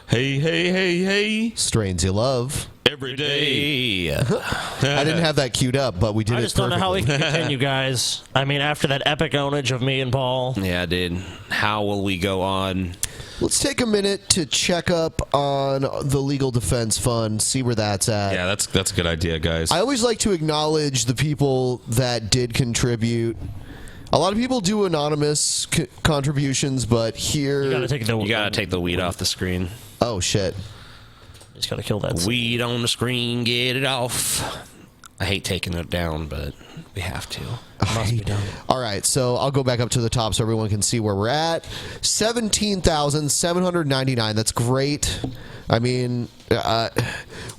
Hey, hey, hey, hey. Strains you love. Every day. I didn't have that queued up, but we did it I just don't know how we can continue, guys. I mean, after that epic ownage of me and Paul. Yeah, dude. How will we go on? Let's take a minute to check up on the Legal Defense Fund, see where that's at. Yeah, that's a good idea, guys. I always like to acknowledge the people that did contribute. A lot of people do anonymous contributions, but here... You gotta take the weed off the screen. Oh, shit. Just gotta kill that. Weed on the screen, get it off. I hate taking it down, but we have to. Must be done. All right, so I'll go back up to the top so everyone can see where we're at. 17,799. That's great. I mean,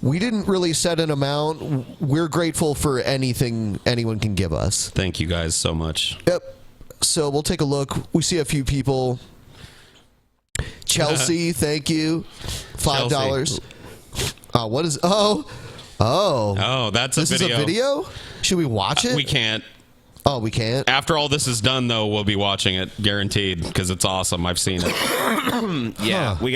we didn't really set an amount. We're grateful for anything anyone can give us. Thank you guys so much. Yep. So we'll take a look. We see a few people. Chelsea, thank you. $5. What is... Oh, that's a this video. This is a video? Should we watch it? We can't. Oh, we can't? After all this is done, though, we'll be watching it, guaranteed, because it's awesome. I've seen it. Yeah, we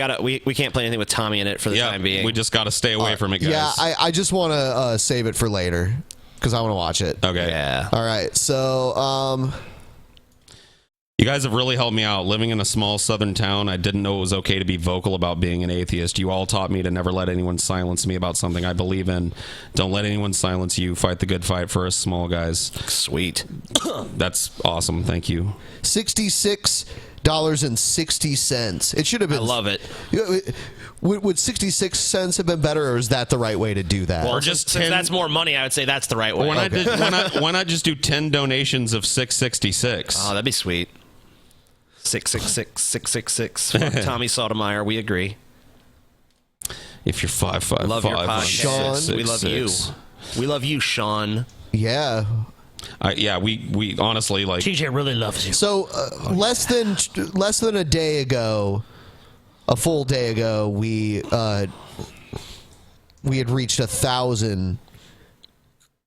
can't play anything with Tommy in it for the time being. We just got to stay away from it, guys. Yeah, I just want to save it for later because I want to watch it. Okay. Yeah. All right. So, you guys have really helped me out. Living in a small southern town, I didn't know it was okay to be vocal about being an atheist. You all taught me to never let anyone silence me about something I believe in. Don't let anyone silence you. Fight the good fight for us small guys. Sweet. That's awesome. Thank you. $66.60. It should have been. I love it. Would 66 cents have been better, or is that the right way to do that? Well, since that's more money, I would say that's the right way. Why not just do 10 donations of $6.66? Oh, that'd be sweet. 666. Fuck Tommy Sotomayor, we agree. If you're 5'5", love your podcast. Sean, we love you. We love you, Sean. Yeah. We honestly like. TJ really loves you. So less than a day ago, a full day ago, we had reached 1,000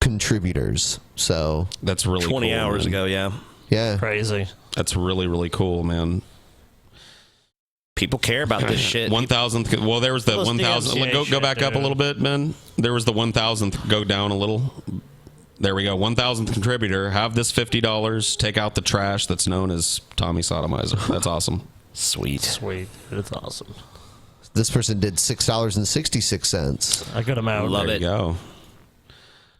contributors. So that's really 20 cool, hours man. ago. Yeah. Crazy. That's really, really cool, man. People care about this shit. 1,000th. Well, there was the 1,000. Go back up a little bit, Ben. There was the 1,000th. Go down a little. There we go. 1,000th contributor. Have this $50. Take out the trash that's known as Tommy Sotomizer. That's awesome. Sweet. It's awesome. This person did $6.66. A good amount. Love There it. you go.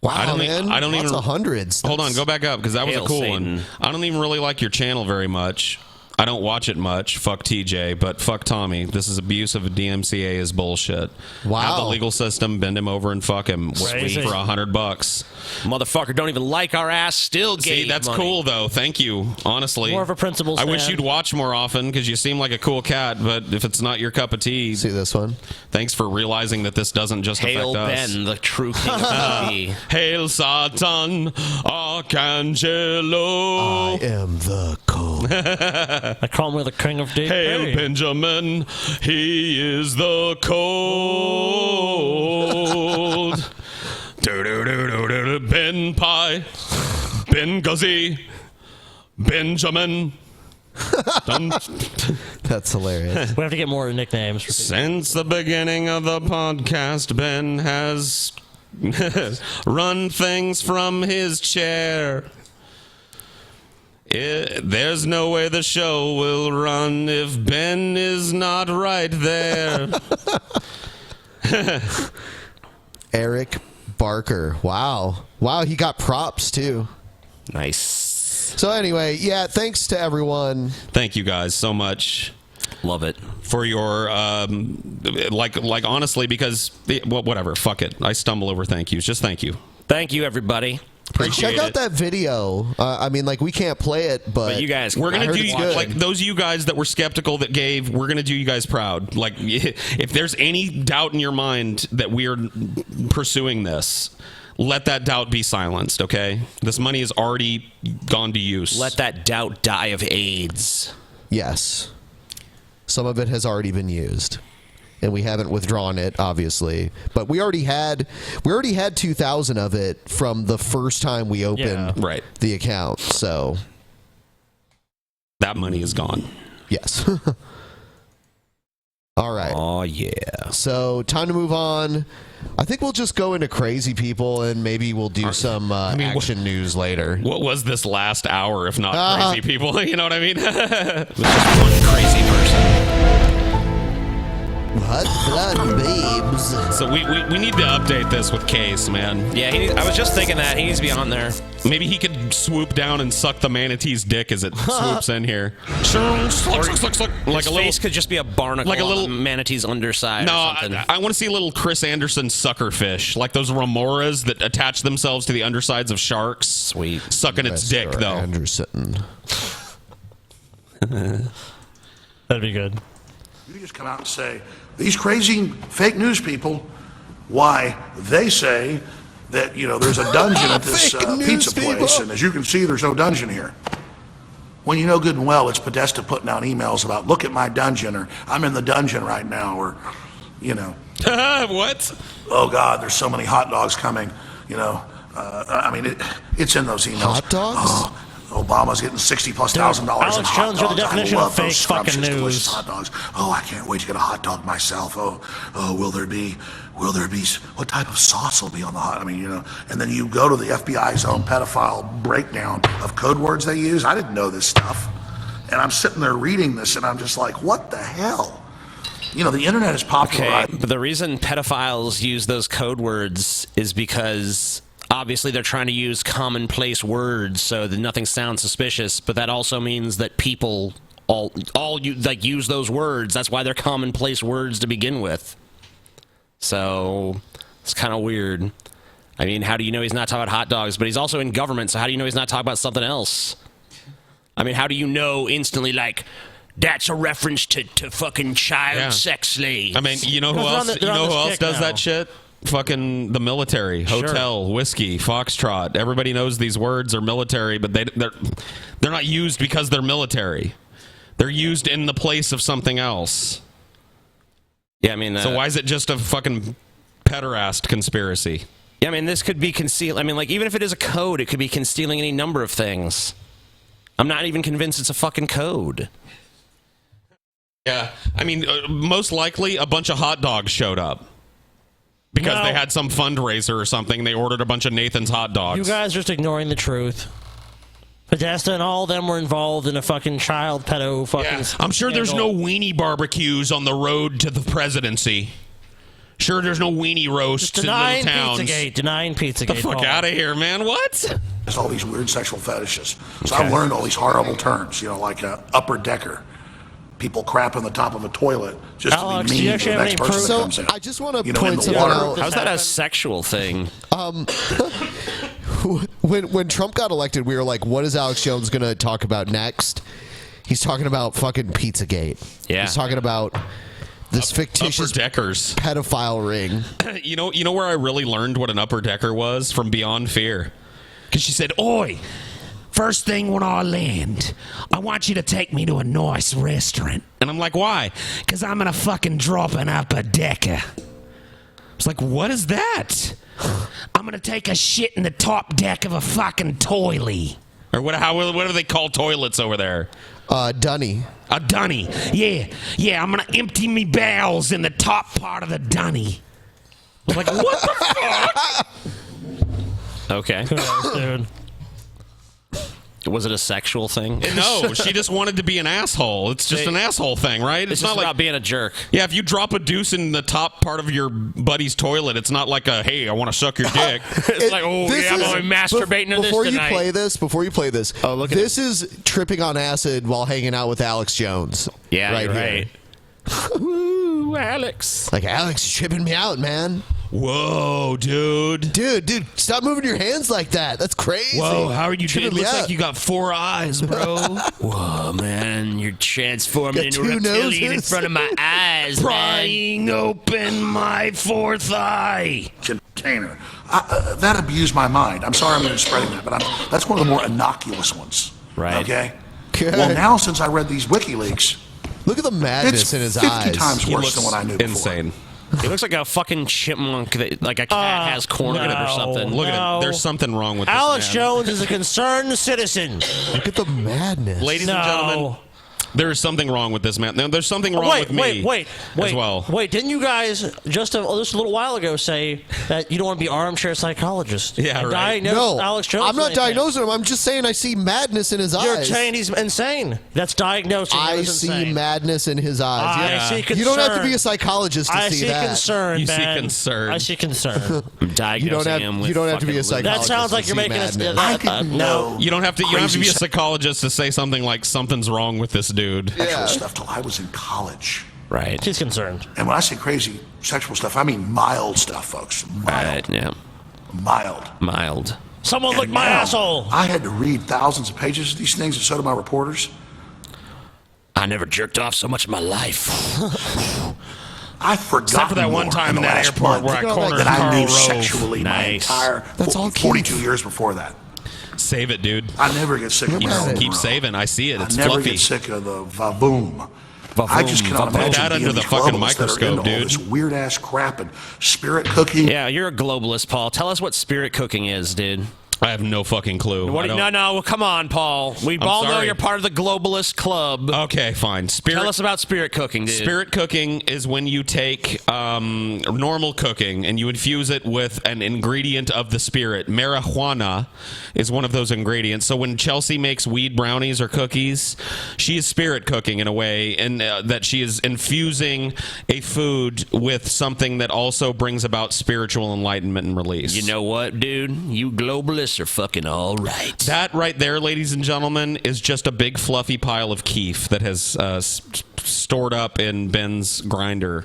Wow, I don't man. even. Lots of hundreds. Hold on, go back up because that was Hail a cool Satan. one. I don't even really like your channel very much. I don't watch it much. Fuck TJ, but fuck Tommy. This is abuse of a DMCA is bullshit. Wow. Have the legal system, bend him over and fuck him Crazy. for $100. Motherfucker don't even like our ass, still gave See, that's money. cool though. Thank you. Honestly, More of a principle I wish stand. you'd watch more often because you seem like a cool cat. But if it's not your cup of tea, See this one? thanks for realizing that this doesn't just Hail affect us. Ben, the true king of TV. Hail Satan, Archangelo. I am the code. I call him the king of deep. Hail Benjamin, he is the cold. Do-do-do-do-do-do. Ben Pie, Ben Guzzy, Benjamin. That's hilarious. We have to get more nicknames. For Since the beginning of the podcast, Ben has run things from his chair. There's no way the show will run if Ben is not right there. Eric Barker. Wow. Wow, he got props too. Nice. So anyway, yeah, thanks to everyone. Thank you guys so much. Love it. For your, like honestly, because, well, whatever, fuck it. I stumble over thank yous. Just thank you. Thank you, everybody. Check out that video. I mean, like, we can't play it, but you guys, we're gonna do like those of you guys that were skeptical that gave. We're gonna do you guys proud. Like, if there's any doubt in your mind that we are pursuing this, let that doubt be silenced. Okay, this money has already gone to use. Let that doubt die of AIDS. Yes, some of it has already been used. And we haven't withdrawn it, obviously, but we already had 2,000 of it from the first time we opened the account. So that money is gone. Yes. All right. Oh yeah. So time to move on. I think we'll just go into crazy people, and maybe we'll do some action news later. What was this last hour if not crazy people? You know what I mean? Just one crazy person. Hot blood babes. So we need to update this with Case, man. Yeah, I was just thinking that. He needs to be on there. Maybe he could swoop down and suck the manatee's dick as it swoops in here. Like a face could just be a barnacle like a little manatee's underside. No, or something. I want to see a little Chris Anderson sucker fish, like those remoras that attach themselves to the undersides of sharks. Sweet. Sucking its dick, though. Anderson. That'd be good. You just come out and say, these crazy fake news people, why they say that, there's a dungeon at this pizza place, and as you can see, there's no dungeon here. When you know good and well it's Podesta putting out emails about, look at my dungeon, or I'm in the dungeon right now, or, What? Oh, God, there's so many hot dogs coming, it's in those emails. Hot dogs? Obama's getting $60,000+ in hot Alex Jones, you're the dogs. definition I love of fake those fucking scrumptious, news. delicious hot dogs. Oh, I can't wait to get a hot dog myself. Oh, will there be, what type of sauce will be on the hot, and then you go to the FBI's own pedophile breakdown of code words they use. I didn't know this stuff. And I'm sitting there reading this, and I'm just like, what the hell? The internet is popular. Okay, but the reason pedophiles use those code words is because obviously they're trying to use commonplace words so that nothing sounds suspicious, but that also means that people all use those words. That's why they're commonplace words to begin with. So it's kind of weird. I mean, how do you know he's not talking about hot dogs? But he's also in government, so how do you know he's not talking about something else? I mean, how do you know instantly, like, that's a reference to fucking child sex slaves? I mean, you know who else? You know who else does that shit? Fucking the military, hotel, whiskey, foxtrot. Everybody knows these words are military, but they're not used because they're military. They're used in the place of something else. Yeah, I mean, so why is it just a fucking pederast conspiracy? Yeah, I mean, this could be concealed. I mean, like, even if it is a code, it could be concealing any number of things. I'm not even convinced it's a fucking code. Yeah, I mean, most likely a bunch of hot dogs showed up. Because they had some fundraiser or something. They ordered a bunch of Nathan's hot dogs. You guys are just ignoring the truth. Podesta and all of them were involved in a fucking child pedo fucking... Yeah. I'm sure there's no weenie barbecues on the road to the presidency. Sure, there's no weenie roasts in little towns. Denying Pizzagate. Get the fuck out of here, man. What? There's all these weird sexual fetishes. So I've learned all these horrible terms, like upper decker. People crap on the top of a toilet just Alex, to be mean to the next person that comes in. I just want to point something out. How's that a sexual thing? When Trump got elected, we were like, what is Alex Jones going to talk about next? He's talking about fucking Pizzagate. Yeah. He's talking about this fictitious upper deckers pedophile ring. You know where I really learned what an upper decker was? From Beyond Fear. Because she said, "Oi, first thing when I land, I want you to take me to a nice restaurant." And I'm like, why? Because I'm going to fucking drop an upper decker. It's like, what is that? I'm going to take a shit in the top deck of a fucking toilet. Or what do they call toilets over there? Dunny. A dunny. Yeah, I'm going to empty me bowels in the top part of the dunny. I was like, what the fuck? Okay. Dude. Was it a sexual thing? No, she just wanted to be an asshole. It's just an asshole thing, right? It's not like about being a jerk. Yeah, if you drop a deuce in the top part of your buddy's toilet, it's not like a, hey, I want to suck your dick. It's like, oh, yeah, I'm masturbating to this tonight. Before you play this, this is tripping on acid while hanging out with Alex Jones. Yeah, right. Woo, Alex. Like, Alex, you're tripping me out, man. Whoa, dude. Dude, stop moving your hands like that. That's crazy. Whoa, how are you? Tripping It me looks out. like you got 4 eyes, bro. Whoa, man, you're transforming Got into a 2 reptilian in noses. front of my eyes, Prying open my 4th eye. Container. That abused my mind. I'm sorry I'm even spreading that, but that's one of the more innocuous ones. Right. Okay? Well, now since I read these WikiLeaks, look at the madness it's in his 50 eyes. times He worse looks than what I knew insane. He looks like a fucking chipmunk that, like a cat has corn on it or something. Look at him. There's something wrong with Alex this man. Jones is a concerned citizen. Look at the madness. Ladies and gentlemen, there is something wrong with this man. Now, there's something wrong with me as well. Wait, didn't you guys just a little while ago say that you don't want to be armchair psychologist? Yeah, and right. diagnose No, Alex Jones. I'm not like that? diagnosing him. I'm just saying I see madness in his eyes. You're saying he's insane. That's diagnosing him I as see insane. madness in his eyes. I see concern. You don't have to be a psychologist to I see see that. concern, You see Ben. concern. I see concern. I'm diagnosing him with you don't have to be a fucking psychologist. That sounds like to you're see making us. madness. I didn't know. You don't have to. You don't have to be a crazy psychologist to say something like something's wrong with this dude. sexual stuff till I was in college. Right. He's concerned. And when I say crazy sexual stuff, I mean mild stuff, folks. Right, yeah. Mild. Someone lick my now, asshole. I had to read thousands of pages of these things, and so did my reporters. I never jerked off so much in my life. I forgot. Except for that one time in that airport where I cornered that I Karl knew Rove. sexually my Nice. entire That's all 42 years before that. Save it, dude. I never get sick of Keep saving. I see it. It's I never fluffy. get sick of the vavoom. I just cannot Put imagine that being under the these fucking globalists that are microscope, into all dude. this weird ass crap and spirit cooking. Yeah, you're a globalist, Paul. Tell us what spirit cooking is, dude. I have no fucking clue. What, no, come on, Paul. We all know sorry. you're part of the globalist club. Okay, fine. Tell us about spirit cooking, dude. Spirit cooking is when you take normal cooking and you infuse it with an ingredient of the spirit. Marijuana is one of those ingredients. So when Chelsea makes weed brownies or cookies, she is spirit cooking in a way, and that she is infusing a food with something that also brings about spiritual enlightenment and release. You know what, dude? You globalists are fucking all right. That right there, ladies and gentlemen, is just a big fluffy pile of keef that has stored up in Ben's grinder.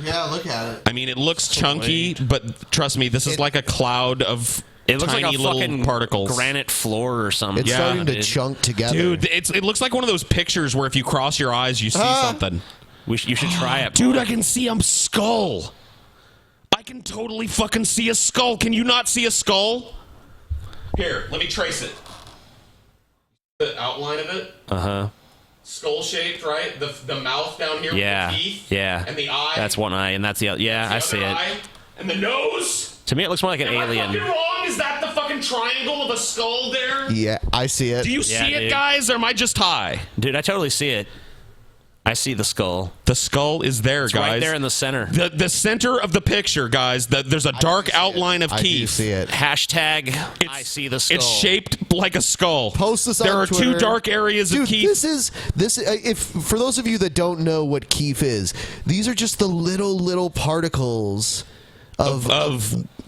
Yeah, look at it. I mean, it looks chunky, but trust me, this is like a cloud of It looks tiny like a little fucking particles. granite floor or something. It's starting to chunk together. Dude, it looks like one of those pictures where if you cross your eyes, you see something. You should try it, Dude, I can see a skull. I can totally fucking see a skull. Can you not see a skull? Here, let me trace it. The outline of it. Uh-huh. Skull shaped, right? The mouth down here Yeah. with the teeth. Yeah. And the eye. That's one eye, and that's the other. Yeah, I That's the see other it. eye. And the nose. To me, it looks more like an Am I alien. fucking wrong? Is that the fucking triangle of a skull there? Yeah, I see it. Do you see it, guys, or am I just high? Dude, I totally see it. I see the skull. The skull is there, It's guys. right there in the center. The center of the picture, guys. There's a dark outline of I do Keith. see it. Hashtag I see the skull. It's shaped like a skull. Post this There on are Twitter. two dark areas Dude, of Keith. This if for those of you that don't know what keef is, these are just the little particles of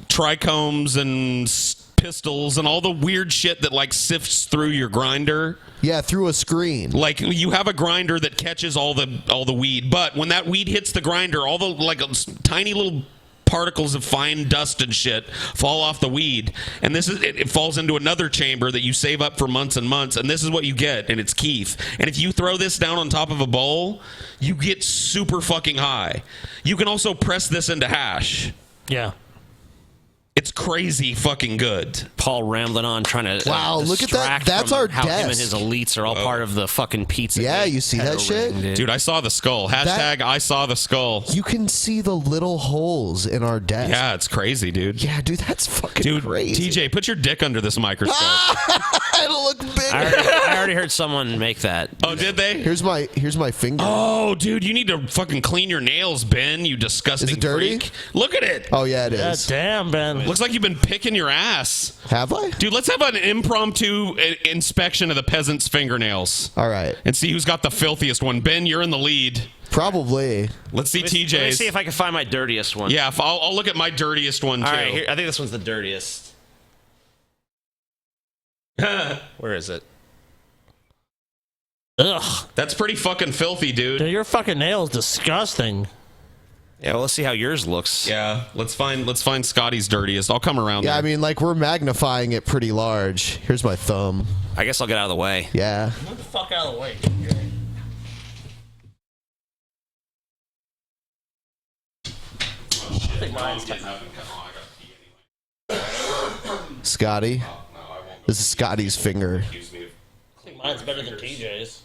trichomes and pistols and all the weird shit that like sifts through your grinder. Yeah, through a screen. Like you have a grinder that catches all the weed, but when that weed hits the grinder, all the like tiny little particles of fine dust and shit fall off the weed, and this is it falls into another chamber that you save up for months and months, and this is what you get, and it's keef. And if you throw this down on top of a bowl, you get super fucking high. You can also press this into hash. Yeah. It's crazy fucking good. Paul rambling on trying to Wow, look at that. distract That's from our how him and desk. his elites are all part of the fucking pizza. Yeah, Gate you see that pedo shit? ring, Dude, I saw the skull. Hashtag I saw the skull. You can see the little holes in our desk. Yeah, it's crazy, dude. Yeah, dude, that's fucking crazy. TJ, put your dick under this microscope. It'll look big. I already heard someone make that. Oh, did they? Here's my finger. Oh, dude, you need to fucking clean your nails, Ben, you disgusting Is it dirty? freak. Look at it. Oh yeah, it is. Damn, Ben. Looks like you've been picking your ass. Have I? Dude, let's have an impromptu inspection of the peasant's fingernails. All right. And see who's got the filthiest one. Ben, you're in the lead. Probably. Let's see Let me TJ's. see if I can find my dirtiest one. Yeah, I'll look at my dirtiest one, too. All right, here, I think this one's the dirtiest. Where is it? Ugh. That's pretty fucking filthy, dude. Dude, your fucking nail's disgusting. Yeah, well, let's see how yours looks. Yeah, let's find Scotty's dirtiest. I'll come around. Yeah, there. I mean, like, we're magnifying it pretty large. Here's my thumb. I guess I'll get out of the way. Yeah. Get the fuck out of the way. I think mine's getting up and I got to pee anyway. Scotty. This is Scotty's finger. I think mine's better than TJ's.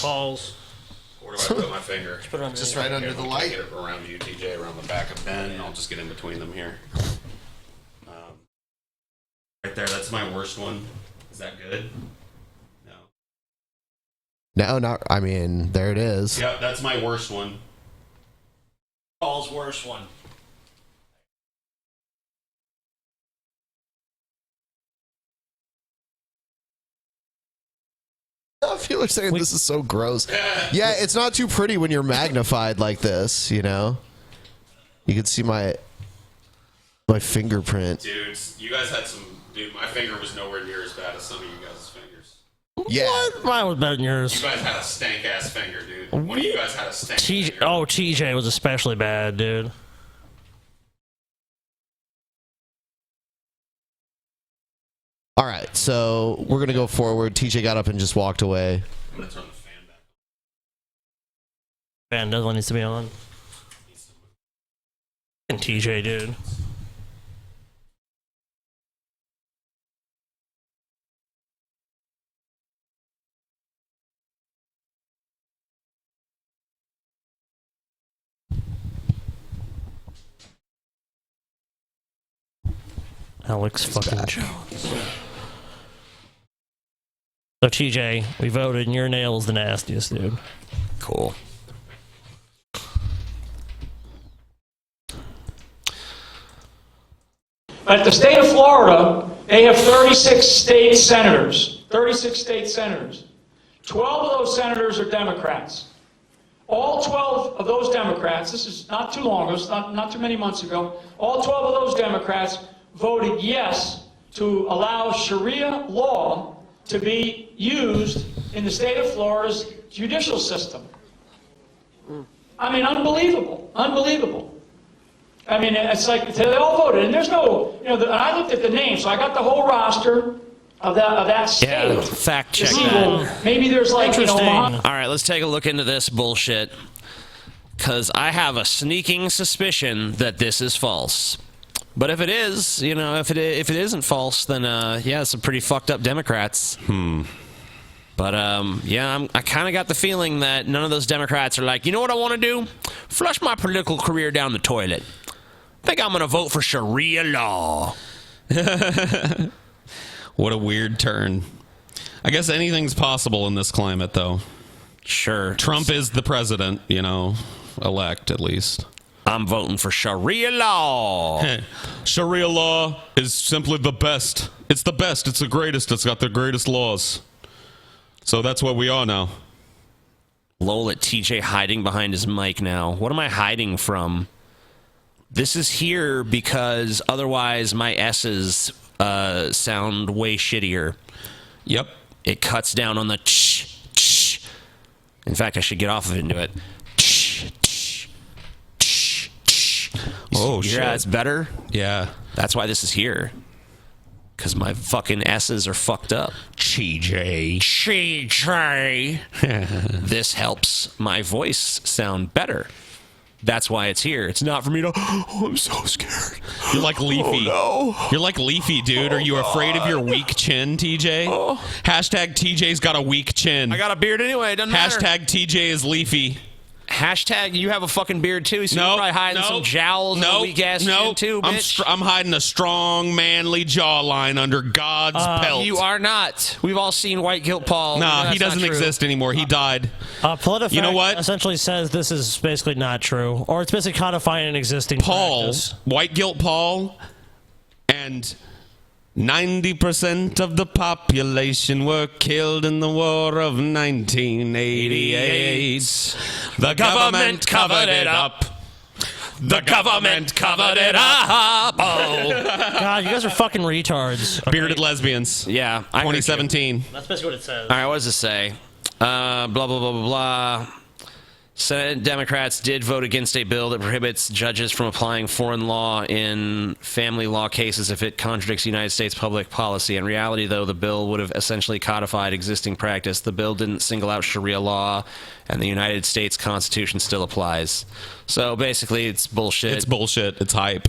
Balls. Where do I put my finger? Just put it Just right under the light. Get it around you, TJ, around the back of Ben. I'll just get in between them here. Right there, that's my worst one. Is that good? No, not. I mean, there it is. Yep, that's my worst one. Paul's worst one. I feel like saying this is so gross. Yeah, it's not too pretty when you're magnified like this, you know? You can see my fingerprint. Dude, you guys had some... Dude, my finger was nowhere near as bad as some of you guys' fingers. Yeah. What? Mine was better than yours. You guys had a stank-ass finger, dude. One of you guys had a stank finger. Oh, TJ was especially bad, dude. All right, so we're going to go forward. TJ got up and just walked away. I'm going to turn the fan back on. Fan definitely needs to be on. And TJ, dude. Alex fucking Jones. So TJ, we voted and your nail's the nastiest, dude. Cool. But the state of Florida, they have 36 state senators. 36 state senators. 12 of those senators are Democrats. All 12 of those Democrats, this is not too long ago, it's not too many months ago, all 12 of those Democrats voted yes to allow Sharia law to be used in the state of Florida's judicial system. I mean, unbelievable, unbelievable. I mean, it's like they all voted, and there's no, and I looked at the names, so I got the whole roster of that state. Yeah, fact check See, that. well, maybe there's like, All right, let's take a look into this bullshit, because I have a sneaking suspicion that this is false. But if it is, if it isn't false, then yeah, it's some pretty fucked up Democrats. But yeah, I kind of got the feeling that none of those Democrats are like, you know what I want to do? Flush my political career down the toilet. I think I'm going to vote for Sharia law. What a weird turn. I guess anything's possible in this climate, though. Sure. Trump is the president, elect at least. I'm voting for Sharia law. Sharia law is simply the best. It's the best. It's the greatest. It's got the greatest laws. So that's what we are now. Lol at TJ hiding behind his mic now. What am I hiding from? This is here because otherwise my S's sound way shittier. Yep. It cuts down on the ch. In fact, I should get off of it and do it. Oh, shit. Yeah, it's better. Yeah. That's why this is here. Because my fucking S's are fucked up. TJ. This helps my voice sound better. That's why it's here. It's not for me to, oh, I'm so scared. You're like Leafy. Oh, no. You're like Leafy, dude. Are you afraid of your weak chin, TJ? Hashtag TJ's got a weak chin. I got a beard anyway. It doesn't matter. Hashtag TJ is Leafy. Hashtag you have a fucking beard too, so you're probably hiding some jowls and a weak ass chin too, bitch. I'm hiding a strong, manly jawline under God's pelt. You are not. We've all seen White Guilt Paul. Nah, he doesn't exist anymore. He died. PolitiFact You know what? essentially says this is basically not true, or it's basically codifying an existing practice. White Guilt Paul, and 90% of the population were killed in the war of 1988. The government covered it up. The government covered it up. Oh. God, you guys are fucking retards. Okay. Bearded lesbians. Yeah. 2017. That's basically what it says. All right, what does it say? Blah, blah, blah, blah, blah. Senate Democrats did vote against a bill that prohibits judges from applying foreign law in family law cases if it contradicts United States public policy. In reality, though, the bill would have essentially codified existing practice. The bill didn't single out Sharia law, and the United States Constitution still applies. So basically, it's bullshit. It's bullshit. It's hype.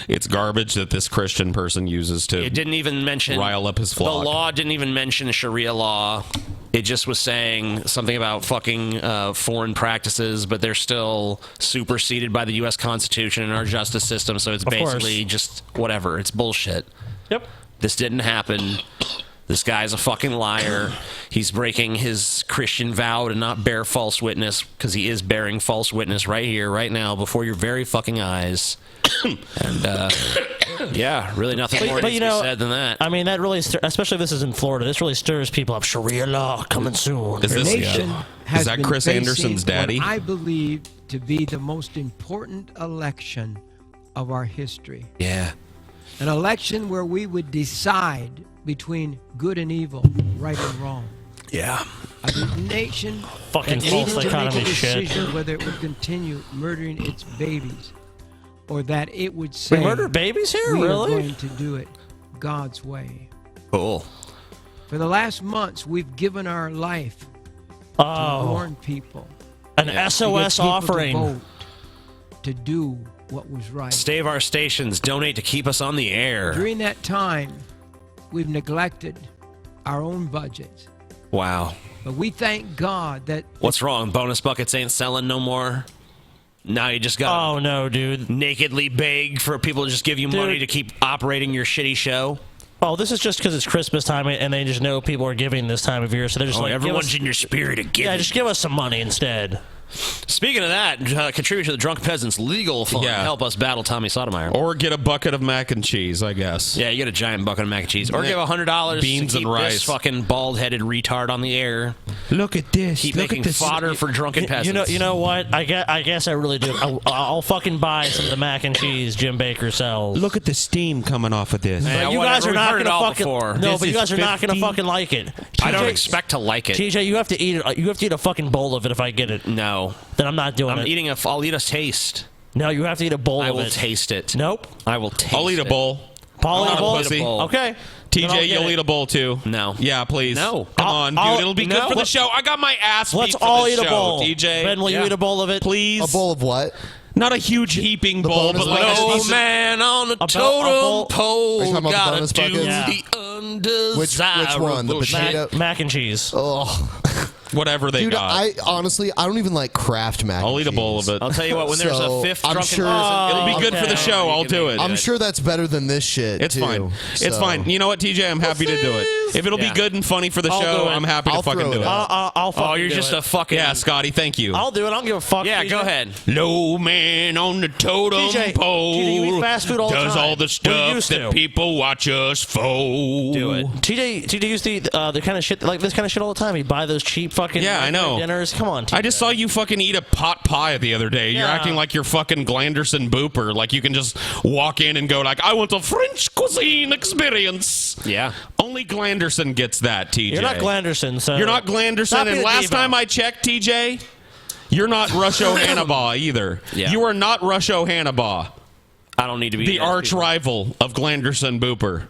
It's garbage that this Christian person uses to It didn't even mention rile up his flock. The law didn't even mention Sharia law. It just was saying something about fucking foreign practices, but they're still superseded by the U.S. Constitution and our justice system, so it's basically just whatever. It's bullshit. Yep. This didn't happen. This guy's a fucking liar. He's breaking his Christian vow to not bear false witness, because he is bearing false witness right here, right now, before your very fucking eyes. And, yeah, really nothing more needs to be said than that. I mean, that really, especially if this is in Florida, this really stirs people up. Sharia law coming soon. Is this has is that been Chris facing Anderson's daddy? what I believe to be the most important election of our history. Yeah. An election where we would decide between good and evil, right and wrong. Yeah. A nation Fucking that false needed to make a economy shit. decision whether it would continue murdering its babies or that it would say, We murder babies here? we Really? are going to do it God's way. Cool. For the last months, we've given our life to warn people. An to get SOS people offering. To vote, to do what was right. Stave our stations. Donate to keep us on the air. During that time, we've neglected our own budgets. Wow. But we thank God that What's wrong? Bonus buckets ain't selling no more? Now you just got Oh, no, dude. nakedly beg for people to just give you money to keep operating your shitty show? Oh, this is just because it's Christmas time and they just know people are giving this time of year, so they're just like, everyone's give us, in your spirit of giving. yeah, just give us some money instead. Speaking of that, contribute to the Drunk Peasants legal fund. Yeah. Help us battle Tommy Sotomayor. Or get a bucket of mac and cheese, I guess. Yeah, you get a giant bucket of mac and cheese. Or give $100 Beans to keep and rice. this fucking bald-headed retard on the air. Look at this. Keep Look making at this. fodder for drunken peasants. You know what? I guess I really do. I'll fucking buy some of the mac and cheese Jim Baker sells. Look at the steam coming off of this. Yeah, But you guys are not heard it gonna all fucking before. no. This But you is guys are not gonna 50. fucking like it. I don't TJ expect to like it. TJ, you have to eat it. You have to eat a fucking bowl of it if I get it. No. Then I'm not doing it. I'll eat a taste. No, you have to eat a bowl I of will it. taste it. Nope. I will taste it. I'll eat a bowl. Paul, I'm eat a not bowl? pussy. Okay. Then I'll TJ, get you'll it. eat a bowl too. No. Yeah, please. No. Come on, dude. It'll be good no. for the show. I got my ass beat Let's for all this eat a show, bowl. TJ. Ben, will you eat a bowl of it? Please. A bowl of what? Not a huge heaping bowl, bonus but like bucket? a No decent- man on the bowl- totem Are pole you talking about the gotta bonus do buckets? Yeah. the undesirable Which one? The shit. potato? Mac and cheese. Oh, whatever they dude, got. I honestly, I don't even like Kraft mac. I'll and eat a bowl cheese. of it. I'll tell you what, when there's So, a fifth I'm drunken sure- person, It'll be good for the show. I'll do it. I'm sure that's better than this shit. It's too, fine. It's so. fine. You know what, TJ? I'm happy to do it. If it'll Yeah. be good and funny for the I'll show, do it. I'm happy I'll to fucking throw do it it. out. I'll fucking Oh, you're do just it. a fucking... Yeah, Scotty, thank you. I'll do it. I don't give a fuck. Yeah, TJ. go ahead. Low man on the totem TJ, pole you eat fast food all the does time. all the Well, you stuff used that to. people watch us for. Do it. TJ used to eat the kind of shit like this kind of shit all the time. He'd buy those cheap fucking Yeah, I know. dinners. Come on, TJ. I just saw you fucking eat a pot pie the other day. You're Yeah. acting like you're fucking Glanderson Booper. Like you can just walk in and go like, I want a French cuisine experience. Yeah. Only Glanderson gets that, TJ. You're not Glanderson, so You're not Glanderson. Stop And being a last diva. time I checked, TJ, you're not Rusho Hannibal either. Yeah. You are not Rusho Hannibal, I don't need to be... the arch rival of Glanderson Booper.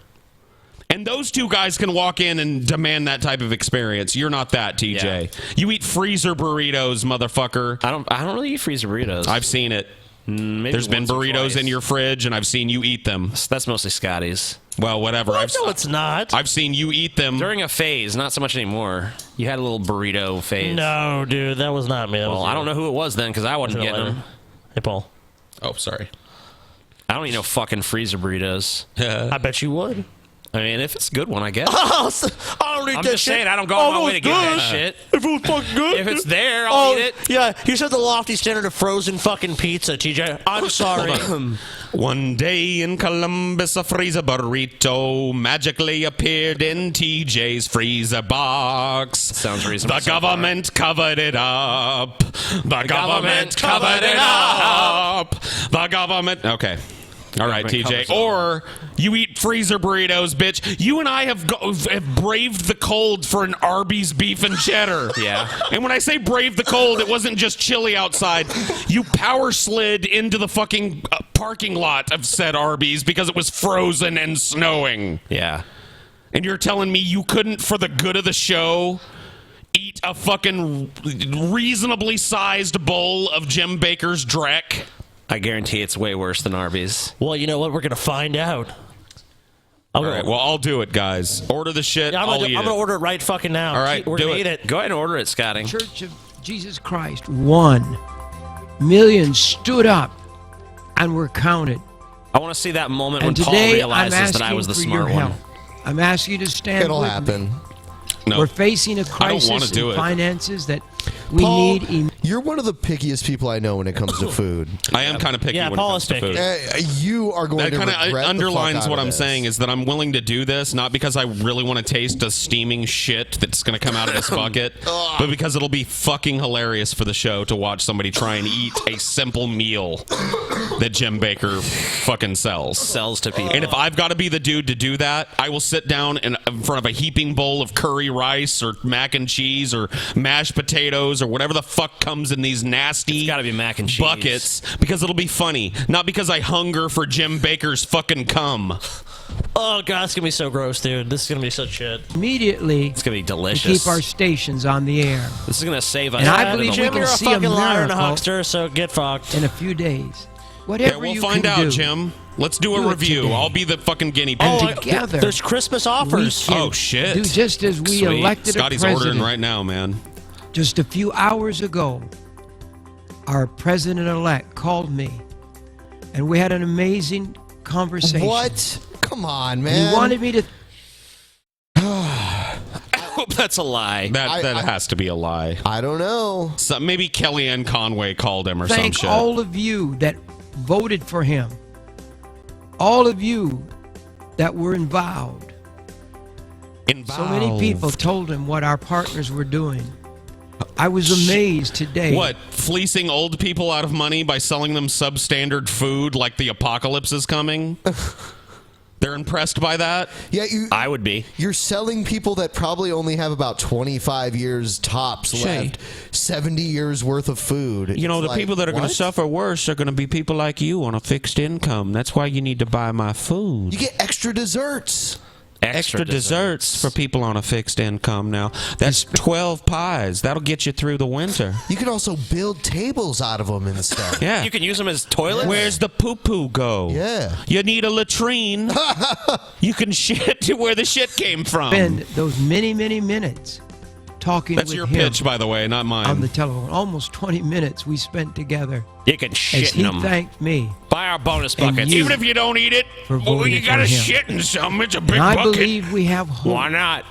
And those two guys can walk in and demand that type of experience. You're not that, TJ. Yeah. You eat freezer burritos, motherfucker. I don't really eat freezer burritos. I've seen it. Maybe There's been once or burritos twice. in your fridge, and I've seen you eat them. That's mostly Scotty's. Well, whatever. No, it's not. I've seen you eat them. During a phase, not so much anymore. You had a little burrito phase. No, dude, that was not me. That Well, was I don't know who it was then, because I wasn't getting them. Hey, Paul. Oh, sorry. I don't eat no fucking freezer burritos. I bet you would. I mean, if it's a good one, I guess. I don't eat I'm that just shit. saying, I don't go on my it way was to get that good. shit. If it was fucking good. If it's there, I'll eat it. Yeah, you set the lofty standard of frozen fucking pizza, TJ. I'm sorry. One day in Columbus, a freezer burrito magically appeared in TJ's freezer box. Sounds reasonable. The government covered it up. The government covered it up. The government. Okay. All right, TJ. Or you eat freezer burritos, bitch. You and I have braved the cold for an Arby's beef and cheddar. Yeah. And when I say brave the cold, it wasn't just chilly outside. You power slid into the fucking parking lot of said Arby's because it was frozen and snowing. Yeah. And you're telling me you couldn't, for the good of the show, eat a fucking reasonably sized bowl of Jim Baker's dreck? I guarantee it's way worse than Arby's. Well, you know what? We're going to find out. All right, well, I'll do it, guys. Order the shit. Yeah, I'm I'll going eat to order it right fucking now. All right, We're do going to it. eat it. Go ahead and order it, Scotty. Church of Jesus Christ, 1 million stood up and were counted. I want to see that moment when And Paul today, realizes that I was the for smart your one. help. I'm asking you to stand It'll with happen. me. No. We're facing a crisis in finances that we Paul, need. You're one of the pickiest people I know when it comes to food. I am kind of picky when it comes to food. You are going that to kind of regret underlines the fuck out what of I'm this. saying is that I'm willing to do this, not because I really want to taste the steaming shit that's going to come out of this bucket, but because it'll be fucking hilarious for the show to watch somebody try and eat a simple meal that Jim Baker fucking sells to people. And if I've got to be the dude to do that, I will sit down in front of a heaping bowl of curry rice or mac and cheese or mashed potatoes or whatever the fuck comes in these nasty gotta be mac and cheese. buckets, because it'll be funny, not because I hunger for Jim Baker's fucking cum. Oh, God, it's going to be so gross, dude. This is going to be such shit. Immediately, It's going to be to delicious. keep our stations on the air. This is going to save us. And I believe we Jim, can you're a see a fucking liar and a miracle huckster, so get fucked. in a few days. Whatever Yeah, we'll you find can out, do, Jim. Let's do a do it review. today. I'll be the fucking guinea pig. And together, There's Christmas offers. we can Oh, shit. do just as we Sweet. elected Scotty's a president. ordering right now, man. Just a few hours ago, our president-elect called me, and we had an amazing conversation. What? Come on, And man. he wanted me to. I hope that's a lie. That has to be a lie. I don't know. So maybe Kellyanne Conway called him or Thank some shit. all of you that voted for him. All of you that were involved. So many people told him what our partners were doing. I was amazed today. What? Fleecing old people out of money by selling them substandard food like the apocalypse is coming? They're impressed by that? Yeah, I would be. You're selling people that probably only have about 25 years tops left, 70 years worth of food. You know, It's the like, people that are going what? to suffer worse are going to be people like you on a fixed income. That's why you need to buy my food. You get extra desserts. Extra desserts for people on a fixed income now. That's 12 pies. That'll get you through the winter. You can also build tables out of them and stuff. Yeah. You can use them as toilets. Where's the poo-poo go? Yeah. You need a latrine. You can shit to where the shit came from. Spend those many, many minutes talking That's with your him pitch, by the way, not mine. on the telephone. Almost 20 minutes we spent together. You can As shit he in them. thanked me. Buy our bonus And buckets. you Even if you don't eat it, for well, voting you got to for him. shit in some. It's a big And I bucket. believe we have hope. Why not?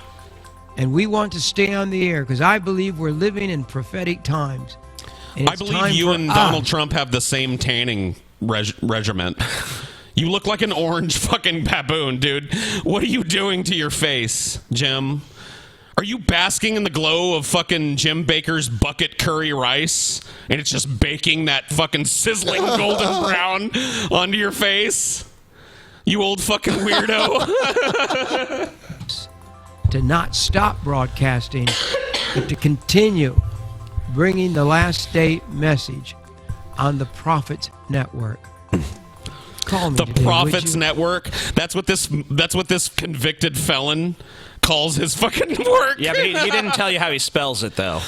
And we want to stay on the air because I believe we're living in prophetic times. And I it's believe time you for and Donald us Trump have the same tanning regiment. You look like an orange fucking baboon, dude. What are you doing to your face, Jim? Are you basking in the glow of fucking Jim Baker's bucket curry rice? And it's just baking that fucking sizzling golden brown onto your face? You old fucking weirdo. to not stop broadcasting, but to continue bringing the last day message on the Prophets Network. Call me The today, would Prophets you? Network. That's what this convicted felon calls his fucking work. Yeah, but he didn't tell you how he spells it, though.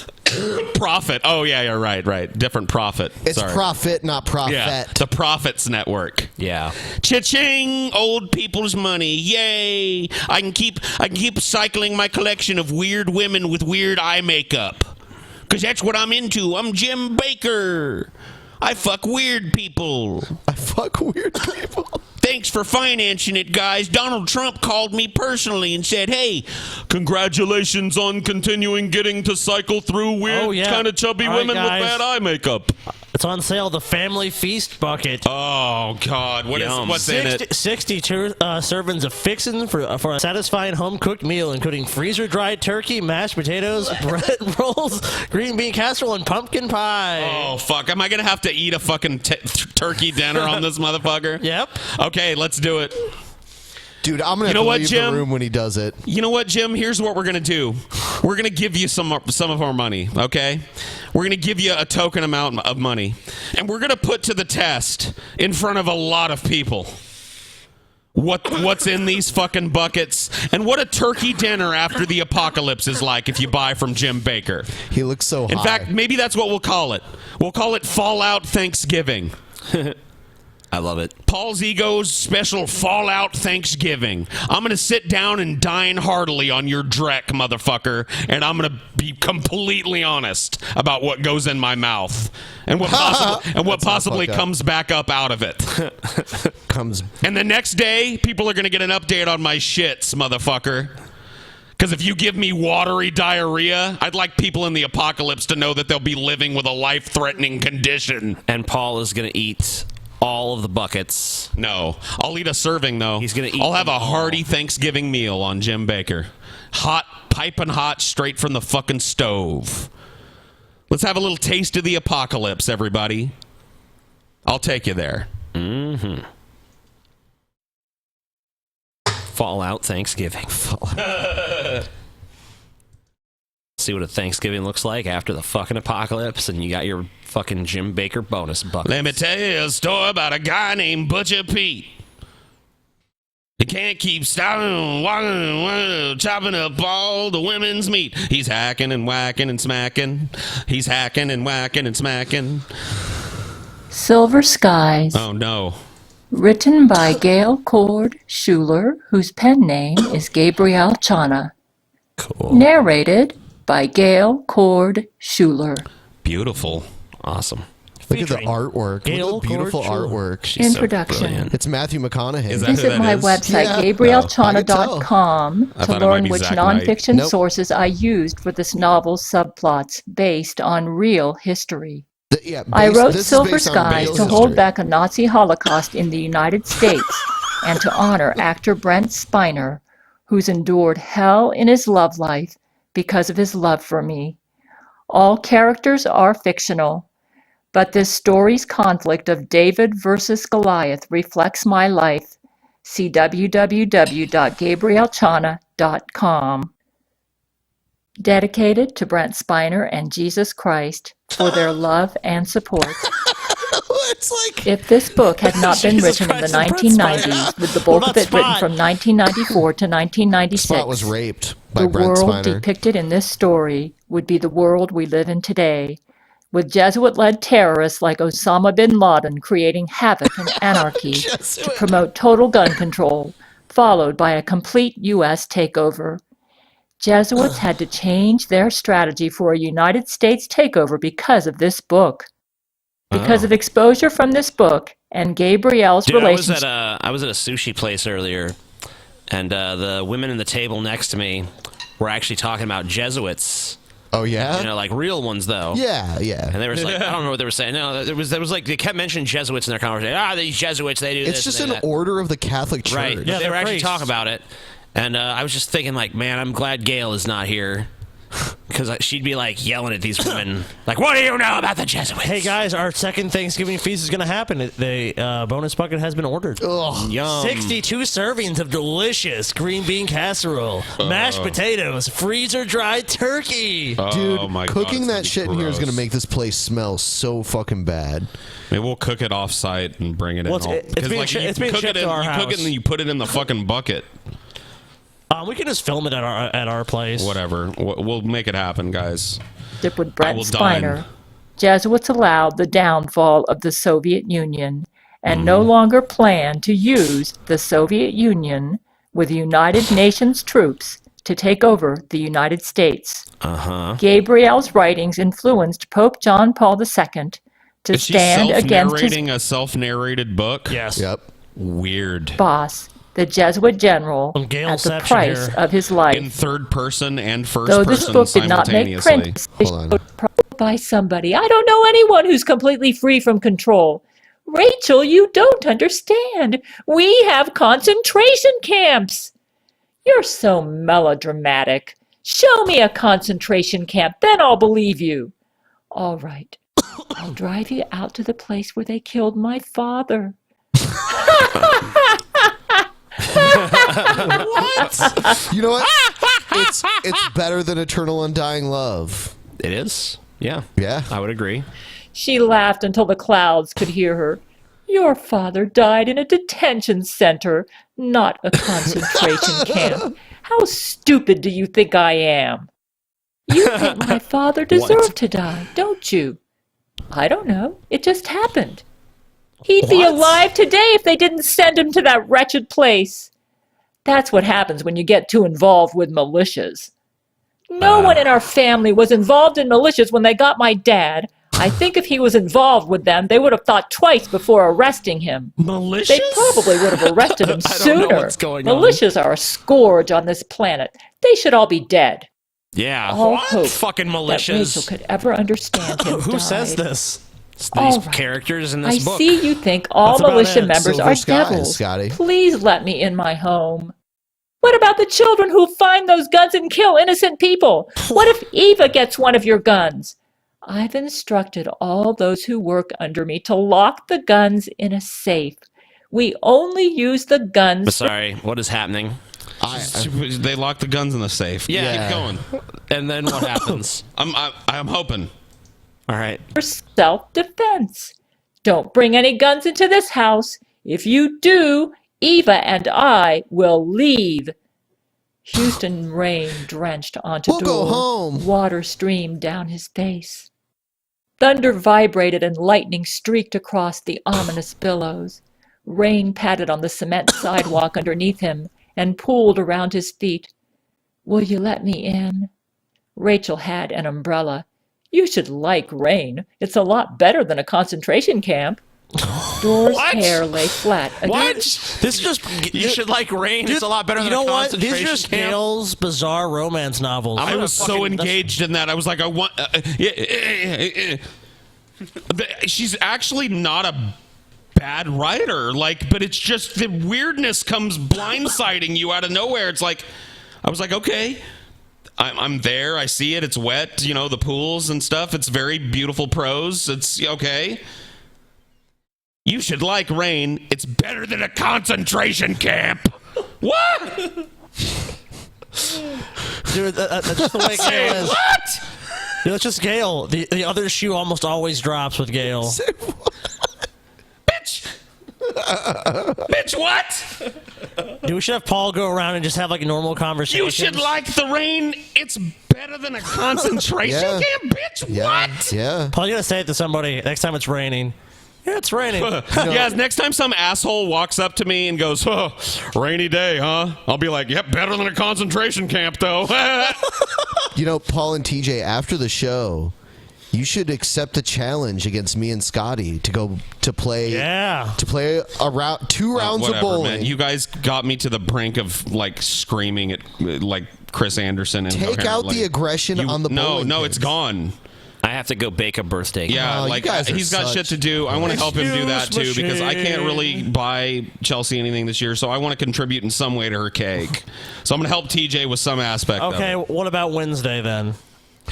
Prophet. Oh, yeah, you're right. Different prophet. It's Sorry. profit, not profit. Yeah, the Prophets Network. Yeah. Cha-ching! Old people's money. Yay! I can keep cycling my collection of weird women with weird eye makeup. Cause that's what I'm into. I'm Jim Baker. I fuck weird people. I fuck weird people. Thanks for financing it, guys. Donald Trump called me personally and said, hey, Congratulations on continuing getting to cycle through weird kind of chubby All right, women guys. with bad eye makeup. It's on sale, the Family Feast bucket. Oh, God. What's in it? 62 servings of fixin' for a satisfying home-cooked meal, including freezer-dried turkey, mashed potatoes, bread rolls, green bean casserole, and pumpkin pie. Oh, fuck. Am I going to have to to eat a fucking turkey dinner on this motherfucker? Yep. Okay, let's do it. Dude, I'm gonna have to leave the room when he does it. You know what, Jim? Here's what we're gonna do. We're gonna give you some of our money, okay? We're gonna give you a token amount of money, and we're gonna put to the test in front of a lot of people what's in these fucking buckets and what a turkey dinner after the apocalypse is like if you buy from Jim Baker. He looks so high. In fact, maybe that's what we'll call it. We'll call it Fallout Thanksgiving. I love it. Paul's Ego's special Fallout Thanksgiving. I'm going to sit down and dine heartily on your dreck, motherfucker, and I'm going to be completely honest about what goes in my mouth and what possibly comes back up out of it. And the next day, people are going to get an update on my shits, motherfucker. Because if you give me watery diarrhea, I'd like people in the apocalypse to know that they'll be living with a life-threatening condition. And Paul is going to eat all of the buckets. No. I'll eat a serving, though. He's going to eat I'll have a them all. hearty Thanksgiving meal on Jim Baker. Hot, piping hot, straight from the fucking stove. Let's have a little taste of the apocalypse, everybody. I'll take you there. Mm-hmm. Fallout Thanksgiving. See what a Thanksgiving looks like after the fucking apocalypse, and you got your fucking Jim Baker bonus buckets. Let me tell you a story about a guy named Butcher Pete. He can't keep stopping, chopping up all the women's meat. He's hacking and whacking and smacking. He's hacking and whacking and smacking. Silver Skies. Oh, no. Written by Gail Schuler, whose pen name is Gabrielle Chana. Cool. Narrated by Gail Schuler. Beautiful. Awesome. Look at the artwork. Look at the beautiful artwork. She's Introduction. It's Matthew McConaughey. Visit my website, GabrielleChana.com, to learn which nonfiction sources I used for this novel's subplots based on real history. I wrote Silver Skies to hold back a Nazi Holocaust in the United States and to honor actor Brent Spiner, who's endured hell in his love life because of his love for me. All characters are fictional, but this story's conflict of David versus Goliath reflects my life. See www.gabrielchana.com. Dedicated to Brent Spiner and Jesus Christ for their love and support. If this book had not been written in the 1990s, with the bulk of it written from 1994 to 1996, Spot was raped by the Brent world Spiner. depicted in this story would be the world we live in today, with Jesuit-led terrorists like Osama bin Laden creating havoc and anarchy to promote total gun control, followed by a complete U.S. takeover. Jesuits had to change their strategy for a United States takeover because of this book. Because of exposure from this book and Gabrielle's relationship. I was at a sushi place earlier, and the women in the table next to me were actually talking about Jesuits. Oh yeah, you know, like real ones though. Yeah. And they were like, I don't know what they were saying. No, there was like they kept mentioning Jesuits in their conversation. These Jesuits, they do this. It's just and an order of the Catholic Church. Right. Yeah, they were actually talking about it. And I was just thinking, like, man, I'm glad Gail is not here. Because she'd be, like, yelling at these women. Like, what do you know about the Jesuits? Hey, guys, our second Thanksgiving feast is going to happen. The bonus bucket has been ordered. Ugh. Yum. 62 servings of delicious green bean casserole, mashed potatoes, freezer-dried turkey. Dude, my God, cooking it's that gonna be shit in here is gross. going to make this place smell so fucking bad. Maybe we'll cook it off-site and bring it in. Well, it's being you being cook shipped it to our you cook it house. and then you put it in the fucking bucket. We can just film it at our place. Whatever. We'll make it happen, guys. With Brent Spiner, Jesuits allowed the downfall of the Soviet Union and no longer plan to use the Soviet Union with United Nations troops to take over the United States. Gabrielle's writings influenced Pope John Paul II to Is she stand against his self-narrating a self-narrated book? Yes. Yep. Weird. boss, the Jesuit general, at the price of his life. In third person and first Though this person book did not make simultaneously. print by somebody. I don't know anyone who's completely free from control. Rachel, you don't understand. We have concentration camps. You're so melodramatic. Show me a concentration camp, then I'll believe you. All right. I'll drive you out to the place where they killed my father. What? You know what? It's better than Eternal Undying Love. It is? Yeah. Yeah. I would agree. She laughed until the clouds could hear her. Your father died in a detention center, not a concentration camp. How stupid do you think I am? You think my father deserved to die, don't you? I don't know. It just happened. He'd be alive today if they didn't send him to that wretched place. That's what happens when you get too involved with militias. No one in our family was involved in militias when they got my dad. I think if he was involved with them, they would have thought twice before arresting him. Militias? They probably would have arrested him sooner. Militias are a scourge on this planet. They should all be dead. Yeah. All hope fucking that militias. Rachel could ever understand him Who died. says this? These All right. characters in this I book. see you think all That's about militia it. members Silver are skies, devils. Scotty. Please let me in my home. What about the children who find those guns and kill innocent people? What if Eva gets one of your guns? I've instructed all those who work under me to lock the guns in a safe. We only use the guns. Sorry, what is happening? They lock the guns in the safe. Yeah. Keep going. And then what happens? I'm hoping. All right. For self-defense. Don't bring any guns into this house. If you do, Eva and I will leave. Houston rain drenched onto We'll door. go home. Water streamed down his face. Thunder vibrated and lightning streaked across the ominous billows. Rain patted on the cement sidewalk underneath him and pooled around his feet. Will you let me in? Rachel had an umbrella. You should like rain. It's a lot better than a concentration camp. Dora's hair lay flat. What? This just you should like rain. It's a lot better than a concentration These are just camp. Gail's bizarre romance novels. I was so engaged in that. I was like, I want. She's actually not a bad writer, but it's just the weirdness comes blindsiding you out of nowhere. It's like, I was like, okay, I'm there. I see it. It's wet. The pools and stuff. It's very beautiful prose. It's okay. You should like rain. It's better than a concentration camp. What? Dude, that's just the way Gail is. What? Dude, it's just Gail. The other shoe almost always drops with Gail. Bitch, what? Dude, we should have Paul go around and just have normal conversations. You should like the rain. It's better than a concentration camp, bitch. What? Yeah. Paul, you gotta say it to somebody next time it's raining. Yeah, it's raining. Yes, next time some asshole walks up to me and goes, "Oh, rainy day, huh?" I'll be like, "Yep, better than a concentration camp, though." Paul and TJ, after the show, you should accept the challenge against me and Scotty to go to play. Yeah. To play two rounds Whatever, of bowling. man. You guys got me to the brink of screaming at Chris Anderson and Take out the aggression on the bowling. No, it's gone. I have to go bake a birthday cake. Yeah, he's got shit to do. I want to help him do that too because I can't really buy Chelsea anything this year, so I want to contribute in some way to her cake. So I'm going to help TJ with some aspect Okay, of it. what about Wednesday then?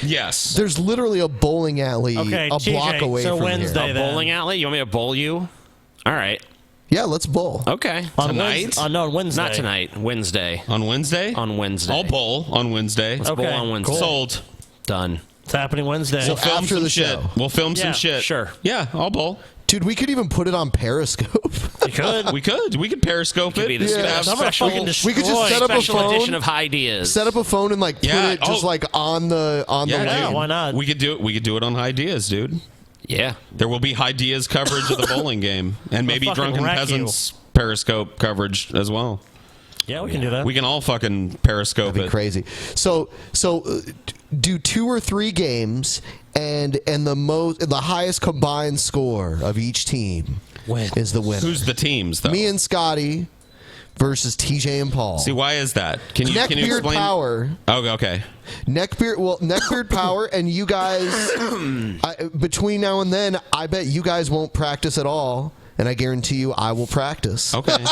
Yes. There's literally a bowling alley a TJ, block away so from Wednesday here. then. Bowling alley? You want me to bowl you? All right. Yeah, let's bowl. Okay. Tonight? No, on Wednesday. Not tonight. Wednesday. On Wednesday? On Wednesday. I'll bowl on Wednesday. Let's bowl on Wednesday. cool. Sold. Done. It's happening Wednesday. So We'll film after some the shit. show. We'll film some Yeah, shit. sure. Yeah, I'll bowl. Dude, we could even put it on Periscope. You could. We could Periscope it. be the We could have I'm gonna special. fucking We could just set up a Special phone. edition of Ideas. Set up a phone and put it just on the Yeah, lane. why not? We could do it. We could do it on Ideas, dude. Yeah. There will be Ideas coverage of the bowling game, and maybe fucking Drunken wreck Peasants Periscope coverage as well. Yeah, we can do that. We can all fucking Periscope That'd be it. crazy. So do 2 or 3 games, and the highest combined score of each team is the winner. Who's the teams though? Me and Scotty versus TJ and Paul. See, why is that? Can you Neckbeard explain? Power. Oh, okay. Neckbeard Power, and you guys. Between now and then, I bet you guys won't practice at all, and I guarantee you, I will practice. Okay.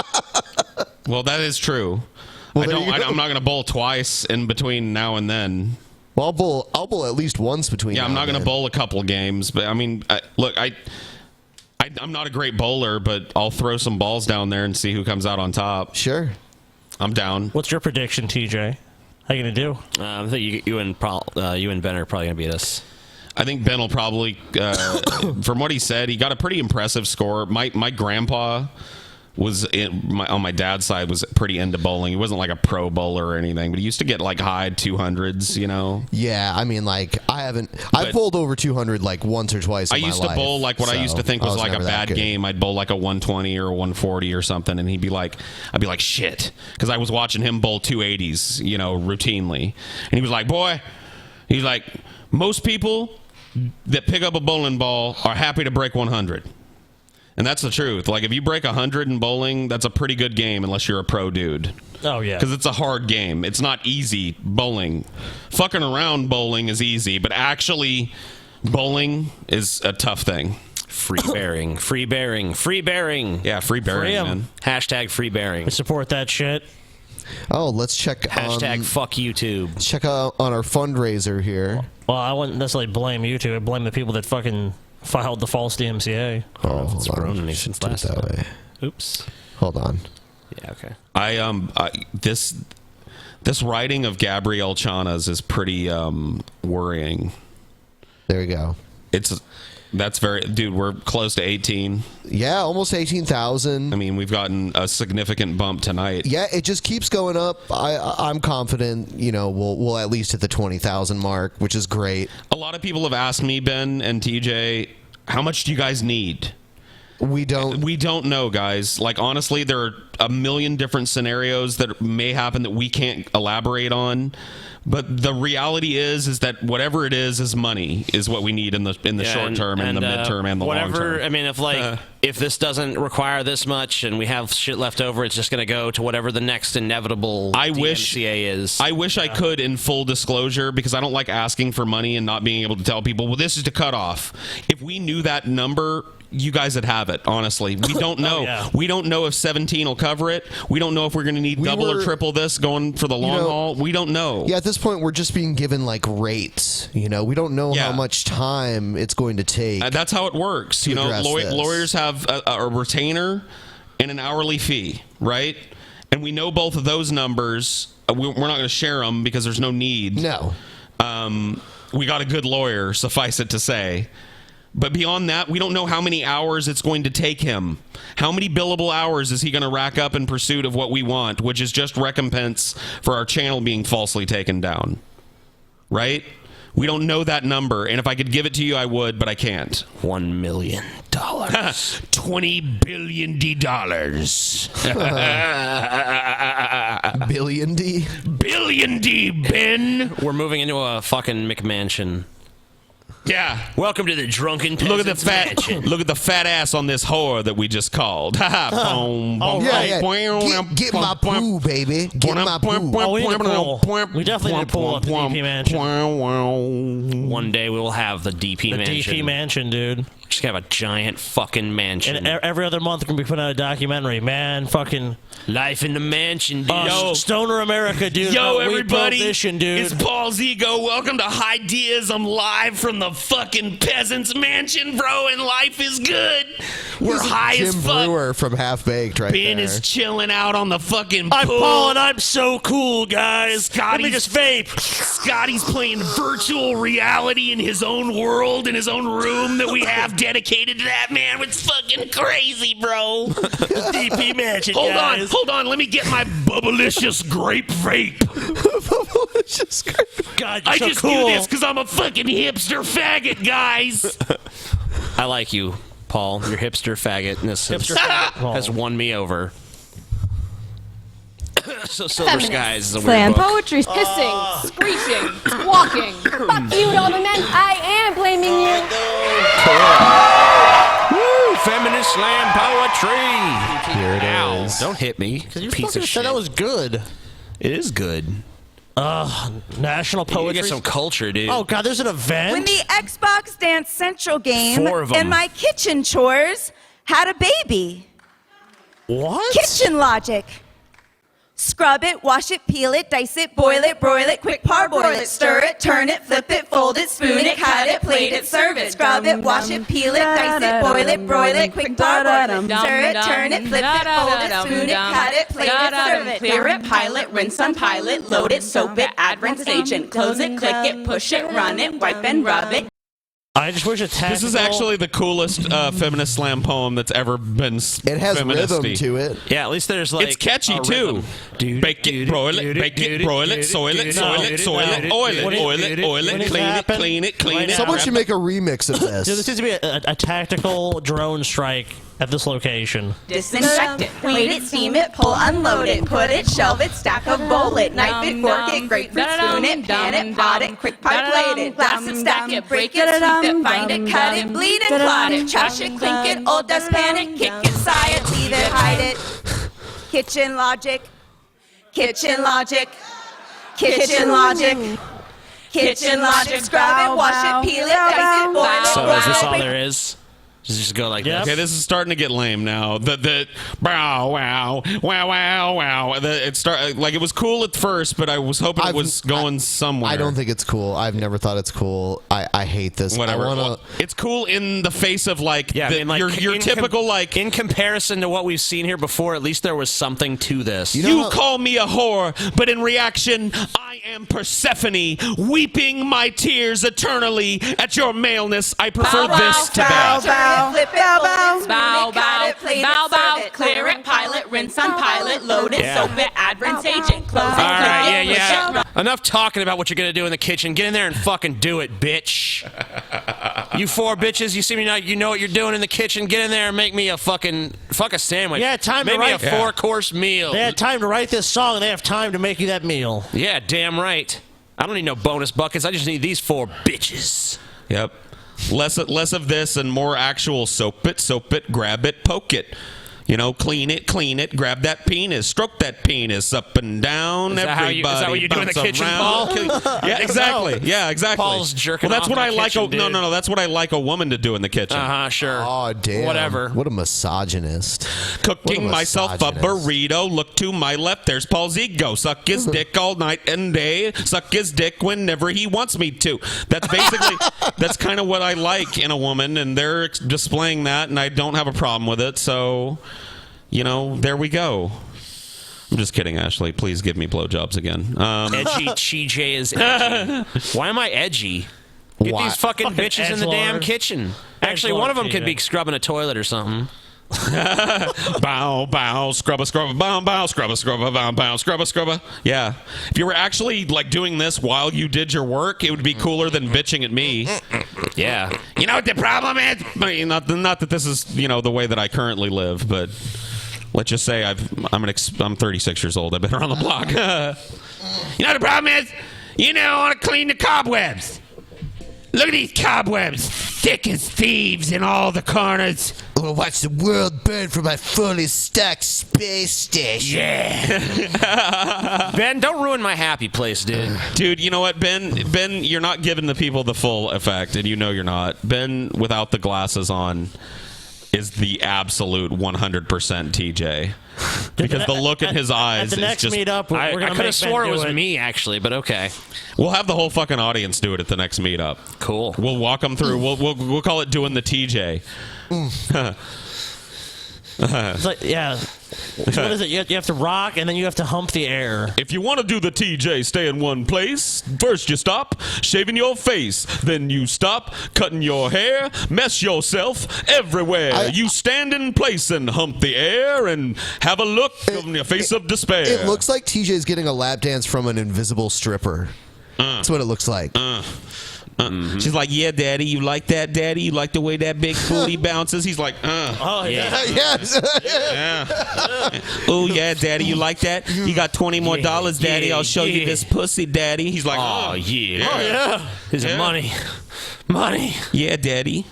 Well, that is true. Well, I'm not going to bowl twice in between now and then. Well, I'll bowl at least once between. Yeah, I'm not going to bowl a couple of games, but I mean, I'm not a great bowler, but I'll throw some balls down there and see who comes out on top. Sure, I'm down. What's your prediction, TJ? How you gonna do? I think you and Ben are probably gonna beat us. I think Ben will probably, from what he said, he got a pretty impressive score. My grandpa was on my dad's side was pretty into bowling. He wasn't like a pro bowler or anything, but he used to get like high 200s, you know. Yeah, I mean, like I've bowled over 200 like once or twice. I used to bowl like what I used to think was like a bad game. I'd bowl like a 120 or a 140 or something, and I'd be like shit, because I was watching him bowl 280s, you know, routinely, and he was like, boy, he's like, most people that pick up a bowling ball are happy to break 100. And that's the truth. Like, if you break 100 in bowling, that's a pretty good game unless you're a pro dude. Oh, yeah. Because it's a hard game. It's not easy bowling. Fucking around bowling is easy, but actually bowling is a tough thing. Free bearing. Free bearing. Free bearing. Yeah, free bearing, man. Hashtag free bearing. We support that shit. Oh, let's check. Hashtag fuck YouTube. Let's check out on our fundraiser here. Well, I wouldn't necessarily blame YouTube. I blame the people that fucking filed the false DMCA. Oh, hold on. Since Do it last that time. way. Oops. Hold on. Yeah. Okay. This writing of Gabrielle Chana's is pretty worrying. There we go. That's very, dude. We're close to 18. Yeah, almost 18,000. I mean, we've gotten a significant bump tonight. Yeah, it just keeps going up. I'm confident. You know, we'll at least hit the 20,000 mark, which is great. A lot of people have asked me, Ben and TJ, how much do you guys need? We don't know, guys. Like, honestly, there are a million different scenarios that may happen that we can't elaborate on. But the reality is that whatever it is money is what we need in the short term, and the midterm, and the long term. I mean, if this doesn't require this much and we have shit left over, it's just going to go to whatever the next inevitable DMCA is. I wish I could, in full disclosure, because I don't like asking for money and not being able to tell people, well, this is the cutoff. If we knew that number, you guys would have it, honestly. We don't know. We don't know if 17 will cover it. We don't know if we're going to need double or triple this going for the long haul. We don't know. Yeah, at this point, we're just being given, like, rates. You know, we don't know how much time it's going to take. That's how it works. You know, lawyers have a retainer and an hourly fee, right? And we know both of those numbers. We're not going to share them because there's no need. No. We got a good lawyer, suffice it to say. But beyond that, we don't know how many hours it's going to take him. How many billable hours is he going to rack up in pursuit of what we want, which is just recompense for our channel being falsely taken down. Right? We don't know that number, and if I could give it to you, I would, but I can't. $1 million. $20 billion. Billion D? Billion D, Ben. We're moving into a fucking McMansion. Yeah. Welcome to the Drunken Peasants Mansion. Look at the fat ass on this whore that we just called. Get my poo, baby. Get my poo. Oh, we definitely need to pull up the DP Mansion. One day we will have the DP Mansion. The DP Mansion, dude. Just gonna have a giant fucking mansion. And every other month we're gonna be putting out a documentary. Man, fucking Life in the Mansion, dude. Yo, Stoner America, dude. Yo, everybody. Dude. It's Paul's Ego. Welcome to High Diaz. I'm live from the fucking Peasants Mansion, bro, and life is good. We're high as Tim fuck. Brewer from Half Baked right Ben there. is chilling out on the fucking pool. I'm Paul, and I'm so cool, guys. Let me just vape. Scotty's playing virtual reality in his own world, in his own room that we have dedicated to that, man. It's fucking crazy, bro. DP Mansion, Hold on. Let me get my Bubblicious Grape Vape. Bubblicious Grape. God, I so just cool. do this because I'm a fucking hipster faggot, guys. I like you, Paul. Your hipster faggotness has won me over. So Silver Skies is a weird Slam book. poetry, hissing, screeching, walking. Fuck you, all the men. I am blaming you. Woo! Feminist slam poetry. Here it is. Don't hit me, You piece fucking of said shit. that was good. It is good. National You poetry. get some culture, dude. Oh God, there's an event. When the Xbox Dance Central game 4 of 'em. and my kitchen chores had a baby. What? Kitchen logic. Scrub it, wash it, peel it, dice it, boil it, broil it, quick parboil it, stir it, turn it, flip it, fold it, spoon it, cut it, plate it, serve it. Scrub it, wash it, peel it, dice it, boil it, broil it, quick parboil it, stir it, turn it, flip it, fold it, spoon it, cut it, plate it, serve it. Clear it, pilot, rinse, unpilot, load it, soap it, add rinse agent, close it, click it, push it, run it, wipe and rub it. I just wish This is actually the coolest feminist slam poem that's ever been. It has feministy. rhythm to it. Yeah, at least there's like. It's catchy too. Bake it, broil it, bake it, broil it, soil it, soil it, soil it, oil it, oil it, oil it, clean it, clean it, clean it. Someone should make a remix of this. Dude, this needs to be a tactical drone strike at this location. Disinfect it, wait it, steam it, pull, unload it, put it, shelve it, stack of bowl it, knife it, fork it, grapefruit, spoon it, pan it, pot it, quick pipe plate it, glass it, stack it, break it, sweep it, find it, cut it, bleed it, clot it, trash it, clink it, old dustpan it, kick it, sigh it, leave it, hide it. Kitchen logic. Kitchen logic. Kitchen logic. Kitchen logic. Scrub it, wash it, peel it, dice it, boil it, So is this all broil it. there is? Just go like this. Okay, this is starting to get lame now. The wow wow wow wow wow. It was cool at first, but I was hoping it was going somewhere. I don't think it's cool. I've never thought it's cool. I hate this. Whatever. It's cool in the face of your typical in comparison to what we've seen here before. At least there was something to this. You call me a whore, but in reaction, I am Persephone, weeping my tears eternally at your maleness. I prefer this to that. Flip it, bow, bow, clear it, pilot, rinse, unpilot, load it, soap it, add rinse agent, close it, All right, click it, yeah. Enough talking about what you're gonna do in the kitchen. Get in there and fucking do it, bitch. You four bitches, you see me now. You know what you're doing in the kitchen. Get in there and make me a a sandwich. Yeah, time make to me write a 4-course meal. They had time to write this song, and they have time to make you that meal. Yeah, damn right. I don't need no bonus buckets. I just need these 4 bitches. Yep. Less of this and more actual soap it, grab it, poke it. Clean it, grab that penis, stroke that penis up and down. Is that what you do in the kitchen, Paul? Yeah, exactly. Yeah, exactly. Paul's jerking that's off what in I the like. kitchen, dude. No. That's what I like a woman to do in the kitchen. Sure. Oh, damn. Whatever. What a misogynist. Cooking myself a burrito. Look to my left. There's Paul's ego. Suck his dick all night and day. Suck his dick whenever he wants me to. That's basically, that's kind of what I like in a woman, and they're displaying that, and I don't have a problem with it. So, there we go. I'm just kidding, Ashley. Please give me blowjobs again. Edgy TJ is edgy. Why am I edgy? Get these fucking bitches in the damn kitchen. Actually, one of them could be scrubbing a toilet or something. Bow, scrubba, bow, scrubba, bow, scrubba. Yeah. If you were actually doing this while you did your work, it would be cooler than bitching at me. Yeah. You know what the problem is? Not that this is, the way that I currently live, but let's just say I'm 36 years old. I've been around the block. You know what the problem is? I want to clean the cobwebs. Look at these cobwebs, thick as thieves in all the corners. I want to watch the world burn from my fully stacked space station. Yeah. Ben, don't ruin my happy place, dude. Dude, you know what, Ben, you're not giving the people the full effect, and you're not. Ben, without the glasses on, is the absolute 100% TJ. Because the look in his eyes at the next is just... meetup, we're I could have swore it was me, actually, but okay. We'll have the whole fucking audience do it at the next meetup. Cool. We'll walk them through. We'll call it doing the TJ. It's like, yeah. What is it? You have to rock, and then you have to hump the air. If you want to do the TJ, stay in one place. First you stop shaving your face. Then you stop cutting your hair. Mess yourself everywhere. You stand in place and hump the air and have a look on your face of despair. It looks like TJ's getting a lap dance from an invisible stripper. That's what it looks like. She's like, yeah, Daddy, you like that, Daddy? You like the way that big booty bounces? He's like, Oh, yeah. Yes. Yeah. Oh, yeah, Daddy, you like that? You got $20 more, Daddy? I'll show you this pussy, Daddy. He's like, oh, yeah. Oh, yeah. Here's money. Money. Yeah, Daddy.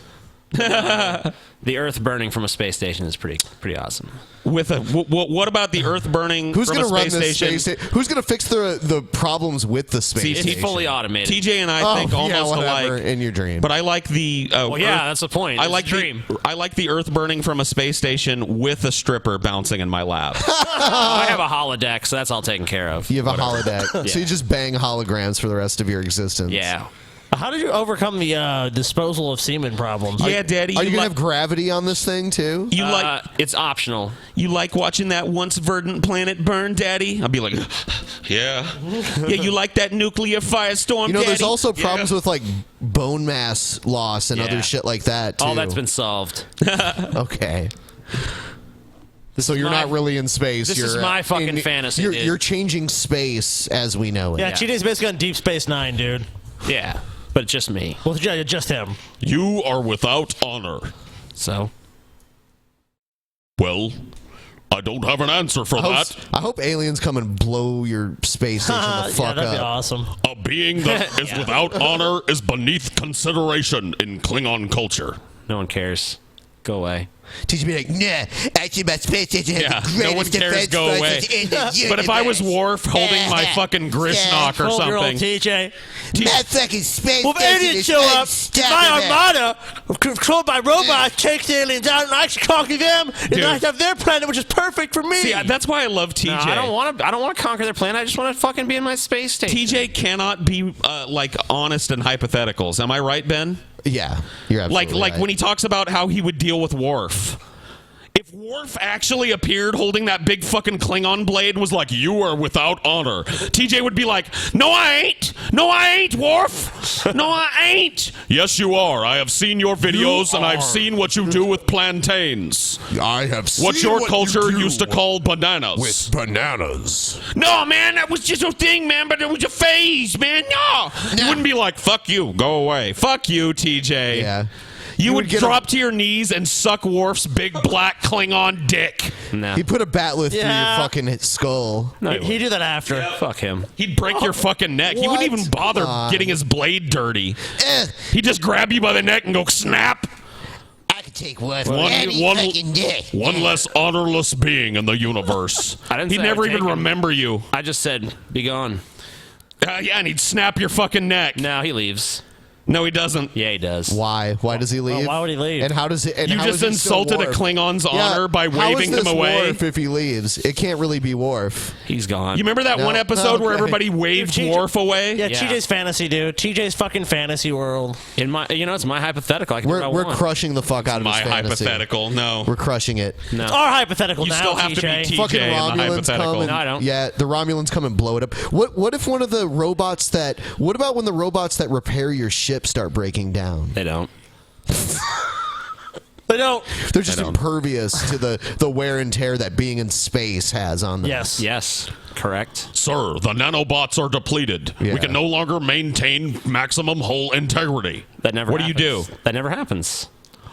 The Earth burning from a space station is pretty awesome. With a what about the Earth burning Who's from going a to run space this station? space station? Who's going to fix the problems with the space station? It's fully automated. TJ and I think almost whatever, alike in your dream. But I like the. Well, yeah, that's the point. I It's like a dream. I like the Earth burning from a space station with a stripper bouncing in my lap. I have a holodeck, so that's all taken care of. You have a holodeck, Yeah. so you just bang holograms for the rest of your existence. Yeah. How did you overcome the disposal of semen problems? Yeah, Daddy. Are you going to have gravity on this thing, too? You like it's optional. You like watching that once verdant planet burn, Daddy? I'll be like, yeah. Yeah, you like that nuclear firestorm, You know, Daddy? there's also problems with, like, bone mass loss and other shit like that, too. All that's been solved. Okay. So you're not really in space. This you're is my fucking fantasy, dude. You're changing space as we know it. Yeah, TJ's basically on Deep Space Nine, dude. Yeah, but it's just me. Well, yeah, just him. You are without honor. So? Well, I don't have an answer for that. I hope aliens come and blow your space station the fuck that'd up. be awesome. A being that is without honor is beneath consideration in Klingon culture. No one cares. Go away. TJ be like, nah, actually my space station has Yeah, the no one greatest cares. defense Go away. forces in the But if I was universe. Worf holding my fucking Grishnock or 12-year-old something, TJ. That fucking space Well, if station aliens is show up, unstoppable. my armada, controlled by robots, takes the aliens out, and I can conquer them, and I have their planet, which is perfect for me. see, that's why I love TJ. No, I don't want to conquer their planet. I just want to fucking be in my space station. TJ cannot be like honest in hypotheticals. Am I right, Ben? Yeah, you're absolutely Like right. when he talks about how he would deal with Worf. If Worf actually appeared holding that big fucking Klingon blade and was like, you are without honor, TJ would be like, no I ain't! No I ain't, Worf! No I ain't! Yes you are. I have seen your videos and I've seen what you do with plantains. I have seen What your what culture you do used to call bananas. with bananas. No, man, that was just a thing, man, but it was a phase, man. No! You wouldn't be like, fuck you, go away. Fuck you, TJ. Yeah. You would get drop to your knees and suck Worf's big black Klingon dick. No. He put a batleth through Yeah. your fucking skull. No, He'd do that after. Fuck him. He'd break your fucking neck. He wouldn't even bother Come on. getting his blade dirty. Eh, He'd just grab you by the neck and go snap. I could take one. One- Any one- fucking day. One less honorless being in the universe. I didn't He'd say I'd never take even him. remember you. I just said, be gone. Yeah, and he'd snap your fucking neck. No, he leaves. No, he doesn't. Yeah, he does. Why? Why does he leave? why would he leave? And how does it? And You how just is he still insulted a Worf? Klingon's Yeah, honor by how is waving this him away. Worf if he leaves? It can't really be Worf. He's gone. You remember that No. one episode where Okay. everybody waved TJ Worf away? Yeah, Yeah. TJ's fantasy, dude. TJ's fucking fantasy world. In my, it's my hypothetical. I can do what I We're want. crushing the fuck out of My his fantasy. hypothetical. No. We're crushing it. No. Our hypothetical You now, still have to be TJ. TJ Fucking in the Romulans hypothetical. come and, No, I don't. Yeah, the Romulans come and blow it up. What if one of the robots that? What about when the robots that repair your ship start breaking down? They don't. They don't. They're just impervious to the wear and tear that being in space has on them. Yes. Yes. Correct. Sir, the nanobots are depleted. Yeah. We can no longer maintain maximum hull integrity. That never What happens. do you do? That never happens.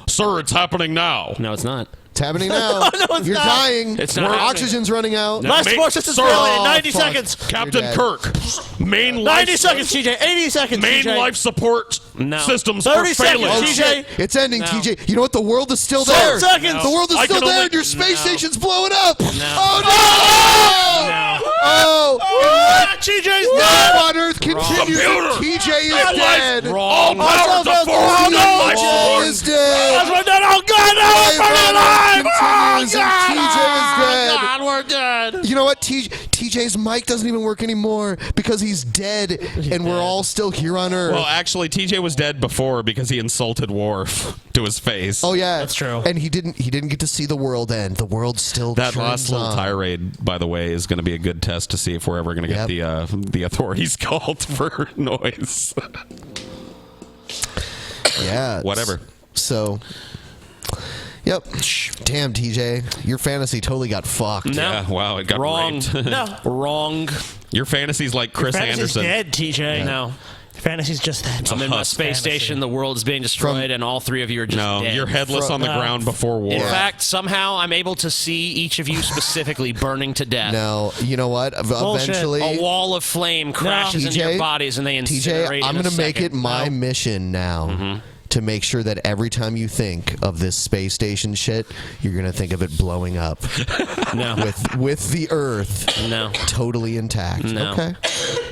Sir, it's happening now. No, it's not. It's happening now. No, it's You're not. dying. It's not Our happening. oxygen's running out. Life Mate, support system's sir. failing in 90 fuck. seconds. Captain dead. Kirk, main 90 life, seconds, TJ. 80 seconds, main TJ. life support No. systems 30 are failing. seconds, Oh TJ. shit! It's ending, No. TJ. You know what? The world is still 12 there. seconds. The world is I still can there, only- and your space No. station's blowing up. No. Oh no! No. Oh! Ah, TJ's Life dead. on Earth continues. Computer. and TJ is dead. All power to Oh, forward no. life TJ support. is dead. That's what that. Oh, God, no. Life We're on alive. Earth Oh, continues, and God. TJ is dead. God, we're dead. You know what? TJ's mic doesn't even work anymore because he's dead, and we're all still here on Earth. Well, actually, TJ was dead before because he insulted Worf to his face. Oh yeah, That's true. And he didn't get to see the world end. The world still That churns last little on. tirade, by the way, is going to be a good test to see if we're ever going to get the authorities called for noise. Yeah. Whatever. So. Yep. Damn, TJ, your fantasy totally got fucked. No. Yeah, wow, it got Wrong. raped. No. Wrong. Your fantasy's like Chris Fantasy's Anderson. dead, TJ. No. Fantasy's just that. I'm in my husk space station. The world is being destroyed, and all three of you are just No, dead. you're headless on the ground before war. In fact, somehow I'm able to see each of you specifically burning to death. No, you know what? Eventually, a wall of flame crashes into your bodies, and they incinerate. TJ, I'm going to make it my mission now to make sure that every time you think of this space station shit, you're gonna think of it blowing up. No. With the Earth totally intact. No.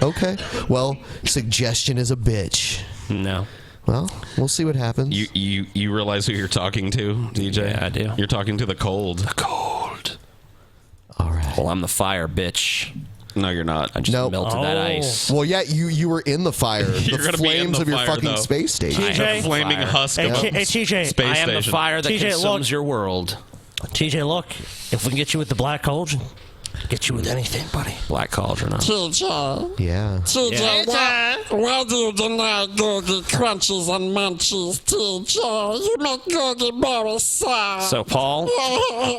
Okay. Well, suggestion is a bitch. No. Well, we'll see what happens. You realize who you're talking to, DJ? Yeah, I do. You're talking to the cold. The cold. All right. Well, I'm the fire, bitch. No, you're not. I just melted that ice. Well, yeah, you were in the fire. You're the gonna be in flames the of your fire, fucking though. space station. TJ, flaming husk of a TJ, space I am the station. fire that TJ, consumes your world. TJ, look, if we can get you with the black cauldron, get you with anything, buddy. Black cauldron. TJ. Yeah. TJ, why do you deny Googie crunchies and munchies, TJ? You make Googie very sad. So, Paul,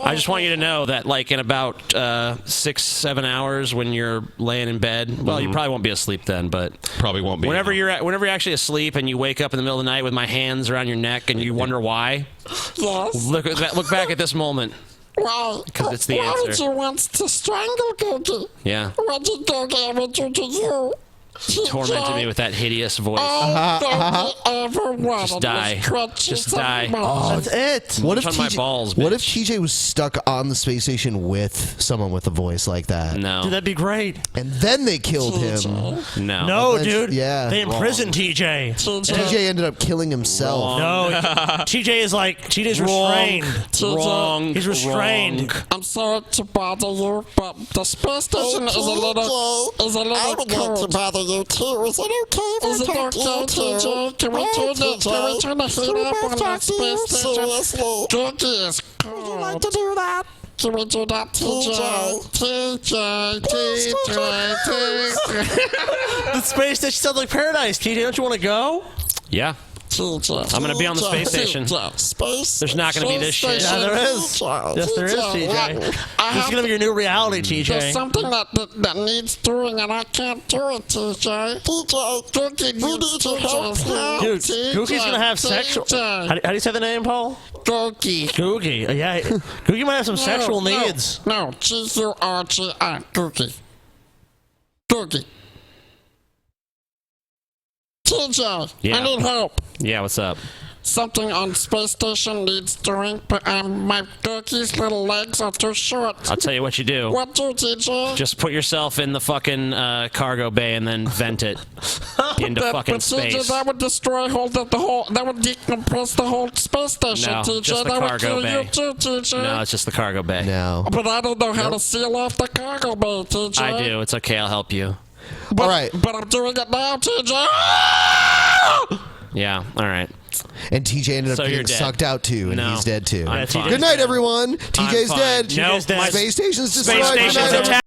I just want you to know that, like, in about 6-7 hours when you're laying in bed, well, you probably won't be asleep then, but probably won't be. Whenever you're actually asleep and you wake up in the middle of the night with my hands around your neck and you wonder why, yes. Look back at this moment. Why? Because it's the Why answer. did you want to strangle Googie? Yeah. What did Googie ever do to you? She tormented me with that hideous voice. Just die. Just die. That's it. What if on my balls, What if TJ was stuck on the space station with someone with a voice like that? No. Dude, that'd be great. And then they killed him. No. No, Then- dude. Yeah. They imprisoned TJ. TJ ended up killing himself. No, TJ's restrained. Wrong. He's restrained. I'm sorry to bother you, but the space station is a little I would like to bother you too. Is it okay if Is it I talk okay, to you too? TJ? Can we turn the heat up on the space station? Seriously. Googie is cold. Would you like to do that? Can we do that, TJ? TJ. The space station sounds like paradise. TJ, don't you want to go? Yeah. TJ. I'm going to be on the space station. Space. There's not going to be this shit. Yeah, there is. Yes, there is, TJ. This is going to be your new reality, TJ. There's something that needs doing, and I can't do it, TJ. Googie needs to help. Dude, Googie's going to have sexual... How do you say the name, Paul? Googie. Googie. Yeah, Googie might have some sexual needs. No, G-U-R-G-I. Googie. Googie. TJ, Yeah. I need help. Yeah, what's up? Something on space station needs doing, but my Googie's little legs are too short. I'll tell you what you do. What do, TJ? Just put yourself in the fucking cargo bay and then vent it into fucking TJ, space. that would destroy that would decompress the whole space station, No, TJ. just the that would cargo kill bay. you too, TJ. No, it's just the cargo bay. No. But I don't know how to seal off the cargo bay, TJ. I do. It's okay. I'll help you. But, all right. But I'm doing it now, TJ. Yeah, all right. And TJ ended So up you're getting dead. sucked out too, and No. he's dead too. I'm fine. Good night, everyone. TJ's fine. dead. TJ's dead. Space station's Space destroyed. Good station's night, everyone. attacked.